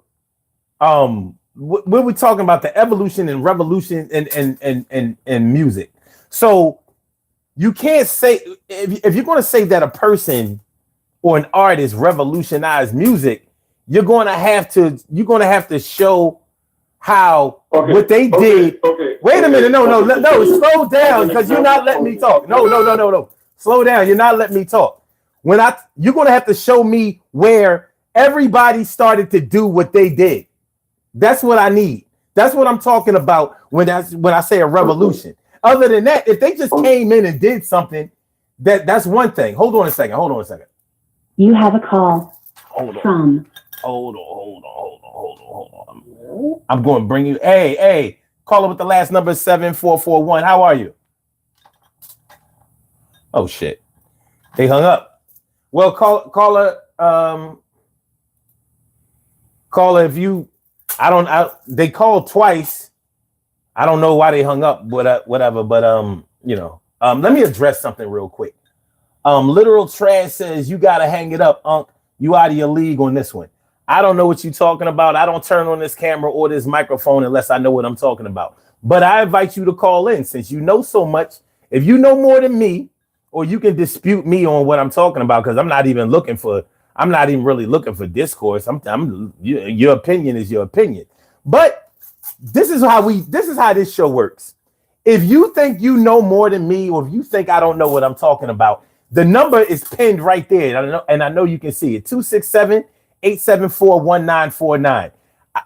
We're talking about the evolution and revolution and music. So you can't say if you're going to say that a person or an artist revolutionized music, you're going to have to show how what they did. Wait a minute, no, slow down because you're not letting me talk. No, slow down. You're not letting me talk. You're going to have to show me where everybody started to do what they did. That's what I need. That's what I'm talking about when I say a revolution. Other than that, if they just came in and did something, that's one thing. Hold on a second. You have a call from. Hold on. I'm going to bring you. Hey, caller with the last number 7441. How are you? Oh shit, they hung up. Well, caller, if you. They called twice. I don't know why they hung up, whatever, but let me address something real quick. Literal Trash says you gotta hang it up, Unc. You out of your league on this one. I don't know what you're talking about. I don't turn on this camera or this microphone unless I know what I'm talking about. But I invite you to call in since you know so much If you know more than me, or you can dispute me on what I'm talking about, because I'm not even really looking for discourse. Your opinion is your opinion. But this is how this show works. If you think you know more than me, or if you think I don't know what I'm talking about, the number is pinned right there. And I know you can see it. 267-874-1949.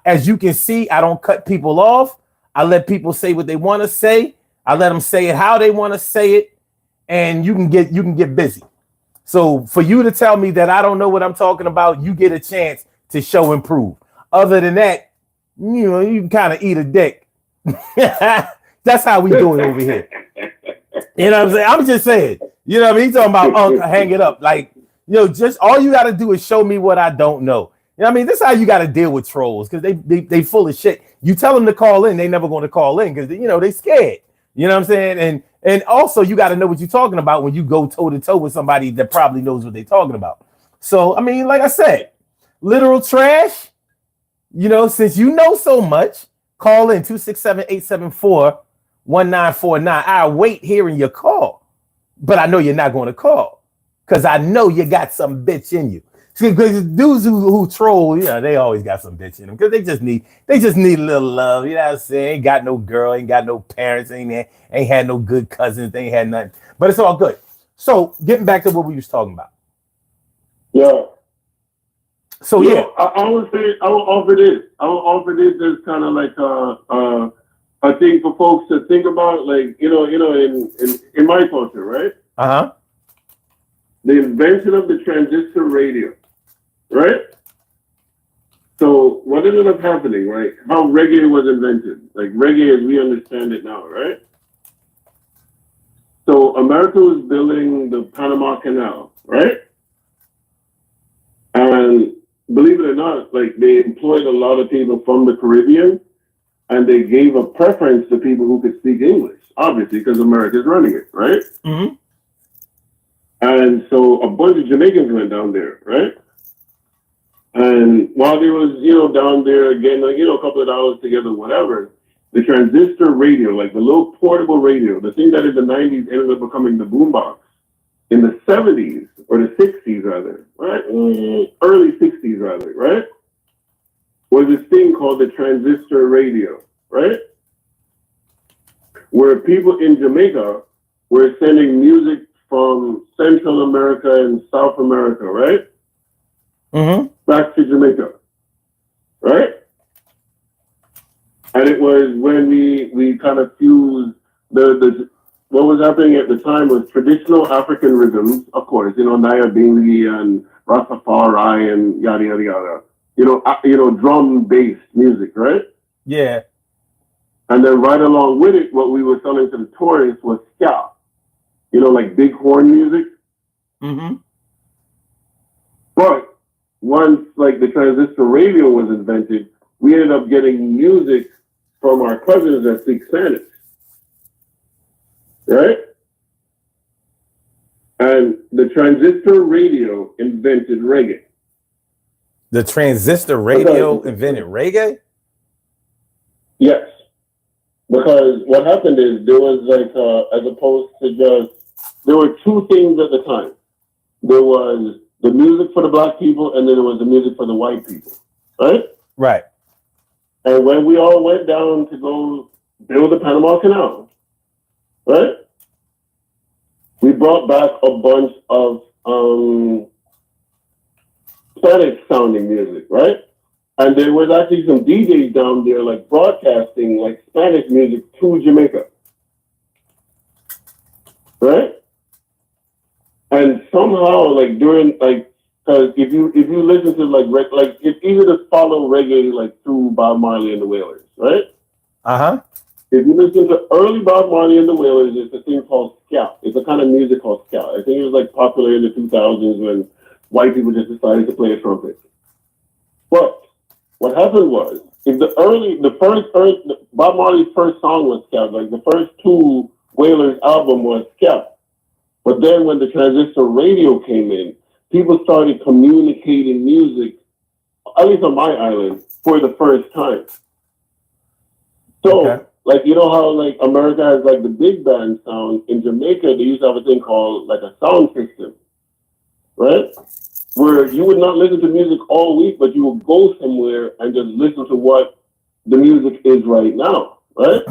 As you can see, I don't cut people off. I let people say what they want to say. I let them say it how they want to say it. And you can get busy. So for you to tell me that I don't know what I'm talking about, you get a chance to show and prove. Other than that, you can kind of eat a dick. That's how we do it over here. You know what I'm saying? I'm just saying. You know what I mean? He's talking about hang it up. Like, just all you got to do is show me what I don't know. You know what I mean? This is how you got to deal with trolls, because they full of shit. You tell them to call in, they never going to call in because they scared. You know what I'm saying? And also you got to know what you're talking about when you go toe to toe with somebody that probably knows what they're talking about. So I mean, like I said, literal trash. Since you know so much, call in 267-874-1949. I'll wait hearing your call, but I know you're not going to call because I know you got some bitch in you. Because dudes who troll, they always got some bitch in them because they just need a little love. You know what I'm saying? Ain't got no girl, ain't got no parents, ain't had no good cousins, they ain't had nothing. But it's all good. So getting back to what we was talking about. Yeah. So yeah, I will offer this. I will offer this as kind of like a thing for folks to think about, like in my culture, right? The invention of the transistor radio, right? So what ended up happening, right? How reggae was invented, like reggae as we understand it now, right? So America was building the Panama Canal, right? And believe it or not, like they employed a lot of people from the Caribbean, and they gave a preference to people who could speak English, obviously, because America's running it, right? Mm-hmm. And so a bunch of Jamaicans went down there, right? And while they was, down there getting, a couple of dollars together, whatever, the transistor radio, like the little portable radio, the thing that in the 90s ended up becoming the boombox, in the 70s, or the 60s rather, right? Early 60s rather, right? Was this thing called the transistor radio, right? Where people in Jamaica were sending music from Central America and South America, right? Mm-hmm. Back to Jamaica, right? And it was when we kind of fused the what was happening at the time was traditional African rhythms, of course, Naya Bingi and Rastafari and yada yada yada. Drum-based music, right? Yeah. And then right along with it, what we were selling to the tourists was ska. Like big horn music. Mm-hmm. But once like the transistor radio was invented, we ended up getting music from our cousins that speak Spanish. Right? And the transistor radio invented reggae. The transistor radio invented reggae? Yes. Because what happened is there was like, as opposed to there were two things at the time. There was the music for the black people, and then there was the music for the white people, right? Right. And when we all went down to go build the Panama Canal, right? We brought back a bunch of Spanish-sounding music, right? And there was actually some DJs down there, like broadcasting like Spanish music to Jamaica, right? And somehow, like during like, because if you listen to like it's easy to follow reggae like through Bob Marley and the Wailers, right? If you listen to early Bob Marley and the Wailers, it's a thing called ska. It's a kind of music called ska. I think it was like popular in the 2000s when white people just decided to play a trumpet. But what happened was, Bob Marley's first song was ska. Like the first two Wailers album was ska. But then when the transistor radio came in, people started communicating music, at least on my island, for the first time. So, like, you know how like America has like the big band sound. In Jamaica, they used to have a thing called like a sound system, right? Where you would not listen to music all week, but you would go somewhere and just listen to what the music is right now, right?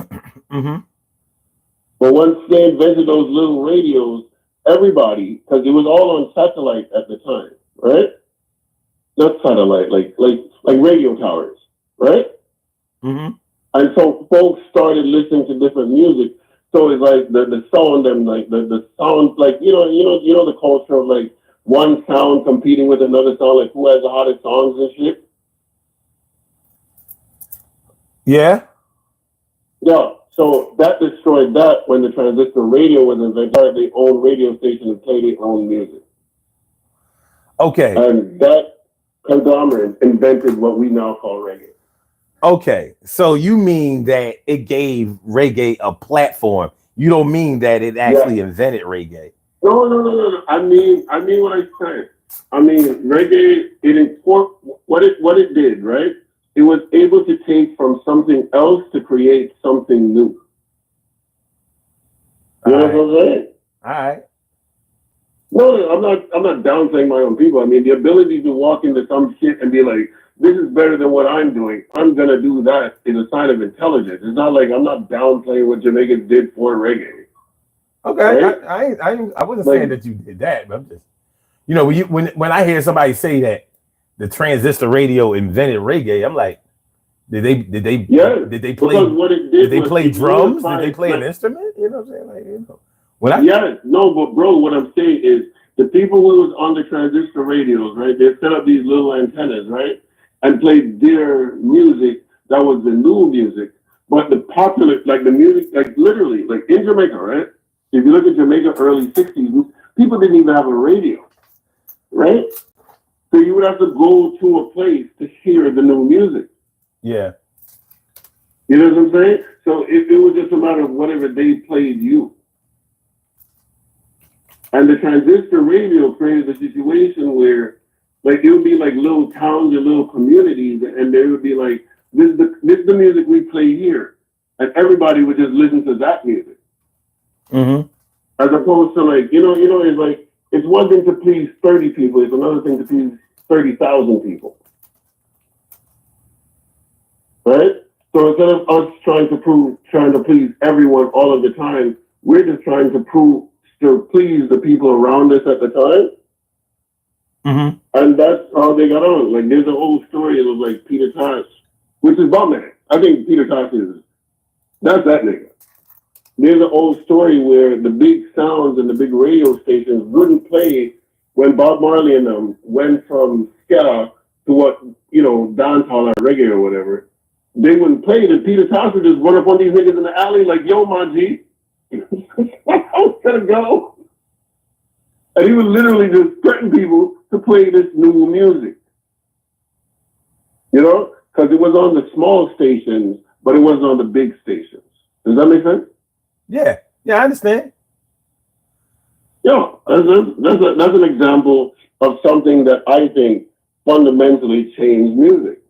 Mm-hmm. But once they invented those little radios, everybody, because it was all on satellite at the time, right? Not satellite, like radio towers, right? Mm-hmm. And so folks started listening to different music. So it's like the sound and like the sound, like you know the culture of like one sound competing with another sound, like who has the hottest songs and shit. Yeah. Yeah. So that destroyed that when the transistor radio was invented. They started their own radio station and play their own music. Okay. And that conglomerate invented what we now call reggae. Okay. So you mean that it gave reggae a platform. You don't mean that it actually invented reggae. No. I mean what I said. I mean reggae. What it did, right? It was able to take from something else to create something new. You know what I'm saying? All right. No, I'm not downplaying my own people. I mean, the ability to walk into some shit and be like, this is better than what I'm doing. I'm gonna do that is a sign of intelligence. It's not like I'm not downplaying what Jamaicans did for reggae. Okay. Right? I wasn't saying that you did that, but I'm just, you know, when I hear somebody say that the transistor radio invented reggae, I'm like, did they play? Because what it did, did they play drums? Did they play an instrument? You know what I'm saying? Like, you know, but bro, what I'm saying is the people who was on the transistor radios, right? They set up these little antennas, right, and played their music that was the new music, but the popular, like the music, like literally, like in Jamaica, right? If you look at Jamaica early '60s, people didn't even have a radio, right? So you would have to go to a place to hear the new music. Yeah. You know what I'm saying? So it was just a matter of whatever they played you. And the transistor radio created a situation where, like, it would be like little towns or little communities, and they would be like, this is the music we play here. And everybody would just listen to that music. Mm-hmm. As opposed to like, it's like, it's one thing to please 30 people, it's another thing to please 30,000 people. Right? So instead of us trying to please everyone all of the time, we're just trying to please the people around us at the time. Mm-hmm. And that's how they got on. Like there's an old story of like Peter Tosh, which is Bumman. I think Peter Tosh that's that nigga. There's an old story where the big sounds and the big radio stations wouldn't play when Bob Marley and them went from ska to what, dancehall or reggae or whatever. They wouldn't play it, and Peter Tosh would just run up on these niggas in the alley like, yo, my G, I was gonna go. And he would literally just threaten people to play this new music. Because it was on the small stations, but it wasn't on the big stations. Does that make sense? Yeah, I understand. Yeah, that's an example of something that I think fundamentally changed music.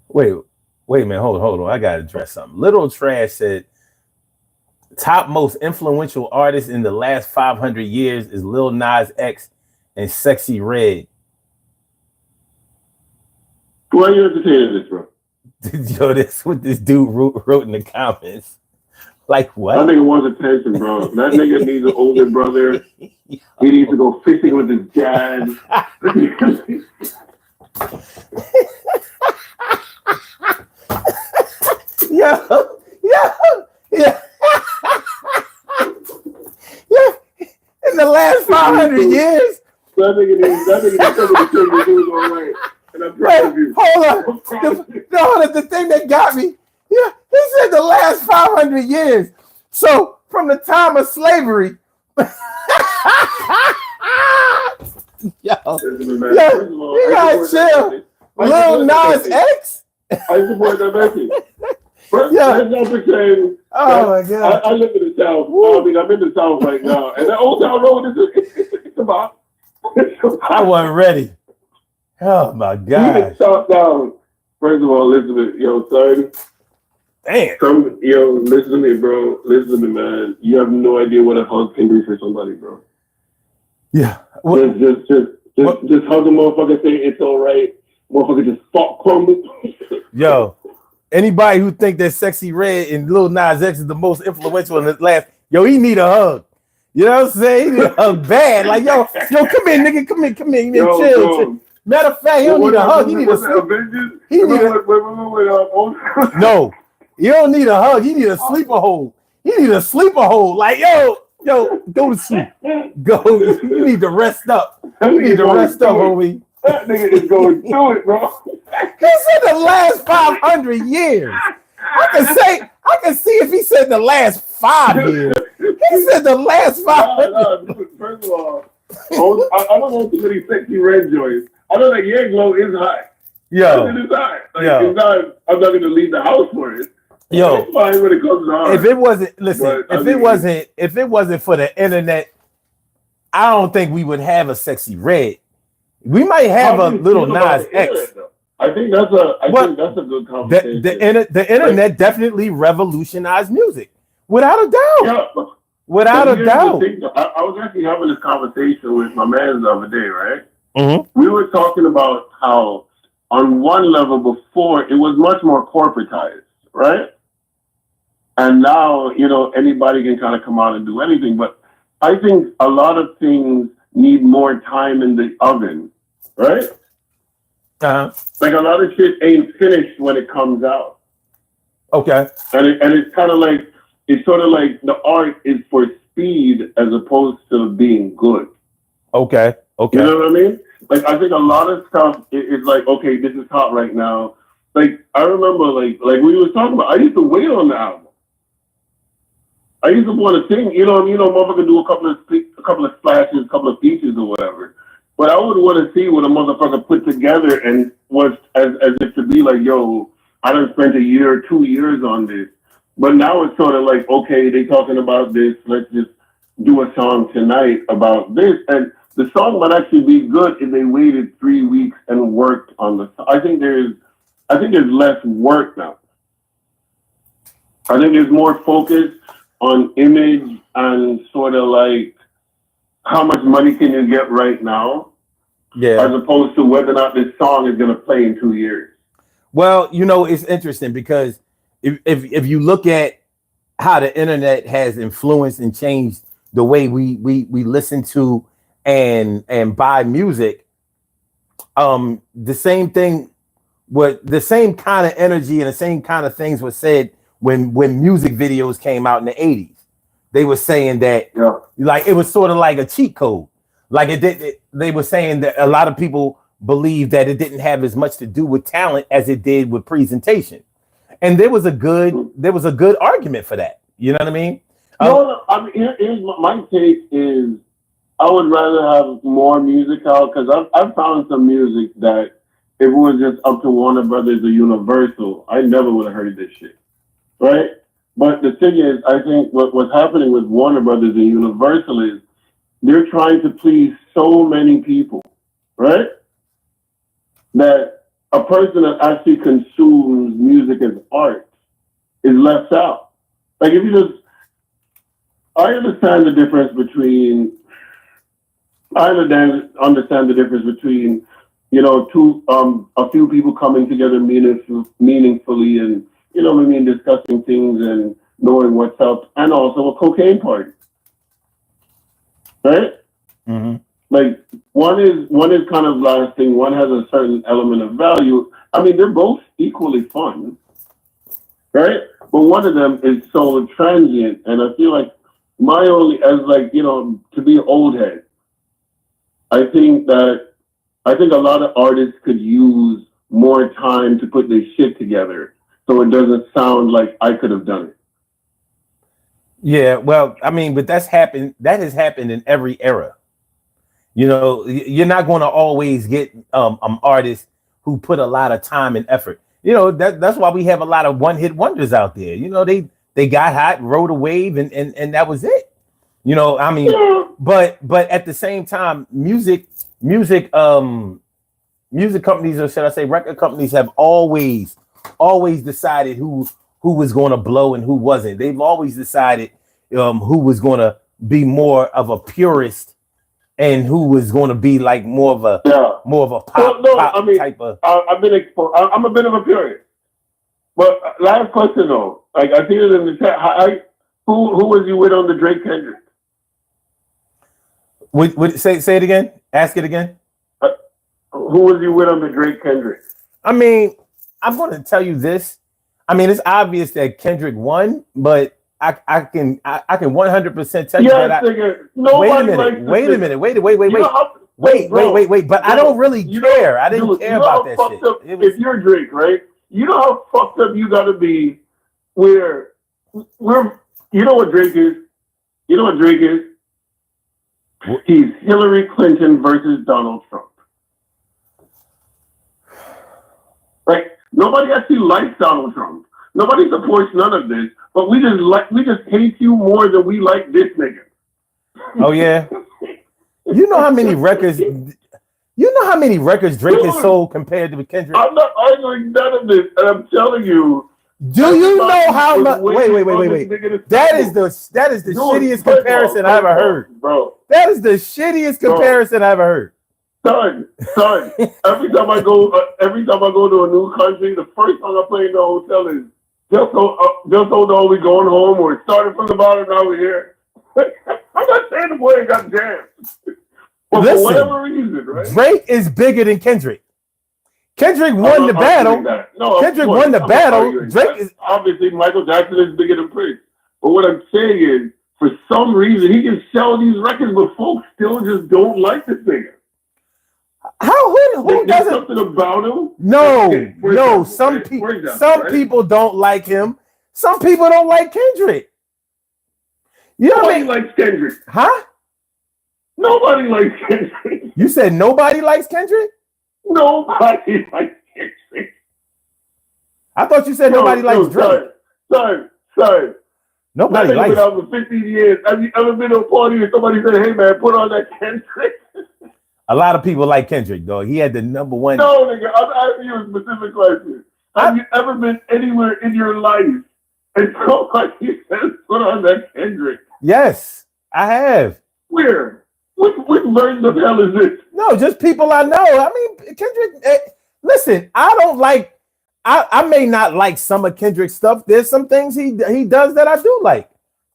Wait a minute, hold on. I gotta address something. Little Trash said top most influential artist in the last 500 years is Lil Nas X and Sexy Red. Why are you entertaining this, bro? Yo, this what this dude wrote in the comments. Like what? That nigga wants attention, bro. That nigga needs an older brother. He needs to go fishing with his dad. Yeah. In the last 500 years. That nigga needs somebody to do all right. And I'm proud of you. Hold on. The thing that got me, he said the last 500 years. So from the time of slavery. You gotta chill. Lil Nas X? I support that message. Yeah. Oh my God. I live in the South. I'm in the South right now. And that Old Town Road it's about. I wasn't ready. Oh my God. He been shot down First of all, listen to me, yo, son. Damn. Listen to me, bro. Listen to me, man. You have no idea what a hug can do for somebody, bro. Yeah. Just hug a motherfucker, say it's all right. Motherfucker just fuck crumble. Yo, anybody who think that Sexy Red and Lil Nas X is the most influential in this last, yo, he need a hug. You know what I'm saying? He need a hug bad. Like, yo, come here, nigga. Come here. Chill. Matter of fact, he don't need a hug. He need a sleep. No, you don't need a hug. He need a sleeper hold. Like, yo, go to sleep. Go. You need to rest up. Homie. That nigga is going through it, bro. He said the last 500 years. I can see if he said the last 5 years. He said the last 500. No, first of all, I don't know too many Sexy Red joints. I know that Yang Glow is high. Yo. It is high. It's not, I'm not going to leave the house for it. Yo. It's fine when it comes to hard. If it wasn't for the internet, I don't think we would have a Sexy Red. We might have a little Nas X. I think that's a good conversation. The internet definitely revolutionized music, without a doubt. Yeah, without a doubt. I was actually having this conversation with my man the other day, right? Mm-hmm. We were talking about how, on one level, before it was much more corporatized, right? And now, anybody can kind of come out and do anything. But I think a lot of things need more time in the oven, right? Uh-huh. Like a lot of shit ain't finished when it comes out. Okay. And it's kind of like, it's sort of like the art is for speed as opposed to being good. Okay. You know what I mean? Like, I think a lot of stuff is like, okay, this is hot right now. Like, I remember, like we were talking about, I used to wait on the album. I used to want to sing, motherfucker do a couple of splashes, a couple of features or whatever. But I would want to see what a motherfucker put together and was as if to be like, yo, I done spent a year or 2 years on this. But now it's sort of like, okay, they talking about this. Let's just do a song tonight about this. And the song might actually be good if they waited 3 weeks and worked on the song. I think there's less work now. I think there's more focus on image and sort of like how much money can you get right now, as opposed to whether or not this song is going to play in 2 years. Well, it's interesting because if you look at how the internet has influenced and changed the way we listen to and buy music, the same thing, the same kind of energy and the same kind of things were said when music videos came out in the 80s. They were saying that like it was sort of like a cheat code. Like they were saying that a lot of people believe that it didn't have as much to do with talent as it did with presentation. And there was a good argument for that. You know what I mean? No, I mean, here's my take is I would rather have more music out because I've found some music that if it was just up to Warner Brothers or Universal, I never would have heard this shit. Right? But the thing is, I think what's happening with Warner Brothers and Universal is they're trying to please so many people, right? That a person that actually consumes music as art is left out. Like if you just, I understand the difference between, a few people coming together meaningfully and, discussing things and knowing what's up, and also a cocaine party, right? Mm-hmm. Like one is kind of lasting, one has a certain element of value. I mean, they're both equally fun, right? But one of them is so transient, and I feel like to be an old head, I think a lot of artists could use more time to put their shit together so it doesn't sound like I could have done it. Yeah, well, I mean, but that has happened in every era. You're not going to always get artists who put a lot of time and effort. That's why we have a lot of one-hit wonders out there. They got hot, rode a wave, and that was it. I mean, but at the same time, music music companies, or should I say record companies, have always decided who was going to blow and who wasn't. They've always decided who was going to be more of a purist and who was going to be like more of a pop, type of. I've been exposed. I'm a bit of a purist. But last question though, like I see it in the chat. Who was you with on the Drake Kendrick? Say it again. Ask it again. Who was you with on the Drake Kendrick? I mean, I'm going to tell you this. I mean, it's obvious that Kendrick won, but I can 100% tell you that. Wait a minute. But I don't really care. I didn't care about that shit. If you're Drake, right? You know how fucked up you got to be. You know what Drake is. You know what Drake is. He's Hillary Clinton versus Donald Trump. Right? Nobody actually likes Donald Trump. Nobody supports none of this. But we just hate you more than we like this nigga. Oh yeah. You know how many records Drake has sold compared to Kendrick? I'm not arguing none of this, and I'm telling you. Do you know how much? Wait. That is the shittiest comparison I ever heard, bro. That is the shittiest comparison I ever heard. Son. Every time I go to a new country, the first song I play in the hotel is just hold on, we going home, or started from the bottom, now we're here. I'm not saying the boy ain't got jammed. But listen, for whatever reason, right? Drake is bigger than Kendrick. Kendrick won the battle. No, Kendrick won the battle. Drake is obviously Michael Jackson is bigger than Prince. But what I'm saying is, for some reason, he can sell these records, but folks still just don't like this nigga. Who doesn't? Something about him? No. Some people don't like him. Some people don't like Kendrick. You know nobody likes Kendrick. Huh? Nobody likes Kendrick. You said nobody likes Kendrick? Nobody likes Kendrick. I thought you said nobody likes Drake. Son. Nobody likes. Been out for 15 years. Have you ever been to a party and somebody said, "Hey man, put on that Kendrick"? A lot of people like Kendrick, though. He had the number one. No, nigga, I'm asking you a specific question. Have you ever been anywhere in your life and somebody says, "Put on that Kendrick"? Yes, I have. Where? Which version of hell is this? No, just people I know. I mean, Kendrick. Listen, I don't like. I may not like some of Kendrick's stuff. There's some things he does that I do like,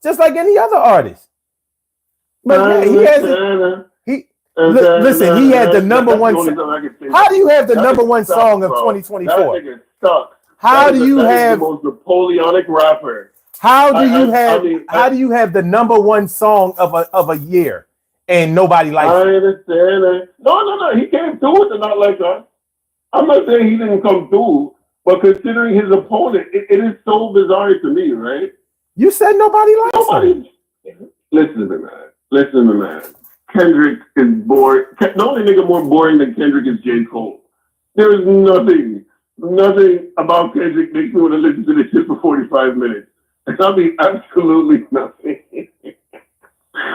just like any other artist. But he has. Listen, he had the number one. How do you have the number one song of 2024? How do you have the most Napoleonic rapper? How do you have the number one song of a year and nobody likes it? I understand that. No. He came through with the Not Like Us. I'm not saying he didn't come through, but considering his opponent, it is so bizarre to me, right? You said nobody likes him. Listen to me, man. Kendrick is boring. The only nigga more boring than Kendrick is J. Cole. There is nothing about Kendrick makes me want to listen to this shit for 45 minutes. I mean, absolutely nothing.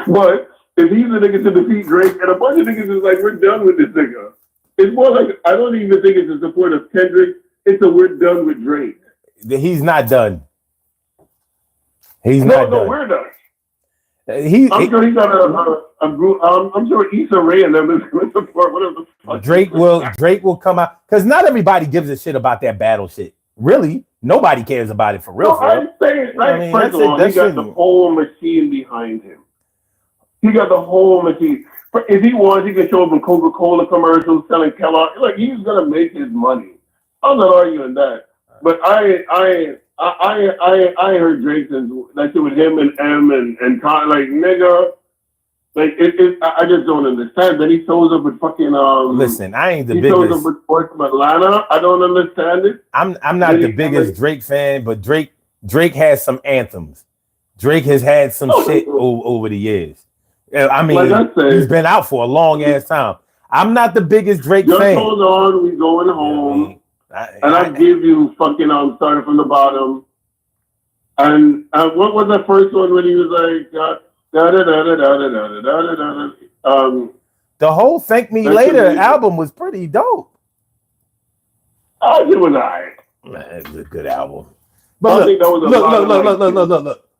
But if he's the nigga to defeat Drake, and a bunch of niggas is like, we're done with this nigga. It's more like, I don't even think it's a support of Kendrick. It's a we're done with Drake. He's not done. He's not done. No, we're done. I'm sure he got a group. I'm sure Issa Rae and them is going to support whatever the fuck. Drake will come out, because not everybody gives a shit about that battle shit. Really, nobody cares about it for real. I'm saying, first of all, he got the whole machine behind him. He got the whole machine. If he wants, he can show up in Coca-Cola commercials selling Kellogg. Like, he's gonna make his money. I'm not arguing that. But I heard Drake that shit with him and M and Con, like, nigga. Like, I just don't understand. Then he shows up with fucking Listen, I ain't the biggest. He shows up with Sports from Atlanta. I don't understand it. I'm not the biggest Drake fan, but Drake has some anthems. Drake has had some shit over the years. I mean, he's been out for a long ass time. I'm not the biggest Drake fan. Just hold on, we going home. I give you fucking starting from the bottom. And what was the first one when he was like the whole Thank Me Later album was pretty dope. It was alright. Man, it's a good album. I But think that was a lot of look.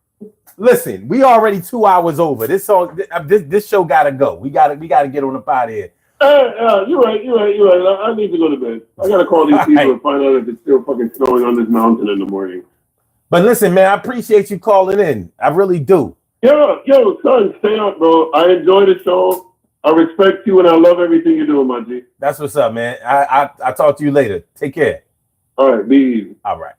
Listen, we already 2 hours over. This song, this show gotta go. We gotta get on the pot here. You're right. I need to go to bed. I gotta call these people and find out if it's still fucking snowing on this mountain in the morning. But listen, man, I appreciate you calling in. I really do. Yo, son, stay up, bro. I enjoy the show. I respect you and I love everything you're doing, my G. That's what's up, man. I talk to you later. Take care. All right, be easy. All right.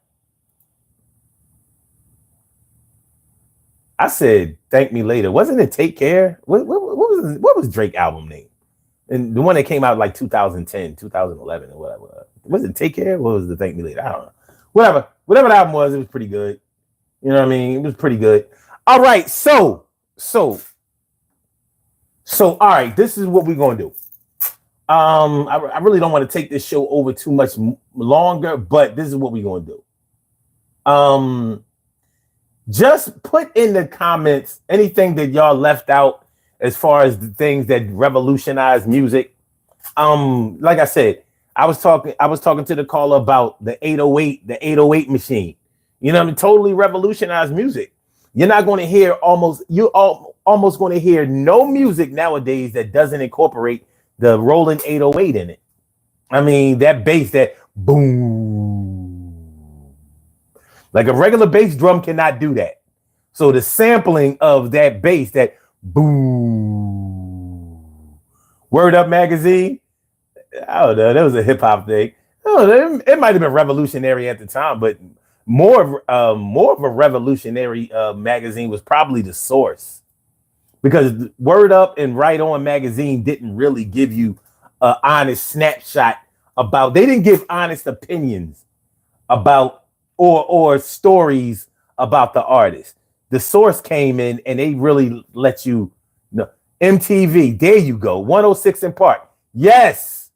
I said, thank me later. Wasn't it Take Care? What was Drake's album name? And the one that came out like 2010, 2011 or whatever. Was it Take Care? What was the Thank Me Later? I don't know. Whatever the album was, it was pretty good. You know what I mean? It was pretty good. All right. So all right, this is what we're going to do. I really don't want to take this show over too much longer, but this is what we're going to do. Just put in the comments anything that y'all left out as far as the things that revolutionized music. Like I said, I was talking to the caller about the 808 machine. You know what I mean? Totally revolutionized music. You're not going to hear almost going to hear no music nowadays that doesn't incorporate the rolling 808 in it. I mean, that bass, that boom. Like a regular bass drum cannot do that. So the sampling of that bass, that boom. Word Up magazine. I don't know. That was a hip hop thing. It might have been revolutionary at the time, but more of a revolutionary magazine was probably The Source, because Word Up and Right On magazine didn't really give you an honest snapshot about. They didn't give honest opinions about or stories about the artist. The Source came in and they really let you know. MTV, there you go. 106 in Park. Yes.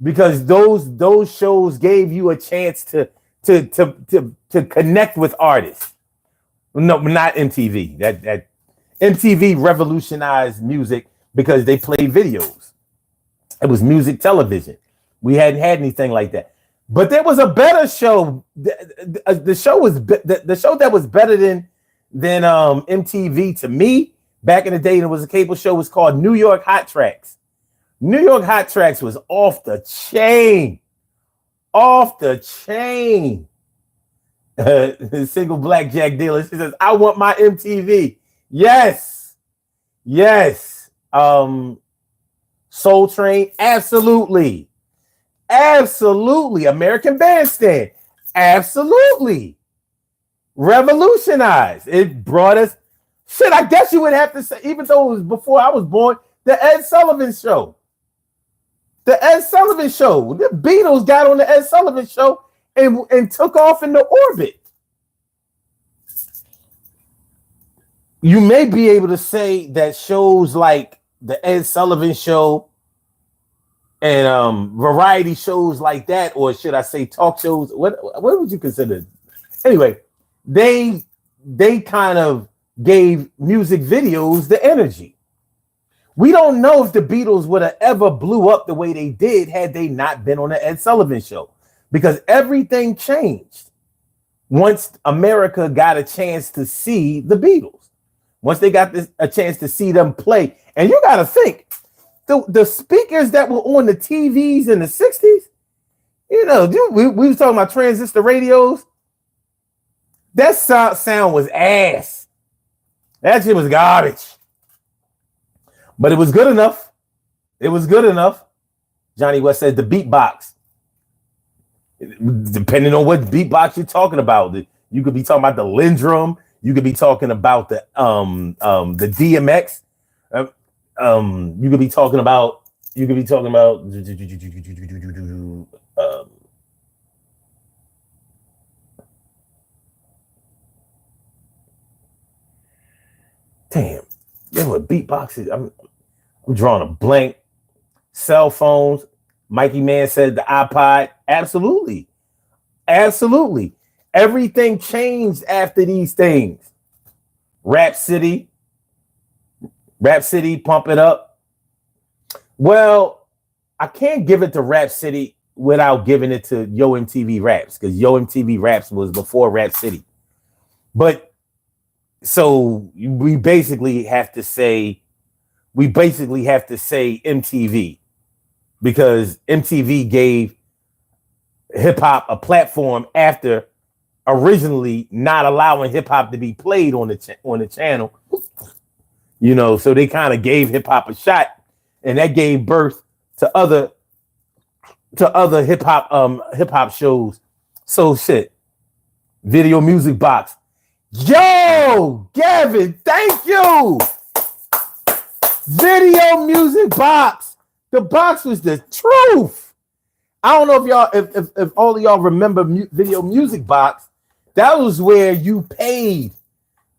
Because those shows gave you a chance to connect with artists. No, not MTV. That MTV revolutionized music because they played videos. It was music television. We hadn't had anything like that. But there was a better show. The show that was better than MTV to me back in the day, and it was a cable show, was called New York Hot Tracks. New York Hot Tracks was off the chain. Single blackjack dealer. She says, I want my MTV. Yes. Soul Train, absolutely. American Bandstand, absolutely. Revolutionized. It brought us. Shit, I guess you would have to say, even though it was before I was born, the Ed Sullivan Show. The Beatles got on the Ed Sullivan Show and took off into orbit. You may be able to say that shows like the Ed Sullivan Show and variety shows like that, or should I say talk shows? What would you consider? Anyway, they kind of gave music videos the energy. We don't know if the Beatles would have ever blew up the way they did had they not been on the Ed Sullivan Show, because everything changed once America got a chance to see the Beatles. Once they got a chance to see them play. And you got to think, the speakers that were on the TVs in the 60s, you know, we was talking about transistor radios. That sound was ass. That shit was garbage. But it was good enough. Johnny West said the beatbox. Depending on what beatbox you're talking about. You could be talking about the Lindrum. You could be talking about the DMX. You could be talking about damn, there were beatboxes. I'm drawing a blank. Cell phones. Mikey Man said the iPod. Absolutely. Everything changed after these things. Rap City, Pump It Up. Well, I can't give it to Rap City. without giving it to Yo MTV Raps, because Yo MTV Raps was before Rap City. But so we basically have to say MTV, because MTV gave hip hop a platform after originally not allowing hip hop to be played on the channel. You know, so they kind of gave hip hop a shot, and that gave birth to other hip hop shows. So shit, Video Music Box. Yo, Gavin, thank you. Video Music Box. The box was the truth. I don't know if y'all, if all of y'all remember Video Music Box. That was where you paid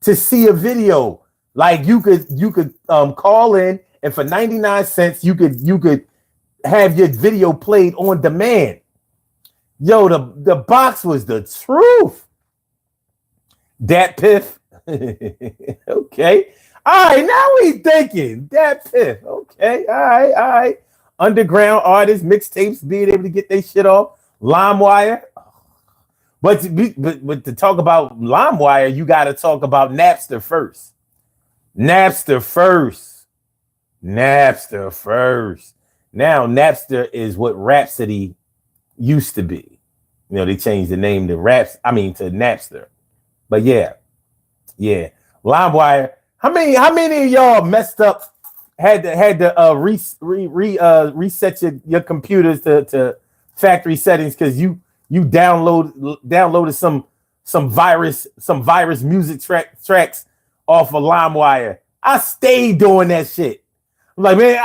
to see a video. Like you could call in, and for 99 cents you could have your video played on demand. Yo, the box was the truth. Dat Piff. Okay. All right, now we thinking. Dat Piff. Okay. All right. Underground artists, mixtapes, being able to get their shit off. LimeWire. But to talk about LimeWire, you got to talk about Napster first. Napster first. Now Napster is what Rhapsody used to be. You know, they changed the name to Napster. But yeah. LimeWire. How many of y'all messed up? Had to reset your computers to factory settings because you downloaded some virus music tracks off of LimeWire. I stayed doing that shit. I'm like, man,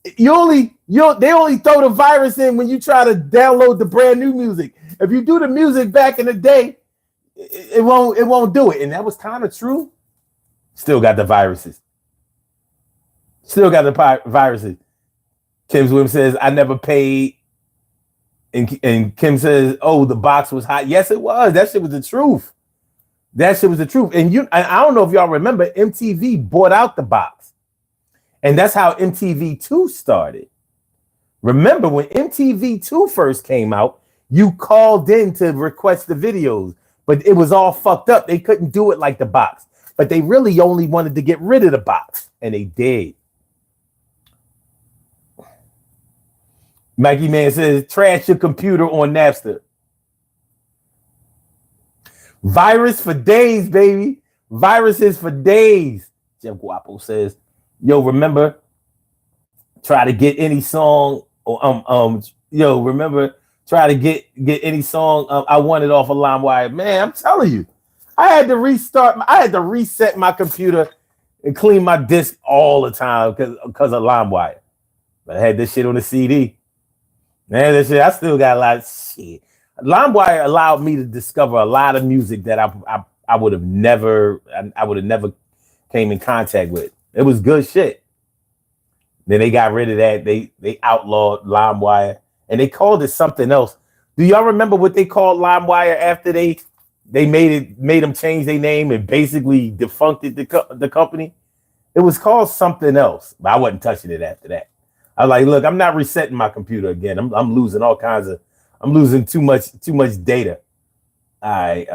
they only throw the virus in when you try to download the brand new music. If you do the music back in the day, it won't do it. And that was kind of true. Still got the viruses. Kim Williams says, I never paid. And Kim says, oh, the box was hot. Yes, it was. That shit was the truth. And I don't know if y'all remember, MTV bought out the box. And that's how MTV2 started. Remember when MTV2 first came out, you called in to request the videos, but it was all fucked up. They couldn't do it like the box, but they really only wanted to get rid of the box, and they did. Mikey Man says, trash your computer on Napster. Virus for days, baby. Viruses for days. Jeff Guapo says, yo, remember, try to get any song try to get any song I wanted off of LimeWire. Man, I'm telling you, I had to reset my computer and clean my disk all the time because of LimeWire. But I had this shit on the CD. Man, this shit, I still got a lot of shit. LimeWire allowed me to discover a lot of music that I would have never came in contact with. It was good shit. Then they got rid of that. They outlawed LimeWire and they called it something else. Do y'all remember what they called LimeWire after they made them change their name and basically defuncted the company? It was called something else, but I wasn't touching it after that. I was like, look, I'm not resetting my computer again. I'm losing I'm losing too much data. All right.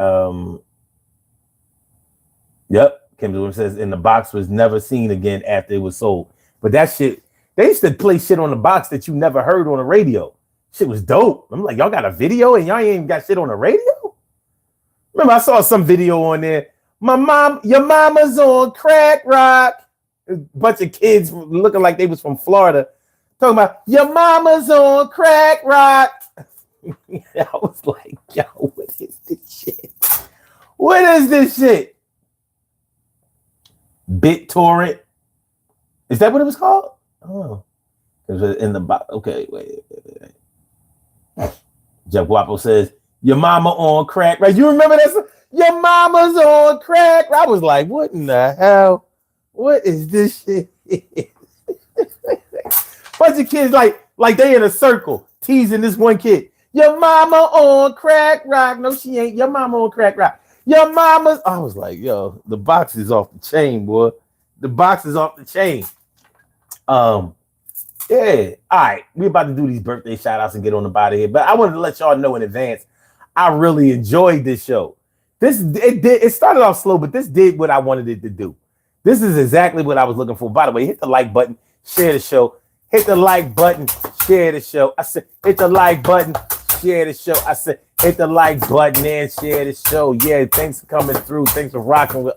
Yep. Kim Williams says, and the box was never seen again after it was sold. But that shit, they used to play shit on the box that you never heard on the radio. Shit was dope. I'm like, y'all got a video and y'all ain't got shit on the radio? Remember, I saw some video on there. Your mama's on crack rock. A bunch of kids looking like they was from Florida talking about your mama's on crack rock. I was like, yo, what is this shit? What is this shit? BitTorrent. Is that what it was called? Oh, it was in the box. Okay, wait. Jeff Guapo says, your mama on crack, right? You remember that? Your mama's on crack. I was like, what in the hell? What is this shit? Bunch of kids like they in a circle teasing this one kid. Your mama on crack rock. No, she ain't. Your mama on crack rock. Your mama's. I was like, yo, the box is off the chain, boy. The box is off the chain. Yeah. All right. We about to do these birthday shout outs and get on the body here. But I wanted to let y'all know in advance. I really enjoyed this show. It started off slow, but this did what I wanted it to do. This is exactly what I was looking for. By the way, hit the like button, share the show. Hit the like button, share the show. I said, hit the like button, share the show. I said, hit the like button and share the show. Yeah, thanks for coming through. Thanks for rocking with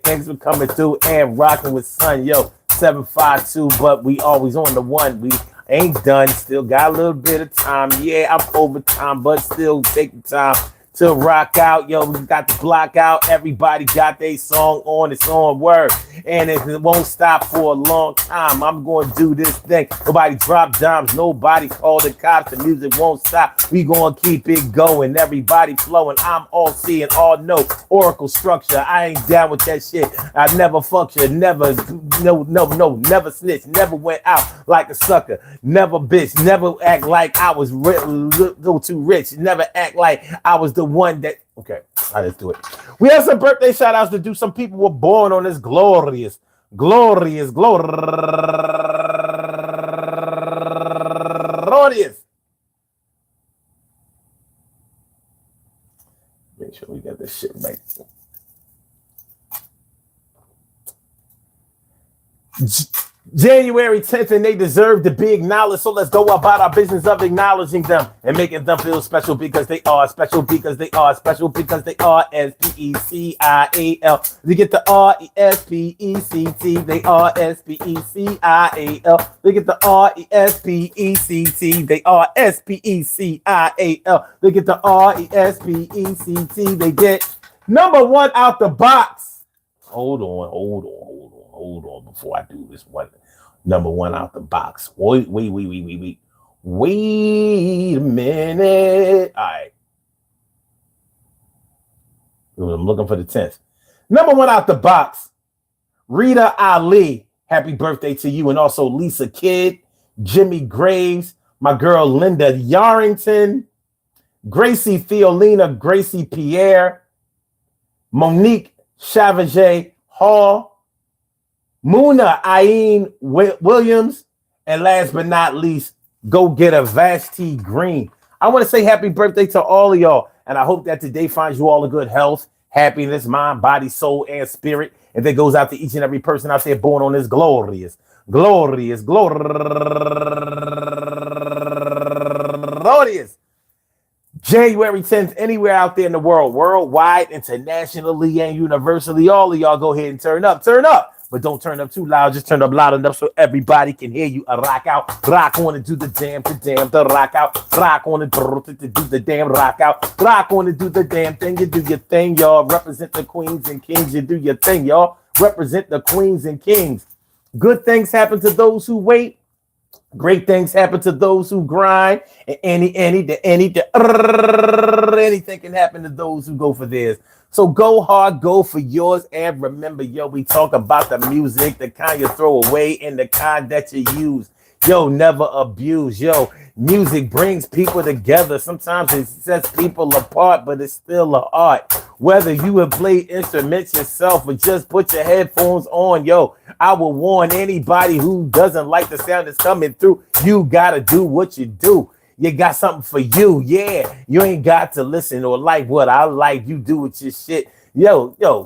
thanks for coming through and rocking with Son. 752, but we always on the one. We ain't done. Still got a little bit of time. Yeah, I'm over time, but still taking time to rock out. We got the block out. Everybody got their song on. It's on word. And it won't stop for a long time. I'm going to do this thing. Nobody drop dimes. Nobody call the cops. The music won't stop. We going to keep it going. Everybody flowing. I'm all seeing, all know. Oracle structure. I ain't down with that shit. I never fucked you. Never, never snitch. Never went out like a sucker. Never bitch. Never act like I was little too rich. Never act like I was the one that let's do it. We have some birthday shout outs to do. Some people were born on this glorious make sure we got this shit right. January 10th, and they deserve to be acknowledged. So let's go about our business of acknowledging them and making them feel special because they are special, because they are special, because they are S-P-E-C-I-A-L. They get the R-E-S-P-E-C-T. They are S-P-E-C-I-A-L. They get the R-E-S-P-E-C-T. They are S-P-E-C-I-A-L. They get the R-E-S-P-E-C-T. They get number one out the box. Hold on before I do this one. Number one out the box. Wait a minute. All right. I'm looking for the 10th. Number one out the box. Rita Ali. Happy birthday to you. And also Lisa Kidd, Jimmy Graves, my girl Linda Yarrington, Gracie Theolina, Gracie Pierre, Monique Chavaget Hall, Muna Ayin Williams, and last but not least, go get a Vashti Green. I want to say happy birthday to all of y'all, and I hope that today finds you all a good health, happiness, mind, body, soul, and spirit. And that goes out to each and every person out there born on this glorious January 10th, anywhere out there in the world, worldwide, internationally, and universally. All of y'all go ahead and turn up. But don't turn up too loud. Just turn up loud enough so everybody can hear you. Rock out, rock on and do the damn, the rock out, rock on and do the damn, rock out, rock on and do the damn thing. You do your thing, y'all. Represent the queens and kings. You do your thing, y'all. Represent the queens and kings. Good things happen to those who wait. Great things happen to those who grind. And anything can happen to those who go for theirs. So go hard, go for yours. And remember, we talk about the music, the kind you throw away and the kind that you use. Never abuse. Music brings people together. Sometimes it sets people apart, but it's still an art. Whether you have played instruments yourself or just put your headphones on, I will warn anybody who doesn't like the sound that's coming through. You gotta do what you do. You got something for you. Yeah, you ain't got to listen or like what I like. You do with your shit.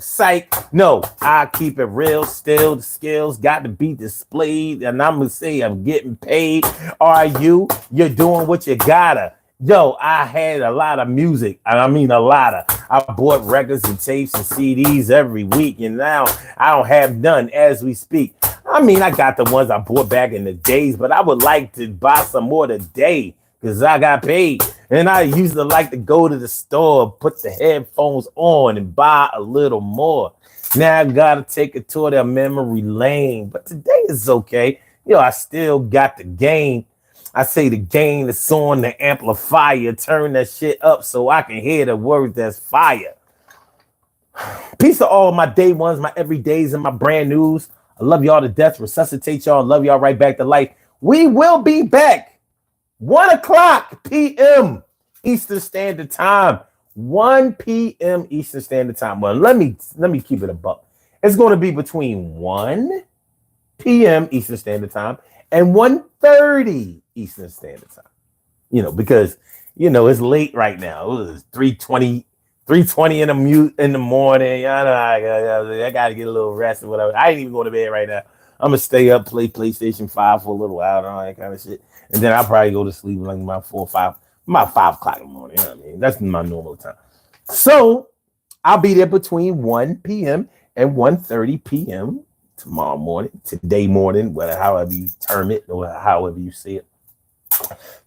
Psych. No, I keep it real still. The skills got to be displayed. And I'm going to say I'm getting paid. Are you? You're doing what you gotta. I had a lot of music. I mean, a lot of. I bought records and tapes and CDs every week. And now I don't have none as we speak. I mean, I got the ones I bought back in the days, but I would like to buy some more today. Because I got paid. And I used to like to go to the store, put the headphones on and buy a little more. Now I got to take a tour down memory lane. But today is okay. I still got the gain. I say the gain that's on the amplifier. Turn that shit up so I can hear the words that's fire. Peace to all my day ones, my everydays, and my brand news. I love y'all to death. Resuscitate y'all. Love y'all right back to life. We will be back. 1:00 p.m. Eastern Standard Time. 1 p.m. Eastern Standard Time. Well, let me keep it a buck. It's going to be between 1 p.m. Eastern Standard Time and 1 1:30 Eastern Standard Time. Because it's late right now. It was 3:20 in the morning. I gotta get a little rest or whatever. I ain't even going to bed right now. I'm gonna stay up, play PlayStation 5 for a little while and all that kind of shit. And then I'll probably go to sleep like about 5 o'clock in the morning. You know what I mean? That's my normal time. So I'll be there between 1 p.m. and 1:30 p.m. tomorrow morning, today morning, whatever, however you term it or however you see it.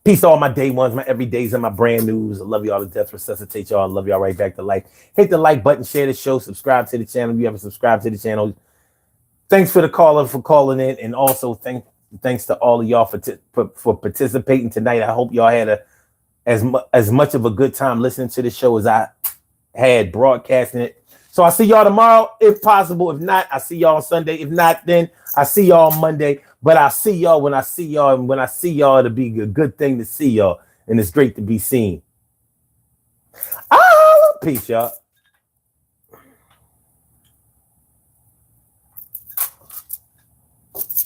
Peace to all my day ones, my everydays, and my brand news. I love y'all to death. Resuscitate y'all. I love y'all right back to life. Hit the like button, share the show, subscribe to the channel. If you haven't subscribed to the channel, thanks for the caller for calling in, and also thanks to all of y'all for participating tonight. I hope y'all had as much of a good time listening to the show as I had broadcasting it. So I'll see y'all tomorrow, if possible. If not, I'll see y'all on Sunday. If not, then I'll see y'all on Monday. But I'll see y'all when I see y'all. And when I see y'all, it'll be a good thing to see y'all. And it's great to be seen. Peace, y'all.